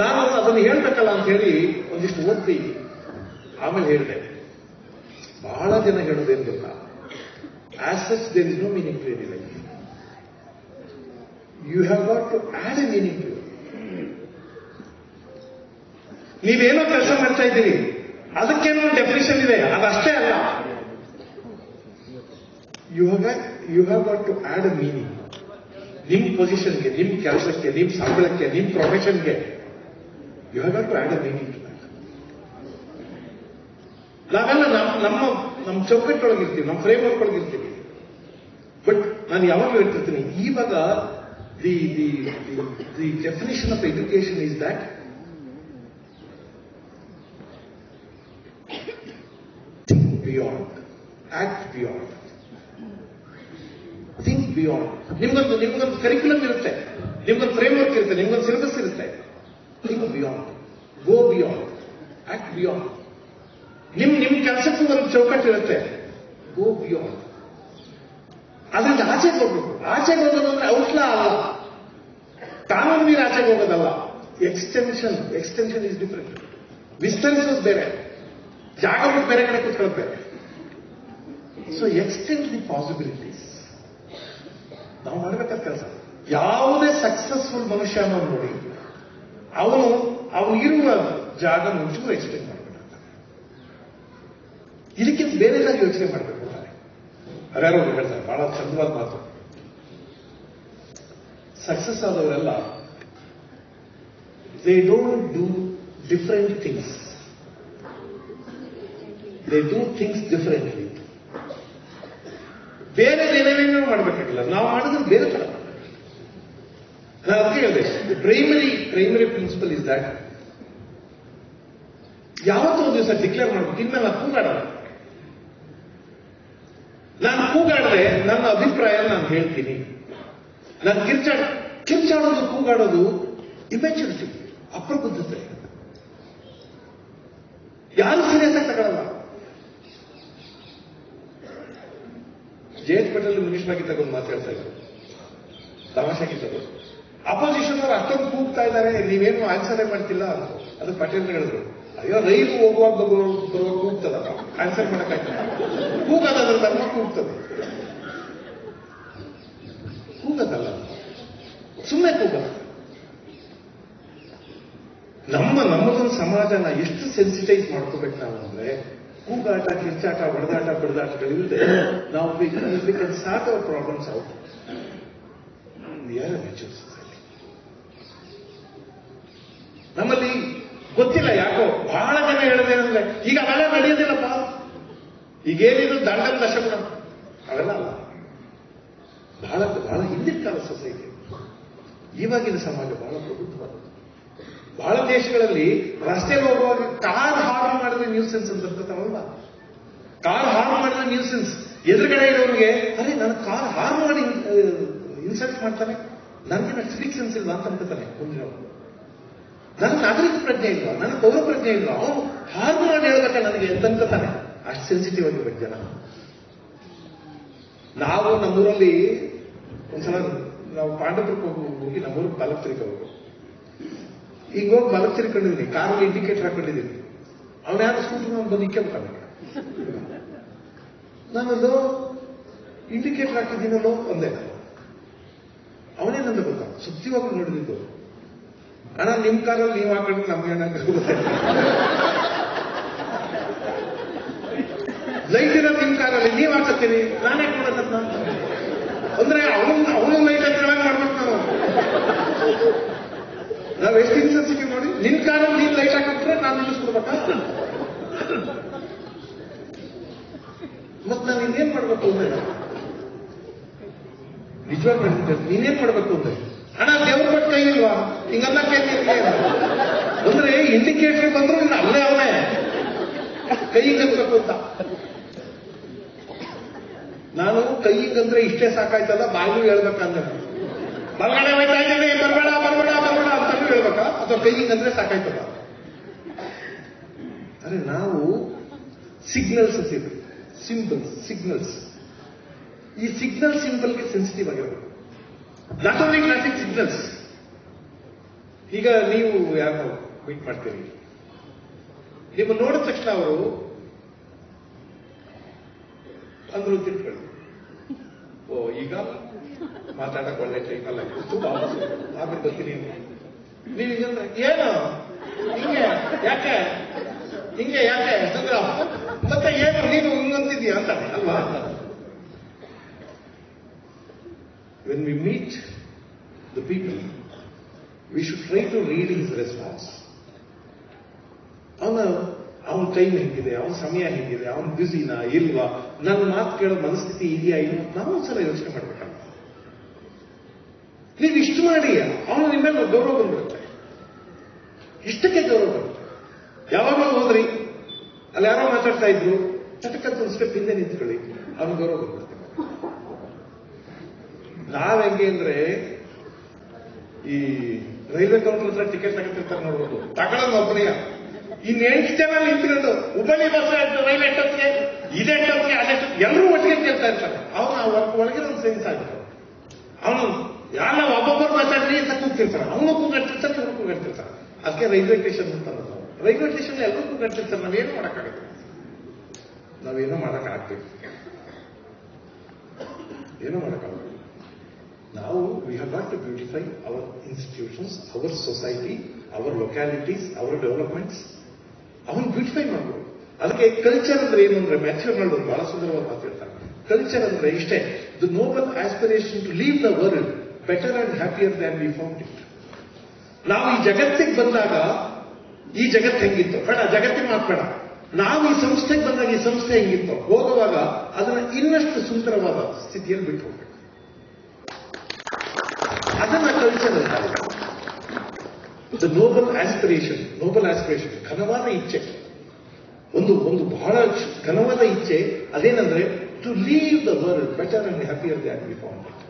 ನಾನು ಅದನ್ನು ಹೇಳ್ಬೇಕಲ್ಲ ಅಂತ ಹೇಳಿ ಒಂದಿಷ್ಟು ಓದ್ತಿ ಆಮೇಲೆ ಹೇಳಿದೆ. ಬಹಳ ಜನ ಹೇಳೋದೇನು ಗೊತ್ತ, as such there is no meaning to any life. You have got to add a meaning to. ನೀವೇನೋ ಕೆಲಸ ಮಾಡ್ತಾ ಇದ್ದೀರಿ, ಅದಕ್ಕೇನೋ ಡೆಫಿನಿಷನ್ ಇದೆ, ಅದಷ್ಟೇ ಅಲ್ಲ. You have got to add a meaning. ನಿಮ್ ಪೊಸಿಷನ್ಗೆ, ನಿಮ್ ಕೆಲಸಕ್ಕೆ, ನಿಮ್ ಸಂಬಳಕ್ಕೆ, ನಿಮ್ ಪ್ರೊಫೆಷನ್ಗೆ you have got to add a meaning to that. ನಾವೆಲ್ಲ ನಮ್ಮ ಚೌಕಟ್ಟೊಳಗಿರ್ತೀವಿ, ನಮ್ಮ ಫ್ರೇಮ್ ವರ್ಕ್ ಒಳಗಿರ್ತೀವಿ. ಬಟ್ ನಾನು ಯಾವಾಗಲೂ ಹೇಳ್ತಿರ್ತೀನಿ, ಇವಾಗ the definition of education is that think beyond, act beyond. Think beyond. ನಿಮ್ಗೊಂದು ಕರಿಕ್ಯುಲಮ್ ಇರುತ್ತೆ, ನಿಮ್ಗೊಂದು ಫ್ರೇಮ್ ವರ್ಕ್ ಇರುತ್ತೆ, ನಿಮ್ಗೊಂದು ಸಿಲೆಬಸ್ ಇರುತ್ತೆ. Think beyond, go beyond, act beyond. ನಿಮ್ ಕೆಲಸಕ್ಕೂ ಒಂದು ಚೌಕಟ್ಟು ಇರುತ್ತೆ, ಗೋ ಬಿಯಾಂಡ್. ಅದರಿಂದ ಆಚೆಗೆ ಹೋಗ್ಬೇಕು. ಆಚೆಗೆ ಹೋಗೋದು ಅಂದ್ರೆ ಔಟ್ಲಾ ಅಲ್ಲ, ಕಾನೂನು ಮೀರಿ ಆಚೆಗೆ ಹೋಗೋದಲ್ಲ. Extension is different. ವಿಸ್ತರಿಸೋದು ಬೇರೆ, ಜಾಗ ಬಿಟ್ಟು ಬೇರೆ ಕಡೆ ಕೂತ್ಕೊಳ್ಳೋದು ಬೇರೆ. ಸೊ ಎಕ್ಸ್ಟೆಂಡ್ ದಿ ಪಾಸಿಬಿಲಿಟೀಸ್ ನಾವು ಮಾಡಬೇಕಾದ ಕೆಲಸ. ಯಾವುದೇ ಸಕ್ಸಸ್ಫುಲ್ ಮನುಷ್ಯ ನೋಡಿ, ಅವನಿಗಿರುವ ಜಾಗ ಮುಂಚೂರು ಎಕ್ಸ್ಟೆಂಡ್ ಮಾಡಬೇಕು. ಇದಕ್ಕಿಂತ ಬೇರೆದಾಗಿ ಯೋಚನೆ ಮಾಡಬೇಕು. ಅದ್ಯಾರೋ ಹೇಳ್ತಾರೆ, ಬಹಳ ಚಂದವಾದ ಮಾತು. ಸಕ್ಸಸ್ ಆದವರೆಲ್ಲ they don't do different things, they do things differently. ಬೇರೆ ಏನೇನೇನೋ ಮಾಡಬೇಕಾಗಿಲ್ಲ, ನಾವು ಮಾಡಿದ್ರೆ ಬೇರೆ ತರ ಮಾಡಬೇಕು. ನಾನು ಅದಕ್ಕೆ ಹೇಳಿದೆ, ಪ್ರೈಮರಿ ಪ್ರಿನ್ಸಿಪಲ್ ಇಸ್ ದಟ್ ಯಾವತ್ತೂ ಒಂದು ದಿವಸ ಡಿಕ್ಲೇರ್ ಮಾಡಬೇಕು, ಇನ್ಮೇಲೆ ನಾನು ಕೂಗಾಡಲ್ಲ. ನಾನು ಕೂಗಾಡಿದ್ರೆ ನನ್ನ ಅಭಿಪ್ರಾಯ ನಾನು ಹೇಳ್ತೀನಿ. ನಾನು ಕಿರ್ಚಾಡೋದು ಕೂಗಾಡೋದು ಇಮ್ಯಾಚುರಿಟಿ, ಅಪ್ರಬುದ್ಧತೆ. ಯಾರು ಸೀರಿಯಸ್ ಆಗಿ ತಗೊಳ್ಳಲ್ಲ. ಜಯಂತ್ ಪಟೇಲ್ ಮಿನಿಸ್ಟರ್ ಆಗಿ ತಗೊಂಡು ಮಾತಾಡ್ತಾ ಇದ್ರು, ತಮಾಷೆಗಿದ್ದರು. ಅಪೋಸಿಷನ್ ಅವರು ಅಷ್ಟೊಂದು ಕೂಗ್ತಾ ಇದ್ದಾರೆ, ನೀವೇನು ಆನ್ಸರೇ ಮಾಡ್ತಿಲ್ಲ ಅಂತ. ಅದು ಪಟೇಲ್ ಹೇಳಿದ್ರು, ಅಯ್ಯೋ ರೈಲು ಹೋಗುವಾಗ ಬರುವಾಗ ಕೂಗ್ತದ, ಆನ್ಸರ್ ಮಾಡಕ್ಕಾಗ್ತದೆ. ಕೂಗೋದಾದ್ರೆ ಧರ್ಮ ಕೂಗ್ತದೆ, ಕೂಗದಲ್ಲ, ಸುಮ್ಮನೆ ಕೂಗಲ್ಲ. ನಮ್ಮದೊಂದು ಸಮಾಜನ ಎಷ್ಟು ಸೆನ್ಸಿಟೈಸ್ ಮಾಡ್ಕೋಬೇಕು ನಾವು ಅಂದ್ರೆ, ಕೂಗಾಟ, ಕಿರ್ಚಾಟ, ಹೊಡೆದಾಟ, ಬಡದಾಟಗಳಿಲ್ಲದೆ ನಾವು we can sort our problems out. We are a mature society. ನಮ್ಮಲ್ಲಿ ಗೊತ್ತಿಲ್ಲ ಯಾಕೋ ಬಹಳ ಜನ ಹೇಳೋದೇನಂದ್ರೆ, ಈಗ ಅವೆಲ್ಲ ನಡೆಯೋದಿಲ್ಲಪ್ಪ, ಈಗೇನಿದ್ರು ದಂಡನ ದಶಗುಣ, ಅವೆಲ್ಲ ಅಲ್ಲ. ಬಹಳ ಹಿಂದಿನ ಕಾಲ ಸೊಸೈಟಿ. ಇವಾಗಿನ ಸಮಾಜ ಬಹಳ ಪ್ರಬುದ್ಧವಾದ. ಬಹಳ ದೇಶಗಳಲ್ಲಿ ರಸ್ತೆಯಲ್ಲಿ ಹೋಗುವಾಗ ಕಾರ್ ಹಾರ್ನ್ ಮಾಡಿದ್ರೆ ನ್ಯೂಸೆನ್ಸ್ ಅಂತ ಬರ್ತದಲ್ಲ, ಕಾರ್ ಹಾರ್ನ್ ಮಾಡಿದ್ರೆ ನ್ಯೂಸೆನ್ಸ್. ಎದುರುಗಡೆ ಇರೋರಿಗೆ ಅರೆ ನನ್ನ ಕಾರ್ ಹಾರ್ನ್ ಮಾಡಿ ಇನ್ಸಲ್ಟ್ ಮಾಡ್ತಾನೆ, ನನಗೆ ಸಿವಿಕ್ ಸೆನ್ಸ್ ಇಲ್ವಾ ಅಂತ ಅನ್ಕೋತಾನೆ. ನನ್ನ ನಾಗರಿಕ ಪ್ರಜ್ಞೆ ಇಲ್ವಾ, ನನ್ನ ಪೌರ ಪ್ರಜ್ಞೆ ಇಲ್ವಾ, ಅವನು ಹಾರ್ನ್ ಮಾಡಿ ಹೇಳ್ಬೇಕ ನನಗೆ ಅಂತ ಅನ್ಕೋತಾನೆ. ಅಷ್ಟು ಸೆನ್ಸಿಟಿವ್ ಆಗಿರ್ಬೇಕು ಜನ. ನಾವು ನಮ್ಮೂರಲ್ಲಿ ಒಂದ್ಸಲ ನಾವು ಪಾಂಡವಪುರಕ್ಕೆ ಹೋಗಿ ನಮ್ಮೂರಿಗೆ ಬಾಲಕ್ ತಿರ್ಕೋಬೇಕು. ಈಗ ಹೋಗಿ ಬಾಲಕ್ ತಿರ್ಕೊಂಡಿದ್ದೀನಿ, ಕಾರಲ್ಲಿ ಇಂಡಿಕೇಟರ್ ಹಾಕೊಂಡಿದ್ದೀನಿ. ಅವನ ಯಾರು ಸ್ಕೂಟರ್ ಬಂದು ಇಕ್ಕೆಬಿಟ್ಟ. ನಾನಲ್ಲೋ ಇಂಡಿಕೇಟರ್ ಹಾಕಿದ್ದೀನಲ್ಲೋ ಒಂದೇ. ಅವನೇ ನಂದು ಗೊತ್ತಾ, ಸತ್ಯವಾಗ್ಲೂ ನೋಡಿದ್ದು. ಅಣ್ಣ ನಿಮ್ ಕಾರಲ್ಲಿ ನೀವು ಹಾಕೊಂಡ್ರೆ ನಮ್ಗೆ ಗೊತ್ತೆ, ಲೈಟ್ ಇರೋ ನಿಮ್ ಕಾರಲ್ಲಿ ನೀವ್ ಹಾಕತ್ತೀರಿ, ನಾನೇ ಕೊಡೋದನ್ನ ಅಂದ್ರೆ ಅವನು ಲೈಟ್ ಹತ್ರ ಮಾಡ್ಬೇಕು. ನಾವ್ ಎಷ್ಟು ಇನ್ಸೆನ್ಸಿಟಿವ್ ನೋಡಿ. ನಿನ್ ಕಾರಲ್ಲಿ ನೀನ್ ಲೈಟ್ ಹಾಕಿಟ್ರೆ ನಾನು ನಿಲ್ಲಿಸ್ಕೊಡ್ಬೇಕಾ? ಮತ್ ನಾನು ಇನ್ನೇನ್ ಮಾಡ್ಬೇಕು ಅಂದ್ರೆ, ನಿಜವಾಗ್ ನೀನೇನ್ ಮಾಡ್ಬೇಕು ಅಂದ್ರೆ, ಅಣ್ಣ ದೇವ್ರ ಕೊಟ್ಟು ಕೈ ಇಲ್ವಾ ಹಿಂಗಲ್ಲ ಅಂದ್ರೆ ಇಂಡಿಕೇಟರ್ ಬಂದ್ರು ಇನ್ನು ಅಲ್ಲೇ ಅವನೇ ಕೈ ಹಿಂಗನ್ಬೇಕು ಅಂತ. ನಾನು ಕೈ ಹಿಂಗಂದ್ರೆ ಇಷ್ಟೇ ಸಾಕಾಯ್ತಲ್ಲ, ಬಾಯಿಗೂ ಹೇಳ್ಬೇಕಂದ್ರೆ ಬಲ್ಗಡೆ ಹೋಯ್ತಾ ಇದ್ದೀನಿ, ಬರ್ಬೇಡ ಬರ್ಬೇಡ ಬರ್ಬೇಡ ಅಂತ ಹೇಳ್ಬೇಕಾ, ಅಥವಾ ಕೈ ಹಿಂಗಂದ್ರೆ ಸಾಕಾಯ್ತಲ್ಲ. ಅರೆ ನಾವು ಸಿಗ್ನಲ್ಸ್ ಅಂತೀವಿ, ಸಿಂಬಲ್ಸ್, ಸಿಗ್ನಲ್ಸ್. ಈ ಸಿಗ್ನಲ್ ಸಿಂಬಲ್ಗೆ ಸೆನ್ಸಿಟಿವ್ ಆಗಿರಬೇಕು. Not only traffic signals. ಈಗ ನೀವು ಯಾರು ಮೀಟ್ ಮಾಡ್ತೀರಿ, ನಿಮ್ಮ ನೋಡಿದ ತಕ್ಷಣ ಅವರು ಅಂದ್ರು ತಿಳ್ಕೊಳ್ಳಿ, ಓ ಈಗ ಮಾತಾಡಕ್ ಒಳ್ಳೆ ಟೈಮ್ ಅಲ್ಲ, ಆಮೇಲೆ ಬರ್ತೀನಿ. ನೀವೀಗ ಏನು ಹಿಂಗೆ ಯಾಕೆ ಹಿಂಗೆ ಯಾಕೆ ಅಂದ್ರೆ ಮತ್ತೆ ಏನು ನೀನು ಹಿಂಗಂತಿದ್ಯಾ ಅಂತಾನೆ ಅಲ್ವಾ? When we meet the people, we should try to read his response. ಅವನ ಟೈಮ್ ಹೆಂಗಿದೆ, ಅವನ ಸಮಯ ಹೆಂಗಿದೆ, ಅವನ ಬ್ಯುಸಿನಾ ಇಲ್ವಾ, ನನ್ನ ಮಾತು ಕೇಳೋ ಮನಸ್ಥಿತಿ ಇದೆಯಾ ಇಲ್ಲ, ನಾವು ಒಂದ್ಸಲ ಯೋಚನೆ ಮಾಡ್ಬೇಕಲ್ಲ. ನೀವು ಇಷ್ಟು ಮಾಡಿ ಅವನು ನಿಮ್ಮ ಮೇಲೆ ಗೌರವ ಬಂದ್ಬಿಡುತ್ತೆ. ಇಷ್ಟಕ್ಕೆ ಗೌರವ ಬರುತ್ತೆ. ಯಾವಾಗಲೂ ಹೋದ್ರಿ, ಅಲ್ಲಿ ಯಾರೋ ಮಾತಾಡ್ತಾ ಇದ್ರು, ಚಟಕಂತ ಒಂದು ಸ್ಟೆಪ್ ಹಿಂದೆ ನಿಂತ್ಕೊಳ್ಳಿ, ಅವನು ಗೌರವ ಬಂದ್ಬಿಡುತ್ತೆ. ನಾವ್ ಹೆಂಗೆ ಅಂದ್ರೆ ಈ ರೈಲ್ವೆ ಕೌಂಟರ್ ಹತ್ರ ಟಿಕೆಟ್ ತಗೋತಿರ್ತಾರೆ ನೋಡ್ಬೋದು, ತಗೊಳ್ಳೋದು ಒಬ್ಬನಿಯ ಇನ್ನು 8 ಜನ ನಿಂತ್ಕೊಂಡು ಹುಬ್ಬಳ್ಳಿ ಬಸ್ ರೈಲ್ ಎಷ್ಟೊತ್ತಿಗೆ, ಇದೆಷ್ಟೊತ್ತಿಗೆ, ಅದೆಷ್ಟೊತ್ತಿಗೆ ಎಲ್ಲರೂ ಒಟ್ಟಿಗೆ ಕೇಳ್ತಾ ಇರ್ತಾರೆ. ಅವನು ಒಳಗಿರೋ ಒಂದು ಸೆನ್ಸ್ ಆಗುತ್ತೆ. ಅವನು ಯಾರ ಒಬ್ಬೊಬ್ಬರು ಮಾತಾಡ್ರಿ ಅಂತ ಕೂಗ್ತಿರ್ತಾರೆ, ಅವನು ಕೂಗಾಡ್ತಿರ್ತಾರೆ, ಇವರು ಕೂಗಾಡ್ತಿರ್ತಾರೆ. ಅದಕ್ಕೆ ರೈಲ್ವೆ ಸ್ಟೇಷನ್ ಅಂತ ಅನ್ನೋದು. ರೈಲ್ವೆ ಸ್ಟೇಷನ್ ಎಲ್ಲರೂ ಕೂಗಾಡ್ತಿರ್ತಾರೆ. ನಾವೇನು ಮಾಡೋಕ್ಕಾಗುತ್ತೆ, ನಾವೇನೋ ಮಾಡೋಕ್ಕಾಗ್ಬೇಕು, ಏನೋ ಮಾಡೋಕ್ಕಾಗುತ್ತೆ. ನಾವು we have got to beautify our institutions, our society, our localities, our developments. ಅವನ್ ಬ್ಯೂಟಿಫೈ ಮಾಡ್ಬೋದು. ಅದಕ್ಕೆ ಕಲ್ಚರ್ ಅಂದ್ರೆ ಏನು ಅಂದ್ರೆ, ಮ್ಯಾಥ್ಯೂ ಆರ್ನಾಲ್ಡ್ ಬಹಳ ಸುಂದರವಾಗಿ ಮಾತಾಡ್ತಾರೆ. ಕಲ್ಚರ್ ಅಂದ್ರೆ ಇಷ್ಟೇ, the noble aspiration to leave the world better and happier than we found it. ನಾವು ಈ ಜಗತ್ತಿಗೆ ಬಂದಾಗ ಈ ಜಗತ್ತು ಹೆಂಗಿತ್ತು ಬೇಡ, ಜಗತ್ತಿಗೆ ಮಾತ್ಬೇಡ, ನಾವು ಈ ಸಂಸ್ಥೆಗೆ ಬಂದಾಗ ಈ ಸಂಸ್ಥೆ ಹೆಂಗಿತ್ತು, ಹೋಗುವಾಗ ಅದನ್ನ ಇನ್ನಷ್ಟು ಸುಂದರವಾದ ಸ್ಥಿತಿಯಲ್ಲಿ ಬಿಟ್ಟು ಹೋಗ್ಬೇಕು. ಅದನ್ನ ಕಲ್ಚರ್ ಅಂತ. The noble aspiration, noble aspiration, ಘನವಾದ ಇಚ್ಛೆ, ಒಂದು ಬಹಳ ಘನವಾದ ಇಚ್ಛೆ. ಅದೇನಂದ್ರೆ to leave the world better and happier than we found it.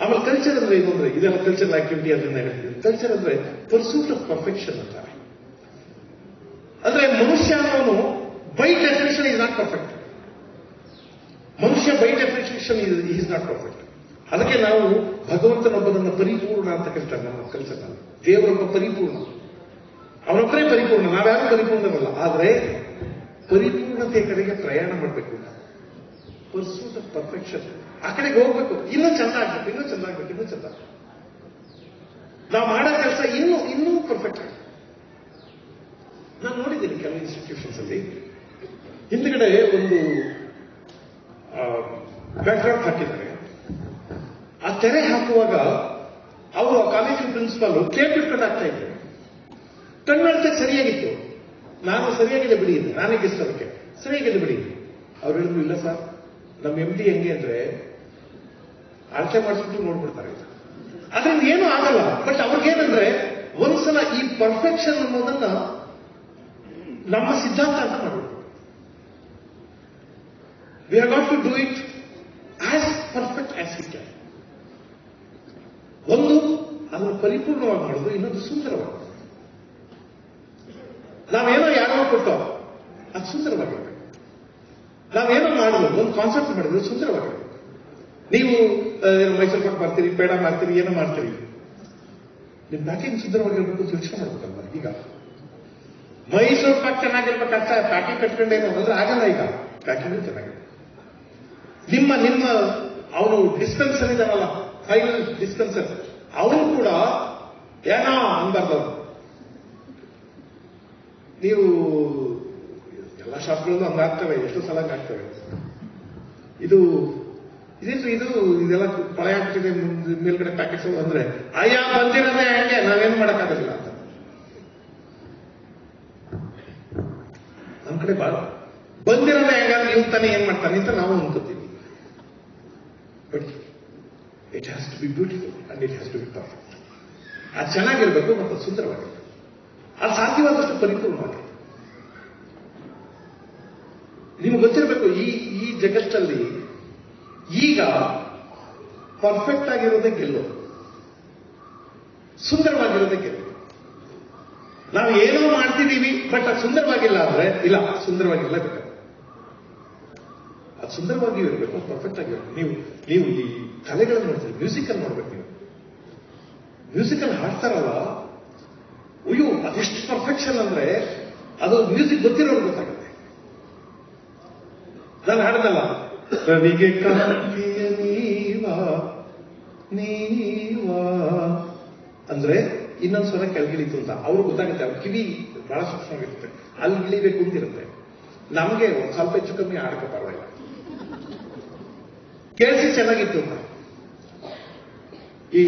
ಆಮೇಲೆ ಕಲ್ಚರ್ ಅಂದ್ರೆ ಏನು ಅಂದ್ರೆ, ಇದೆಲ್ಲ ಕಲ್ಚರಲ್ ಆಕ್ಟಿವಿಟಿ ಅದನ್ನ ಹೇಳ್ತೀವಿ. ಕಲ್ಚರ್ ಅಂದ್ರೆ ಪರ್ಸೂಟ್ ಆಫ್ ಪರ್ಫೆಕ್ಷನ್ ಅಂತಾರೆ. ಅಂದ್ರೆ ಮನುಷ್ಯ ಅನ್ನೋನು by definition is not perfect. ಮನುಷ್ಯ by definition is not perfect. ಅದಕ್ಕೆ ನಾವು ಭಗವಂತನೊಬ್ಬನನ್ನ ಪರಿಪೂರ್ಣ ಅಂತ ಕರೀತಾರೆ ನಮ್ಮ ಕಲ್ಚರ್ನಲ್ಲಿ. ದೇವರೊಬ್ಬ ಪರಿಪೂರ್ಣ, ಅವನೊಬ್ಬರೇ ಪರಿಪೂರ್ಣ, ನಾವ್ಯಾರು ಪರಿಪೂರ್ಣವಲ್ಲ. ಆದ್ರೆ ಪರಿಪೂರ್ಣತೆ ಕಡೆಗೆ ಪ್ರಯಾಣ ಮಾಡಬೇಕು. ಪರ್ಸೂಟ್ ಆಫ್ ಪರ್ಫೆಕ್ಷನ್, ಆ ಕಡೆಗೆ ಹೋಗ್ಬೇಕು. ಇನ್ನೂ ಚಂದ ಆಗ್ಬೇಕು, ಇನ್ನೂ ಚಂದ ಆಗ್ಬೇಕು, ಇನ್ನೂ ಚಂದ. ನಾವು ಮಾಡೋ ಕೆಲಸ ಇನ್ನೂ ಪರ್ಫೆಕ್ಟ್ ಆಗಿ. ನಾನು ನೋಡಿದ್ದೀನಿ ಕೆಲವು ಇನ್ಸ್ಟಿಟ್ಯೂಷನ್ಸ್ ಅಲ್ಲಿ ಹಿಂದ್ಗಡೆ ಒಂದು ಬ್ಯಾಕ್ಗ್ರೌಂಡ್ ಹಾಕಿದ್ದಾರೆ. ಆ ತೆರೆ ಹಾಕುವಾಗ ಅವರು ಕಾಲೇಜಿನ ಪ್ರಿನ್ಸಿಪಾಲ್ ಟೇಪ್ ಇಟ್ಕೊಂಡು ಆಗ್ತಾ ಇದ್ರು. ಕಣ್ಣಳತೆ ಸರಿಯಾಗಿತ್ತು, ನಾನು ಸರಿಯಾಗಿದೆ ಬಿಡಿ, ನಾನೇ ಗೆಸ್ಟ್ ಅದಕ್ಕೆ ಸರಿಯಾಗಿದೆ ಬಿಡಿ. ಅವ್ರು ಹೇಳಿದ್ರು, ಇಲ್ಲ ಸರ್, ನಮ್ಮ MD ಹೆಂಗೆ ಅಂದ್ರೆ ಅಳತೆ ಮಾಡಿಸ್ಬಿಟ್ಟು ನೋಡ್ಬಿಡ್ತಾರೆ, ಅದರಿಂದ ಏನೂ ಆಗಲ್ಲ. ಬಟ್ ಅವ್ರಿಗೇನಂದ್ರೆ ಒಂದ್ಸಲ ಈ ಪರ್ಫೆಕ್ಷನ್ ಅನ್ನೋದನ್ನ ನಮ್ಮ ಸಿದ್ಧಾಂತ ಅಂತ ಮಾಡ್ಬಿಡ್ತಾರೆ. We have got to do it as perfect as we can. ಒಂದು ಅದನ್ನು ಪರಿಪೂರ್ಣವಾಗಿ ಮಾಡೋದು, ಇನ್ನೊಂದು ಸುಂದರವಾಗಿ. ನಾವೇನೋ ಯಾರೋ ಕೊಟ್ಟೋ ಅದು ಸುಂದರವಾಗಿರ್ಬೇಕು. ನಾವೇನೋ ಮಾಡೋದು, ಒಂದು ಕಾನ್ಸೆಪ್ಟ್ ಮಾಡಿದ್ರೆ ಸುಂದರವಾಗಿರ್ಬೇಕು. ನೀವು ಮೈಸೂರು ಪಾಕ್ ಮಾಡ್ತೀರಿ, ಪೇಡ ಮಾಡ್ತೀರಿ, ಏನೋ ಮಾಡ್ತೀರಿ, ನಿಮ್ ಪ್ಯಾಕಿಂಗ್ ಸುಂದರವಾಗಿರ್ಬೇಕು ಅಂತ ಯೋಚನೆ ಮಾಡ್ಬೇಕಲ್ವ. ಈಗ ಮೈಸೂರು ಪಾಕ್ ಚೆನ್ನಾಗಿರ್ಬೇಕಂತ ಪ್ಯಾಕಿಂಗ್ ಕಟ್ಕೊಂಡೇನೋ ಅಂದ್ರೆ ಆಗಲ್ಲ. ಈಗ ಪ್ಯಾಕಿಂಗ್ ಚೆನ್ನಾಗಿದೆ. ನಿಮ್ಮ ಅವನು ಡಿಸ್ಪೆನ್ಸರ್ ಇದಾನಲ್ಲ, ಫೈನಲ್ ಡಿಸ್ಪೆನ್ಸರ್, ಅವನು ಕೂಡ ಏನೋ ಅನ್ಬಾರ್ದು. ನೀವು ಎಲ್ಲ ಶಾಪ್ಗಳಲ್ಲೂ ಹಂಗಾಗ್ತವೆ, ಎಷ್ಟೋ ಸಲ ಹಂಗಾಗ್ತವೆ. ಇದೆಲ್ಲ ಪಳೆ ಆಗ್ತಿದೆ ಮೇಲ್ಗಡೆ ಪ್ಯಾಕೆಟ್ಸ್ ಅಂದ್ರೆ ಅಯ್ಯ ಬಂದಿರೋದೇ ಹಂಗೆ, ನಾವೇನು ಮಾಡೋಕ್ಕಾಗಲ್ಲ ಅಂತ. ನಮ್ ಕಡೆ ಬಾಳ ಬಂದಿರೋದೇ ಹೆಂಗಾದ್ರೆ ನೀವು ತಾನೇ ಏನ್ ಮಾಡ್ತಾನೆ ಅಂತ ನಾವು ಅನ್ಕೋತೀವಿ. But it has to be beautiful and it has to be perfect. ಅದು ಚೆನ್ನಾಗಿರ್ಬೇಕು ಮತ್ತು ಸುಂದರವಾಗಿರ್ಬೇಕು. ಅದು ಸಾಧ್ಯವಾದಷ್ಟು ಪರಿಪೂರ್ಣವಾಗಿ. ನಿಮ್ಗೆ ಗೊತ್ತಿರಬೇಕು, ಈ ಜಗತ್ತಲ್ಲಿ ಈಗ ಪರ್ಫೆಕ್ಟ್ ಆಗಿರೋದೇ ಗೆಲ್ಲೋದು, ಸುಂದರವಾಗಿರೋದೇ ಗೆಲ್ಲೋದು. ನಾವು ಏನೋ ಮಾಡ್ತಿದ್ದೀವಿ, ಬಟ್ ಅದು ಸುಂದರವಾಗಿಲ್ಲ ಅಂದ್ರೆ ಇಲ್ಲ, ಸುಂದರವಾಗಿರ್ಲೇಬೇಕು. ಅದು ಸುಂದರವಾಗಿಯೂ ಇರಬೇಕು, ಪರ್ಫೆಕ್ಟ್ ಆಗಿರ್ಬೇಕು. ನೀವು ಈ ಕಲೆಗಳನ್ನು ನೋಡ್ತೀರಿ, ಮ್ಯೂಸಿಕಲ್ ನೋಡ್ಬೇಕು. ನೀವು ಮ್ಯೂಸಿಕಲ್ ಹಾಡ್ತಾರಲ್ಲ, ಅಯ್ಯೋ ಅದೆಷ್ಟು ಪರ್ಫೆಕ್ಷನ್ ಅಂದ್ರೆ ಅದು ಮ್ಯೂಸಿಕ್ ಗೊತ್ತಿರೋರು ಗೊತ್ತಾಗುತ್ತೆ. ನಾನು ಹಾಡ್ದಲ್ಲ, ರವಿಗೆ ಕಾಂತಿಯ ನೀವಾ ಅಂದ್ರೆ ಇನ್ನೊಂದು ಸ್ವರ ಕೆಳಗಿಳಿತು ಅಂತ ಅವ್ರು ಗೊತ್ತಾಗುತ್ತೆ. ಅವ್ರ ಕಿವಿ ಬಹಳ ಸೂಕ್ಷ್ಮವಾಗಿರುತ್ತೆ, ಅಲ್ಲಿ ಇಳಿಬೇಕು ಅಂತಿರುತ್ತೆ. ನಮಗೆ ಒಂದು ಸ್ವಲ್ಪ ಹೆಚ್ಚು ಕಮ್ಮಿ ಆಡಕ್ಕೆ ಪರವಾಗಿಲ್ಲ, ಕೇಳಿಸಿ ಚೆನ್ನಾಗಿತ್ತು ಅಂತ. ಈ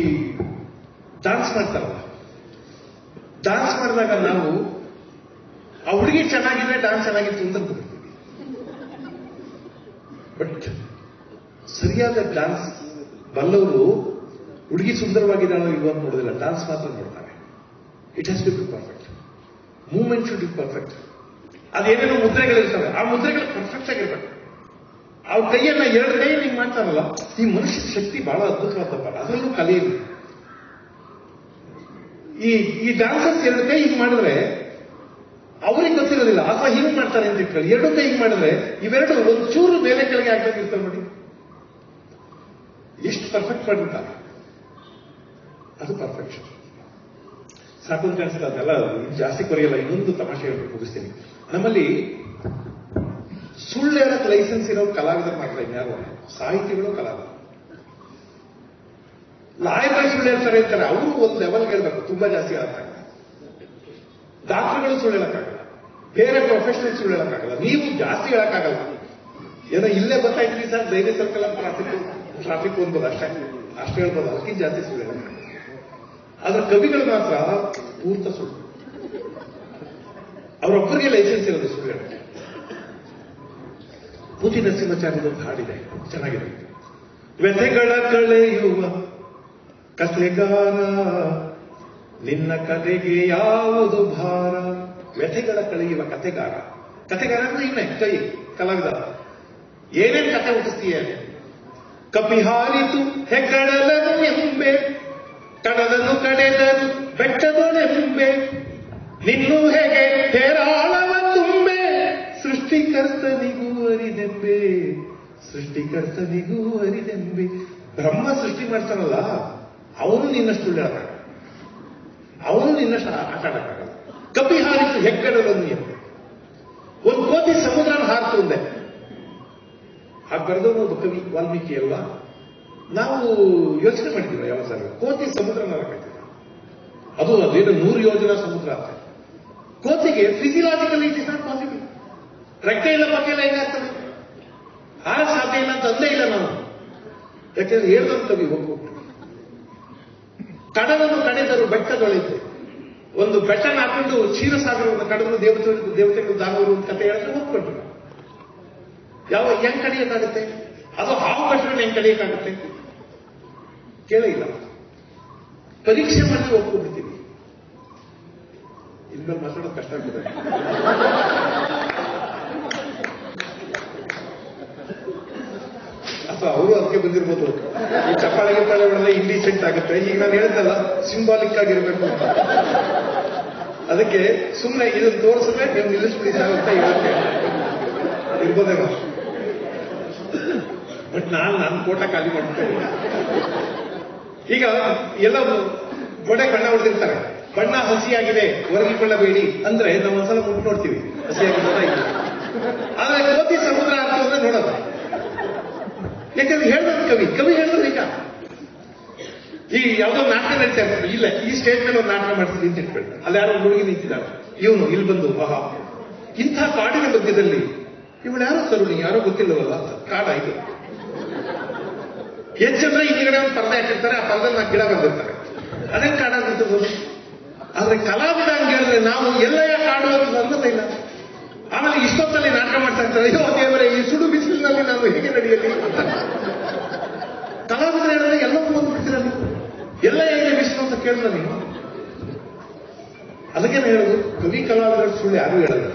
ಡಾನ್ಸ್ ಮಾಡ್ತಾರಲ್ಲ, ಡಾನ್ಸ್ ಮಾಡಿದಾಗ ನಾವು ಆ ಹುಡುಗಿ ಚೆನ್ನಾಗಿದೆ, ಡಾನ್ಸ್ ಚೆನ್ನಾಗಿತ್ತು ಅಂತ ಅನ್ಕೊಳ್ತೀವಿ. ಬಟ್ ಸರಿಯಾದ ಡಾನ್ಸ್ ಬಲ್ಲವರು ಹುಡುಗಿ ಸುಂದರವಾಗಿದ್ದಾಳೋ ಇಲ್ವೋ ಅಂತ ನೋಡೋದಿಲ್ಲ, ಡಾನ್ಸ್ ಮಾತ್ರ ನೋಡ್ತಾರೆ. It has to be perfect. Movement should be perfect. ಅದೇನೇನೋ ಮುದ್ರೆಗಳಿರ್ತವೆ, ಆ ಮುದ್ರೆಗಳು ಪರ್ಫೆಕ್ಟ್ ಆಗಿರ್ಬೇಕು. ಅವ್ರ ಕೈಯನ್ನ ಎರಡು ಕೈ ಹಿಂಗ್ ಮಾಡ್ತಾರಲ್ಲ, ಈ ಮನುಷ್ಯನ ಶಕ್ತಿ ಬಹಳ ಅದ್ಭುತವಾದಪ್ಪ. ಅದರಲ್ಲೂ ಕಲಿಯಿರಿ. ಈ ಡಾನ್ಸರ್ಸ್ ಎರಡು ಕೈ ಹಿಂಗ್ ಮಾಡಿದ್ರೆ ಅವ್ರಿಗೆ ಗೊತ್ತಿರೋದಿಲ್ಲ, ಅಥವಾ ಹಿಂಗ್ ಮಾಡ್ತಾರೆ ಅಂತ ಇಟ್ಕೊಳ್ಳಿ. ಎರಡು ಕೈ ಹಿಂಗ್ ಮಾಡಿದ್ರೆ ಇವೆರಡು ಒಂಚೂರು ಮೇಲೆ ಕೆಳಗೆ ಆಗ್ತಿರ್ತಾರೆ ನೋಡಿ, ಎಷ್ಟು ಪರ್ಫೆಕ್ಟ್ ಮಾಡಿರ್ತಾರೆ. ಅದು ಪರ್ಫೆಕ್ಷನ್. ಸಾಕು ಅಂತ ಅನ್ಸುತ್ತೆ. ಅದೆಲ್ಲ ಜಾಸ್ತಿ ಕೊರೆಯಲ್ಲ. ಇನ್ನೊಂದು ತಮಾಷೆ ಹೇಳ್ಬೇಕು, ಮುಗಿಸ್ತೀನಿ. ನಮ್ಮಲ್ಲಿ ಸುಳ್ಳು ಹೇಳಕ್ ಲೈಸೆನ್ಸ್ ಇರೋ ಕಲಾವಿದರು ಮಾತ್ರ, ಇನ್ಯಾರು ಸಾಹಿತಿಗಳು ಕಲಾವಿದರು. ಲಾಯರ್ಗಳು ಸುಳ್ಳು ಹೇಳ್ತಾರೆ ಅಂತಾರೆ, ಅವರು ಒಂದು ಲೆವೆಲ್ಗೆ ಹೇಳ್ಬೇಕು, ತುಂಬಾ ಜಾಸ್ತಿ ಹೇಳಕ್ಕಾಗಲ್ಲ. ಡಾಕ್ಟರ್ಗಳು ಸುಳ್ಳು ಹೇಳಕ್ಕಾಗಲ್ಲ, ಬೇರೆ ಪ್ರೊಫೆಷನಲ್ ಸುಳ್ಳು ಹೇಳಕ್ಕಾಗಲ್ಲ, ನೀವು ಜಾಸ್ತಿ ಹೇಳಕ್ಕಾಗಲ್ಲ. ಏನೋ ಇಲ್ಲೇ ಬರ್ತಾಯಿದ್ವಿ ಸರ್, ಧೈರ್ಯ ಸರ್ಕಲ್ ಟ್ರಾಫಿಕ್ ಅನ್ಬೋದು, ಅಷ್ಟೇ ಹೇಳ್ಬೋದು, ಅದಕ್ಕಿಂತ ಜಾಸ್ತಿ ಸುಳ್ಳು ಹೇಳಕ್ಕಾಗಲ್ಲ. ಆದ್ರೆ ಕವಿಗಳು ಮಾತ್ರ ಪೂರ್ತ ಸುಳ್ಳು. ಅವರೊಬ್ಬರಿಗೆ ಲೈಸೆನ್ಸ್ ಇರೋದು ಸುಳ್ಳು ಹೇಳಕ್ಕೆ. ಪೂತಿ ನರಸಿಂಹಾಚಾರ್ಯದ ಒಂದು ಹಾಡಿದೆ, ಚೆನ್ನಾಗಿದೆ. ವ್ಯಥೆಗಳ ಕಳೆಯುವ ಕಥೆಗಾರ, ನಿನ್ನ ಕಥೆಗೆ ಯಾವುದು ಭಾರ. ವ್ಯಥೆಗಳ ಕಳೆಯುವ ಕಥೆಗಾರ. ಕಥೆಗಾರ ಅಂದ್ರೆ ಇವನೇ ಕೈ ಕಲಾವಿದ. ಏನೇನ್ ಕಥೆ ಹುಟ್ಟಿಸ್ತೀಯ? ಕಪಿಹಾರಿತು ಹೆಗ್ಗಡಲನು ಎಂಬೆ, ಕಡಲನ್ನು ಕಡೆದರು ಬೆಟ್ಟದೊಳೆಂಬೆ, ನಿನ್ನೂ ಹೇಗೆ ಹೇರಾಳವ ತುಂಬೆ, ಸೃಷ್ಟಿಕರ್ತನಿಗೂ ಅರಿದೆಂಬೆ, ಸೃಷ್ಟಿಕರ್ತನಿಗೂ ಅರಿದೆಂಬೆ. ಬ್ರಹ್ಮ ಸೃಷ್ಟಿ ಮಾಡ್ತಾನಲ್ಲ, ಅವನು ನಿನ್ನಷ್ಟು ಸುಳ್ಳಾಡಕ್ಕಾಗಲ್ಲ, ಅವನು ನಿನ್ನಷ್ಟು ಆಟ ಆಡಕ್ಕಾಗಲ್ಲ. ಕಪಿ ಹಾರಿತು ಹೆಗ್ಗಡಲನ್ನು ಎಂಬೆ. ಒಂದು ಕೋತಿ ಸಮುದ್ರನ ಹಾರಿತು ಅಂದೆ. ಹಾಗೆ ಬರೆದವನು ಒಬ್ಬ ಕವಿ ವಾಲ್ಮೀಕಿ ಅಲ್ವಾ? ನಾವು ಯೋಚನೆ ಮಾಡಿದ್ದೀವ ಯಾವ ಸರ್? ಕೋತಿ ಸಮುದ್ರನ ಹಾಕಿದ್ದೀವಿ, ಅದೇನು 100 ಯೋಜನಾ ಸಮುದ್ರ ಅಂತ. ಕೋತಿಗೆ physiologically it is not possible. ರೆಕ್ಕೆ ಇಲ್ಲ, ಪಕ್ಕ ಇಲ್ಲ, ಹೆಂಗಾಗ್ತದೆ? ಹಾರ ಸಾಧ್ಯ ಇಲ್ಲ ಅಂತ ಅಂದೇ ಇಲ್ಲ ನಾವು. ಯಾಕೆಂದ್ರೆ ಹೇಳ್ದಂತ ಕವಿ ಹೋಗ್ಬಿಟ್ಟು ಕಡಲನ್ನು ಕಡೆದರು ಬೆಟ್ಟದೊಳಿತು. ಒಂದು ಬೆಟ್ಟನ ಹಾಕೊಂಡು ಕ್ಷೀರಸಾಗರವನ್ನು ಕಡೆದು ದೇವತೆಗಳು ದಾನವರು ಅಂತ ಕತೆ ಹೇಳಿದ್ರೆ ಹೋಗ್ಕೊಂಡು ಹೆಂಗ್ ಕಡಿಯಕ್ಕಾಗುತ್ತೆ? ಅದು ಹಾವು ಕಟ್ಟರೆ ಹೆಂಗ್ ಕಡಿಯಕ್ಕಾಗುತ್ತೆ? ಕೇಳೇ ಇಲ್ಲ. ಪರೀಕ್ಷೆ ಮಾಡಿ ಒಪ್ಕೊಂಡ್ಬಿಡ್ತೀವಿ. ಇನ್ಮೇಲೆ ಮಾತಾಡೋದು ಕಷ್ಟ ಆಗ್ತದೆ. ಅಥವಾ ಅವರು ಅದಕ್ಕೆ ಬಂದಿರ್ಬೋದು. ಈ ಚಪ್ಪಾಳೆಗೆ ಹೊಡೆದ್ರೆ ಇಂಡಿಸೆಂಟ್ ಆಗುತ್ತೆ. ಈಗ ನಾನು ಹೇಳಿದ್ನಲ್ಲ, ಸಿಂಬಾಲಿಕ್ ಆಗಿರ್ಬೇಕು ಅಂತ. ಅದಕ್ಕೆ ಸುಮ್ಮನೆ ಇದನ್ನು ತೋರಿಸಿದ್ರೆ ನೀವು ನಿಲ್ಲಿಸ್ಬಿಡಿ ಸರ್ ಅಂತ ಹೇಳಕ್ಕೆ ಇರ್ಬೋದೇನೋ. ಬಟ್ ನಾನು ಕೋಟ ಖಾಲಿ ಮಾಡ್ತೇನೆ. ಈಗ ಎಲ್ಲ ಗೋಡೆ ಬಣ್ಣ ಹೊಡೆದಿರ್ತಾರೆ. ಬಣ್ಣ ಹಸಿಯಾಗಿದೆ, ಒರಗಿಕೊಳ್ಳಬೇಡಿ ಅಂದ್ರೆ ನಾವು ಒಂದ್ಸಲ ಮುಟ್ಟು ನೋಡ್ತೀವಿ ಹಸಿಯಾಗಿರೋದ ಇಲ್ಲ. ಆದ್ರೆ ಕೋತಿ ಸಮುದ್ರ ಅಂತಂದ್ರೆ ನೋಡೋದು. ಯಾಕಂದ್ರೆ ಹೇಳಿದ್ರು ಕವಿ ಹೇಳಿದ್ರು. ಈಗ ಈ ಯಾವುದೋ ನಾಟಕ ನಡೀತಾ ಇರ್ತಾರೆ, ಇಲ್ಲ ಈ ಸ್ಟೇಜ್ ಮೇಲೆ ಒಂದು ನಾಟಕ ಮಾಡ್ತೀನಿ ಅಂತ ಇಟ್ಕೊಳ್ಳಿ. ಅಲ್ಲಿ ಯಾರೋ ಹುಡುಗಿ ನಿಂತಿದ್ದಾರೆ, ಇವನು ಇಲ್ಲಿ ಬಂದು ಆಹಾ ಇಂಥ ಕಾಡಿನ ಮಧ್ಯದಲ್ಲಿ ಇವಳು ಯಾರೋ ತರುಣಿ, ಯಾರೋ ಗೊತ್ತಿಲ್ಲವಲ್ಲ ಕಾಡ ಇದು. ಹೆಚ್ಚಂದ್ರೆ ಹಿಂದ್ಗಡೆ ಒಂದು ಪರ್ದೆ ಹಾಕಿರ್ತಾರೆ, ಆ ಪರ್ದಲ್ಲಿ 4 ಗಿಡ ಬಂದಿರ್ತಾರೆ. ಅದೇ ಕಾಡಾಗಿರ್ತದೆ. ಆದ್ರೆ ಕಲಾವಿದ ಹಂಗೆ ಹೇಳಿದ್ರೆ ನಾವು ಎಲ್ಲಯ ಕಾಡು ಅಂತ ಅನ್ನೋದೇ ಇಲ್ಲ. ಆಮೇಲೆ ಇಷ್ಟೊತ್ತಲ್ಲಿ ನಾಟಕ ಮಾಡ್ತಾ ಇರ್ತಾರೆ, ಅಯ್ಯೋ ದೇವರೇ ಈ ಸುಡು ಬಿಸಿಲಿನಲ್ಲಿ ನಾನು ಹೇಗೆ ನಡೆಯಲಿ ಅಂತ. ಕಲಾವಿದರು ಹೇಳಿದ್ರೆ ಎಲ್ಲವೂ ಬಂದ್ಬಿಡ್ತೀರ ನೀವು, ಎಲ್ಲ ಹೇಗೆ ಬಿಸಿಲು ಅಂತ ಕೇಳಿದ್ರೆ ನೀವು. ಅದಕ್ಕೆ ಹೇಳೋದು, ಕವಿ ಕಲಾವಿದರ ಸುಳ್ಳು ಯಾರು ಹೇಳಲ್ಲ.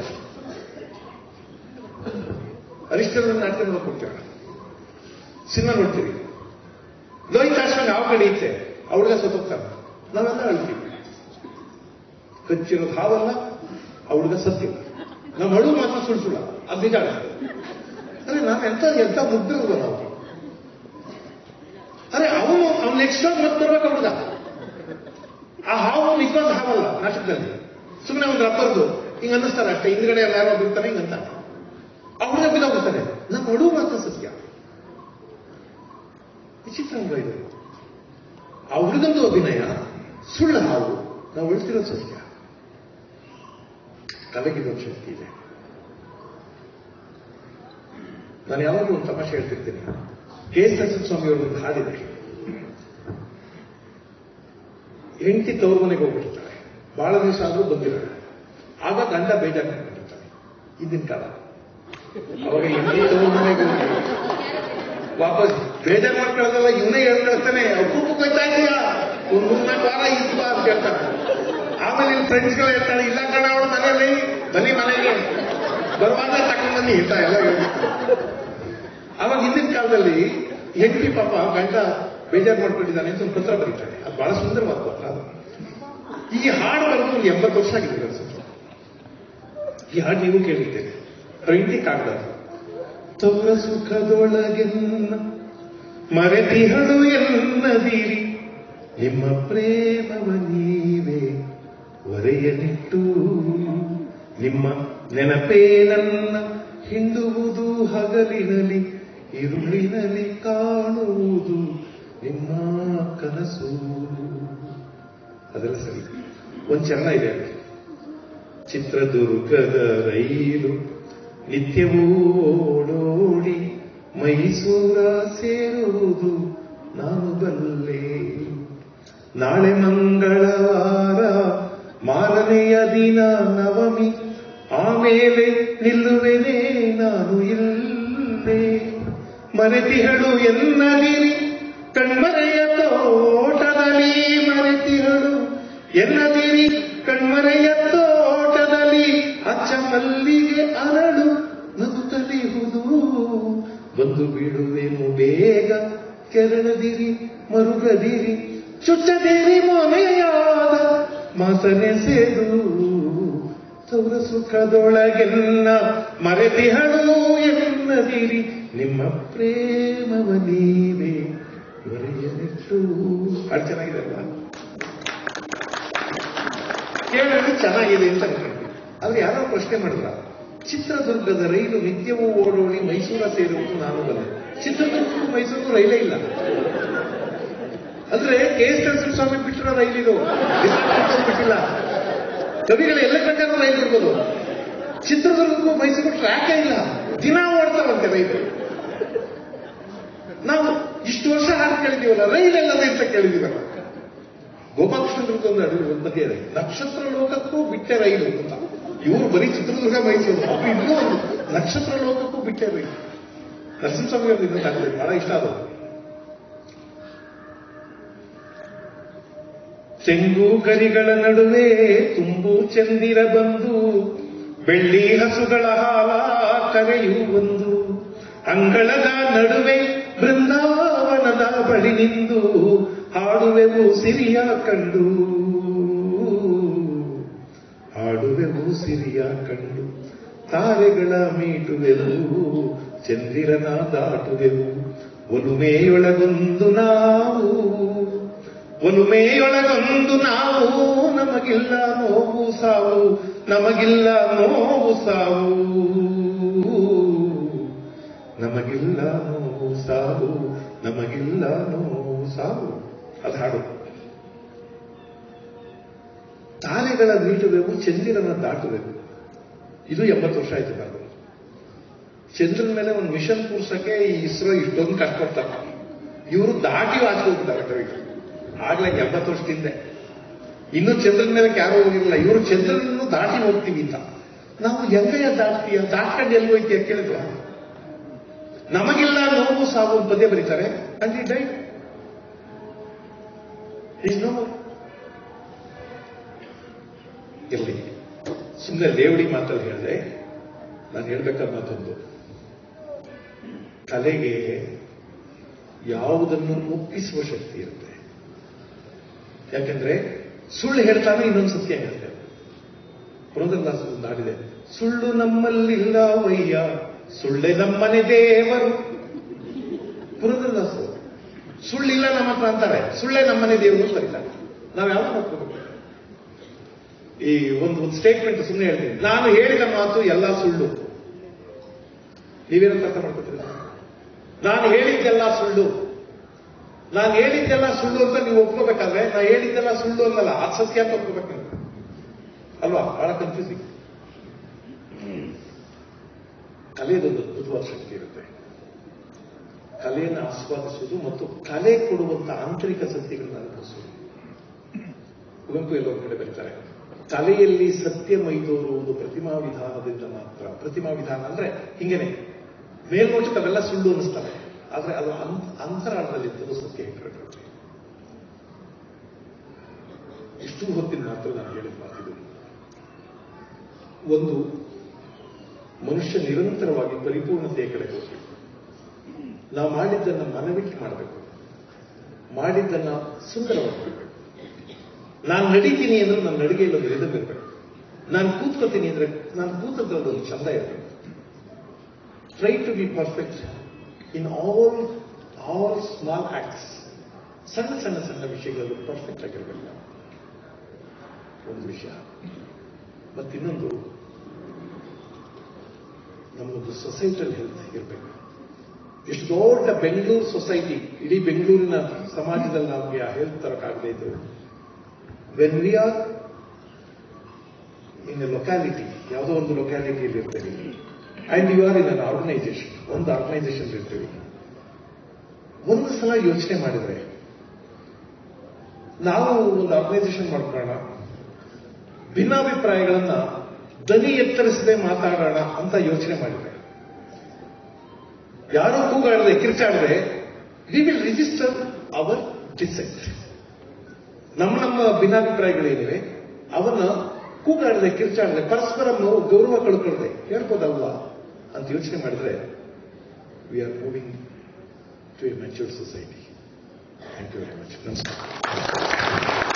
ಹರಿಶ್ಚಂದ್ರ ನಾಟಕ ನೋಡ್ಕೊಡ್ತೀರ, ಸಿನಿಮಾ ನೋಡ್ತೀವಿ. ಲೋಹಿತಾಶ್ವ ಯಾವ ಕಡೆ ಇತ್ತೆ, ಅವಳಿಗೆ ಸತ್ತೋಗ್ತಾರೆ, ನಾವೆಲ್ಲ ಅಳ್ತೀವಿ. ಕಚ್ಚಿರೋದು ಹಾವಲ್ಲ, ಅವಳಿಗೆ ಸತ್ತಿಲ್ಲ. ನಮ್ಮ ಅಳು ಮಾತ್ರ ಸುಳ್ಳು ಅದು ನಿಜ. ಅರೆ ನಾನು ಎಂತ ಮುಗ್ದಿರೋದು ನಾವು. ಅರೆ ಅವನು ನೆಕ್ಸ್ಟ್ ಮತ್ತೆ ಬರ್ಬೇಕು ಹುಡುಗ. ಆ ಹಾವು ನಿಜವಾದ ಹಾವಲ್ಲ ನಾಟಕದಲ್ಲಿ, ಸುಮ್ಮನೆ ಒಂದು ರಬ್ಬರ್ದು ಹಿಂಗ ಅನ್ನಿಸ್ತಾರೆ ಅಷ್ಟೇ. ಹಿಂದ್ಗಡೆ ಯಾರೋ ಬಿಡ್ತಾನೆ ಹಿಂಗಂತ ಅವ್ರಿಗೆ ಬಿದ್ದೋಗ್ಬಿಡ್ತಾನೆ. ನಮ್ಮ ಅಳು ಮಾತ್ರ ಸತ್ಯ. ವಿಚಿತ್ರ ಇದು. ಆ ಹುಡುಗಂದು ಅಭಿನಯ ಸುಳ್ಳ ಹಾವು, ನಾವು ಉಳಿಸಿರೋ ಸತ್ಯ. ಕಲೆಗಿದೊಂದು ಶಕ್ತಿ ಇದೆ. ನಾನು ಯಾವಾಗಲೂ ಒಂದು ತಮಾಷೆ ಹೇಳ್ತಿರ್ತೀನಿ. ಕೆ.ಎಸ್. ನರಸಿಂಹಸ್ವಾಮಿ ಅವರೊಂದು ಹಾಡಿದೆ. ಹೆಂಡತಿ ತವ್ರ ಮನೆಗೆ ಹೋಗ್ಬಿಟ್ಟಿರ್ತಾರೆ, ಬಹಳ ದಿವಸ ಆದ್ರೂ ಬಂದಿರೋದು. ಆಗ ಗಂಡ ಬೇಜಾರು ಮಾಡ್ಕೊಂಡಿರ್ತಾರೆ. ಹಿಂದಿನ ಕಾಲ ಅವಾಗ ಹೆಂಡತಿ ತವ್ರ ಮನೆಗೆ ಹೋಗಿ ವಾಪಸ್ ಬೇಜಾರು ಮಾಡ್ಕೊಳ್ಳೋದಲ್ಲ, ಇವನೇ ಹೇಳ್ಕೊಳ್ತಾನೆ, ಅಪ್ಪು ಕೊಯ್ತಾ ಇದೀಯಾ, ಒಂದು 3-4 ವಾರ ಇದ್ದು ಬಾ ಅಂತ ಹೇಳ್ತಾನೆ. ಆಮೇಲೆ ನಿಮ್ಮ ಫ್ರೆಂಡ್ಸ್ಗಳು ಹೇಳ್ತಾಳೆ, ಇಲ್ಲ ಕಣ ಅವಳು ಮನೆಯಲ್ಲಿ ಬನ್ನಿ, ಮನೆಗೆ ಬರುವಾಗ ತಗೊಂಡ್ ಬನ್ನಿ ಅಂತ ಎಲ್ಲ ಹೇಳ್ತಾರೆ. ಆವಾಗ ಹಿಂದಿನ ಕಾಲದಲ್ಲಿ ಹೆಂಡತಿ ಪಾಪ ಗಂಡ ಬೇಜಾರು ಮಾಡ್ಕೊಂಡಿದ್ದಾನೆ ಅಂತ ಒಂದು ಪತ್ರ ಬರೀತಾನೆ. ಅದು ಬಹಳ ಸುಂದರವಾದ ಪತ್ರ. ಅದು ಈ ಹಾಡು ಬರೋದು 80 ವರ್ಷ ಆಗಿದೆ ಅನ್ಸುತ್ತೆ. ಈ ಹಾಡು ನೀವು ಕೇಳಿರ್ತೇನೆ. ಪ್ರಿಂಟಿಂಗ್ ಆಗಬಾರ್ದು. ತವರ ಸುಖದೊಳಗೆನ್ನ ಮರೆತಿಹಳು ಎನ್ನದಿರಿ, ನಿಮ್ಮ ಪ್ರೇಮವ ನೀವೇ ಒರೆಯನಿಟ್ಟು, ನಿಮ್ಮ ನೆನಪೇ ನನ್ನ ಹಿಂಡುವುದು ಹಗಲಿನಲ್ಲಿ, ಇರುಳಿನಲ್ಲಿ ಕಾಣುವುದು ನಿಮ್ಮ ಕನಸು. ಅದೆಲ್ಲ ಸರಿ. ಒಂದು ಚರಣ ಇದೆ ಅದಕ್ಕೆ. ಚಿತ್ರದುರ್ಗದ ರೈಲು ನಿತ್ಯವೂ ಓಡೋಡಿ ಮೈಸೂರ ಸೇರುವುದು ನಾನು ಬಲ್ಲೆ. ನಾಳೆ ಮಂಗಳವಾರ ಮಾರನೆಯ ದಿನ ನವಮಿ, ಆಮೇಲೆ ನಿಲ್ಲುವೆನೇ ನಾನು ಇಲ್ಲೇ. ಮರೆತಿಹಳು ಎನ್ನದಿರಿ ಕಣ್ಮರೆಯ ತೋಟದಲ್ಲಿ, ಮರೆತಿಹಳು ಎನ್ನದಿರಿ ಕಣ್ಮರೆಯ ತೋಟದಲ್ಲಿ, ಅಚ್ಚ ಮಲ್ಲಿಗೆ ಅರಳು ನಗುತ್ತಲಿಹುದು, ಬಂದು ಬಿಡುವೆನು ಬೇಗ ಕೆರಳದಿರಿ ಮರುಗದಿರಿ, ಚುಚ್ಚದಿರಿ ಮೊನೆಯಾದ ಮಾತನೆಸೆದು, ತವರ ಸುಖದೊಳಗೆಲ್ಲ ಮರೆತಿಹಳು ಎನ್ನದಿರಿ, ನಿಮ್ಮ ಪ್ರೇಮವ ನೀವೇ ಒರೆಯನಿಟ್ಟು. ಅದು ಚೆನ್ನಾಗಿದೆ ಅಲ್ವಾ? ಕೇಳಲು ಚೆನ್ನಾಗಿದೆ ಅಂತ ಅನ್ಕೊಂಡ್ವಿ. ಆದ್ರೆ ಯಾರೋ ಪ್ರಶ್ನೆ ಮಾಡಿದ್ರ, ಚಿತ್ರದುರ್ಗದ ರೈಲು ನಿತ್ಯವೂ ಓಡೋಡಿ ಮೈಸೂರ ಸೇರುವುದು ನಾನು ಬಲ್ಲೆ. ಚಿತ್ರದುರ್ಗಕ್ಕೂ ಮೈಸೂರಿಗೂ ರೈಲೇ ಇಲ್ಲ. ಅಂದ್ರೆ ಕೆ.ಎಸ್. ನರಸಿಂಹಸ್ವಾಮಿ ಬಿಟ್ಟಿರೋ ರೈಲಿದು, ಬಿಟ್ಟಿಲ್ಲ. ಕವಿಗಳು ಎಲ್ಲ ಬೇಕಾದ್ರೂ ರೈಲು ಇರ್ಬೋದು. ಚಿತ್ರದುರ್ಗಕ್ಕೂ ಮೈಸೂರು ಟ್ರ್ಯಾಕೇ ಇಲ್ಲ, ದಿನ ಓಡ್ತಾವಂತೆ ರೈಲು. ನಾವು ಇಷ್ಟು ವರ್ಷ ಹಾಡು ಕೇಳಿದೀವಲ್ಲ, ರೈಲೆಲ್ಲದೆ ಅಂತ ಕೇಳಿದೀವಲ್ಲ. ಗೋಪಾಲಕೃಷ್ಣದುರ್ಗ ಒಂದು ಅಡುಗೆ ಮಧ್ಯೆ ಇದೆ, ನಕ್ಷತ್ರ ಲೋಕಕ್ಕೂ ಬಿಟ್ಟೆ ರೈಲು ಅಂತ. ಇವರು ಬರೀ ಚಿತ್ರದುರ್ಗ ಮೈಸೂರು, ಇನ್ನೂ ಒಂದು ನಕ್ಷತ್ರ ಲೋಕಕ್ಕೂ ಬಿಟ್ಟೆ ರೈಲು. ನರಸಿಂಹಸ್ವಾಮಿ ಅವ್ರದ್ದು ಇನ್ನೊಂದಾಗಲಿ ಬಹಳ ಇಷ್ಟ ಆದವು. ಚೆಂಗು ಗರಿಗಳ ನಡುವೆ ತುಂಬು ಚಂದಿರ ಬಂದು, ಬೆಳ್ಳಿ ಹಸುಗಳ ಹಾಲ ಕರೆಯು ಒಂದು, ಅಂಗಳದ ನಡುವೆ ಬೃಂದ ನಿಂದು ಹಾಡುವೆವು ಸಿರಿಯ ಕಂಡು, ಹಾಡುವೆವು ಸಿರಿಯ ಕಂಡು, ತಾರೆಗಳ ಮೀಟುವೆವು, ಚಂದಿರನ ದಾಟುವೆವು, ಒಲುಮೆಯೊಳಗೊಂದು ನಾವು, ಒಲುಮೆಯೊಳಗೊಂದು ನಾವು, ನಮಗಿಲ್ಲ ನೋವು ಸಾವು, ನಮಗಿಲ್ಲ ನೋವು ಸಾವು, ನಮಗಿಲ್ಲ ನೋವು ಸಾವು, ನಮಗಿಲ್ಲ ನೋವು ಸಾವು. ಅದು ಹಾಡು. ತಾರೆಗಳ ಮೀಟುವೆವು, ಚಂದಿರನ ದಾಟುವೆವು. ಇದು 80 ವರ್ಷ ಆಯ್ತು ನಾನು. ಚಂದ್ರನ ಮೇಲೆ ಒಂದು ಮಿಷನ್ ಕೂರ್ಸಕ್ಕೆ ಈ ಇಸ್ರೋ ಇಷ್ಟೊಂದು ಕಷ್ಟಪಡ್ತಾರೆ. ಇವರು ದಾಟಿ ಆಚೆ ಹೋಗ್ತಾರೆ ಕವಿಗಳು. ಆಗ್ಲೇ 80 ವರ್ಷದಿಂದ ಇನ್ನೂ ಚಂದ್ರನ ಮೇಲೆ ಯಾರೋ ಹೋಗಿರಲಿಲ್ಲ. ಇವರು ಚಂದ್ರನನ್ನು ದಾಟಿ ಹೋಗ್ತೀವಿ ಅಂತ. ನಾವು ಹೆಂಗಯ್ಯ ದಾಟ್ತೀಯ, ದಾಟ್ಕೊಂಡು ಎಲ್ಲಿ ಹೋಯ್ತೀಯ ಕೇಳಿದ್ವ? ನಮಗಿಲ್ಲ ನೋವು ಸಾವು ಪದ್ಯ ಬರೀತಾರೆ. ಅಲ್ಲಿ ಡೈ ನೋವು ಇರಲಿ. ಸುಮ್ಮನೆ ಲೇವಡಿ ಮಾತಲ್ಲಿ ಹೇಳಿದೆ. ನಾನು ಹೇಳ್ಬೇಕಾದ ಮಾತೊಂದು, ಕಲೆಗೆ ಯಾವುದನ್ನು ಒಪ್ಪಿಸುವ ಶಕ್ತಿ ಇರುತ್ತೆ. ಯಾಕೆಂದ್ರೆ ಸುಳ್ಳು ಹೇಳ್ತಾನೆ, ಇನ್ನೊಂದು ಸತ್ಯ ಹೇಳ್ತೇವೆ. ಪುರಂದರದಾಸ ಒಂದು ಹಾಡಿದೆ, ಸುಳ್ಳು ನಮ್ಮಲ್ಲಿಲ್ಲ ವಯ್ಯ, ಸುಳ್ಳೆ ನಮ್ಮನೆ ದೇವರು. ಪುರಂದರದಾಸ ಸುಳ್ಳಿಲ್ಲ ನಮ್ಮ ಹತ್ರ ಅಂತಾರೆ, ಸುಳ್ಳೆ ನಮ್ಮನೆ ದೇವರು ಬರೀತಾರೆ. ನಾವು ಯಾವ್ದು ನೋಡ್ಕೋಬೇಕು? ಈ ಒಂದು ಸ್ಟೇಟ್ಮೆಂಟ್ ಸುಮ್ಮನೆ ಹೇಳ್ತೀನಿ, ನಾನು ಹೇಳಿದ ಮಾತು ಎಲ್ಲ ಸುಳ್ಳು. ನೀವೇನು ಅರ್ಥ ಮಾಡ್ಕೊತೀರ? ನಾನು ಹೇಳಿದ್ದೆಲ್ಲ ಸುಳ್ಳು, ನಾನು ಹೇಳಿದ್ದೆಲ್ಲ ಸುಳ್ಳು ಅಂತ ನೀವು ಒಪ್ಕೋಬೇಕಾದ್ರೆ, ನಾ ಹೇಳಿದ್ದೆಲ್ಲ ಸುಳ್ಳು ಅನ್ನಲ್ಲ, ಅದು ಸತ್ಯ ಅಂತ ಒಪ್ಕೋಬೇಕು ನೀವು ಅಲ್ವಾ? ಬಹಳ ಕನ್ಫ್ಯೂಸಿಂಗ್. ಕಲೆಯದೊಂದು ಅದ್ಭುತವಾದ ಶಕ್ತಿ ಇರುತ್ತೆ. ಕಲೆಯನ್ನು ಆಸ್ವಾದಿಸುವುದು ಮತ್ತು ಕಲೆ ಕೊಡುವಂತ ಆಂತರಿಕ ಸತ್ಯಗಳನ್ನು ಅನುಭವಿಸುವುದು. ಕುವೆಂಪು ಎಲ್ಲೋ ಕಡೆ ಬರೀತಾರೆ, ಕಲೆಯಲ್ಲಿ ಸತ್ಯ ಮೈದೋರುವುದು ಪ್ರತಿಮಾ ವಿಧಾನದಿಂದ ಮಾತ್ರ. ಪ್ರತಿಮಾ ವಿಧಾನ ಅಂದ್ರೆ ಹಿಂಗೇನೆ ಮೇಲ್ನೋಟಕ್ಕೆ ಅವೆಲ್ಲ ಸುಳ್ಳು ಅನ್ನಿಸ್ತವೆ, ಆದ್ರೆ ಅದು ಅಂತರಾಳದಲ್ಲಿದ್ದದು ಸತ್ಯ ಇಟ್ಟಿರುತ್ತೆ. ಇಷ್ಟು ಹೊತ್ತಿನ ಮಾತ್ರ ನಾನು ಹೇಳಿದ ಮಾತಿದು. ಒಂದು ಮನುಷ್ಯ ನಿರಂತರವಾಗಿ ಪರಿಪೂರ್ಣತೆಯ ಕಡೆ ಹೋಗಬೇಕು. ನಾವು ಮಾಡಿದ್ದನ್ನು ಮನವಿಟ್ಟು ಮಾಡಬೇಕು, ಮಾಡಿದ್ದನ್ನ ಸುಂದರವಾಗಿ ಮಾಡಬೇಕು. ನಾನು ನಡೀತೀನಿ ಅಂದ್ರೆ ನನ್ನ ನಡಿಗೆಯಲ್ಲಿ ಒಂದು ರಿದಮ್ ಇರಬೇಕು. ನಾನು ಕೂತ್ಕೋತೀನಿ ಅಂದ್ರೆ ನಾನು ಕೂತದ್ರಲ್ಲಿ ಒಂದು ಚಂದ ಇರಬೇಕು. Try to be perfect in all small acts. ಸಣ್ಣ ಸಣ್ಣ ಸಣ್ಣ ವಿಷಯಗಳಲ್ಲೂ ಪರ್ಫೆಕ್ಟ್ ಆಗಿರಬೇಕು ಒಂದು ವಿಷಯ. ಮತ್ತಿನ್ನೊಂದು, ನಮ್ಮೊಂದು ಸೊಸೈಟಲ್ ಹೆಲ್ತ್ ಇರಬೇಕು. ಎಷ್ಟು ದೊಡ್ಡ ಬೆಂಗಳೂರು ಸೊಸೈಟಿ, ಇಡೀ ಬೆಂಗಳೂರಿನ ಸಮಾಜದಲ್ಲಿ ನಮಗೆ ಆ ಹೆಲ್ತ್ ತರಕಾಗದೇ ಇದ್ರು, when we are in a locality, ಯಾವುದೋ ಒಂದು ಲೊಕ್ಯಾಲಿಟಿಯಲ್ಲಿ ಇರ್ತೇವೆ, and you are in an organisation, ಒಂದು ಆರ್ಗನೈಸೇಷನ್ ಇರ್ತೀವಿ. ಒಂದು ಸಲ ಯೋಚನೆ ಮಾಡಿದ್ರೆ, ನಾವು ಒಂದು ಆರ್ಗನೈಸೇಷನ್ ಮಾಡ್ಕೊಳ್ಳೋಣ, ಭಿನ್ನಾಭಿಪ್ರಾಯಗಳನ್ನ ದನಿ ಎತ್ತರಿಸದೆ ಮಾತಾಡೋಣ ಅಂತ ಯೋಚನೆ ಮಾಡಿದ್ರೆ, ಯಾರೋ ಕೂಗಾಡದೆ ಕಿರ್ಚಾಡದೆ, we will register our dissent. ನಮ್ಮ ಭಿನ್ನಾಭಿಪ್ರಾಯಗಳೇನಿವೆ ಅವನ್ನ ಕೂಗಾಡದೆ ಕಿರ್ಚಾಡದೆ ಪರಸ್ಪರ ಗೌರವ ಕಳ್ಕೊಳ್ಳದೆ ಹೇಳ್ಬೋದಲ್ವಾ ಅಂತ ಯೋಚನೆ ಮಾಡಿದ್ರೆ, we are moving to a matured society. Thank you very much. ನಮಸ್ಕಾರ.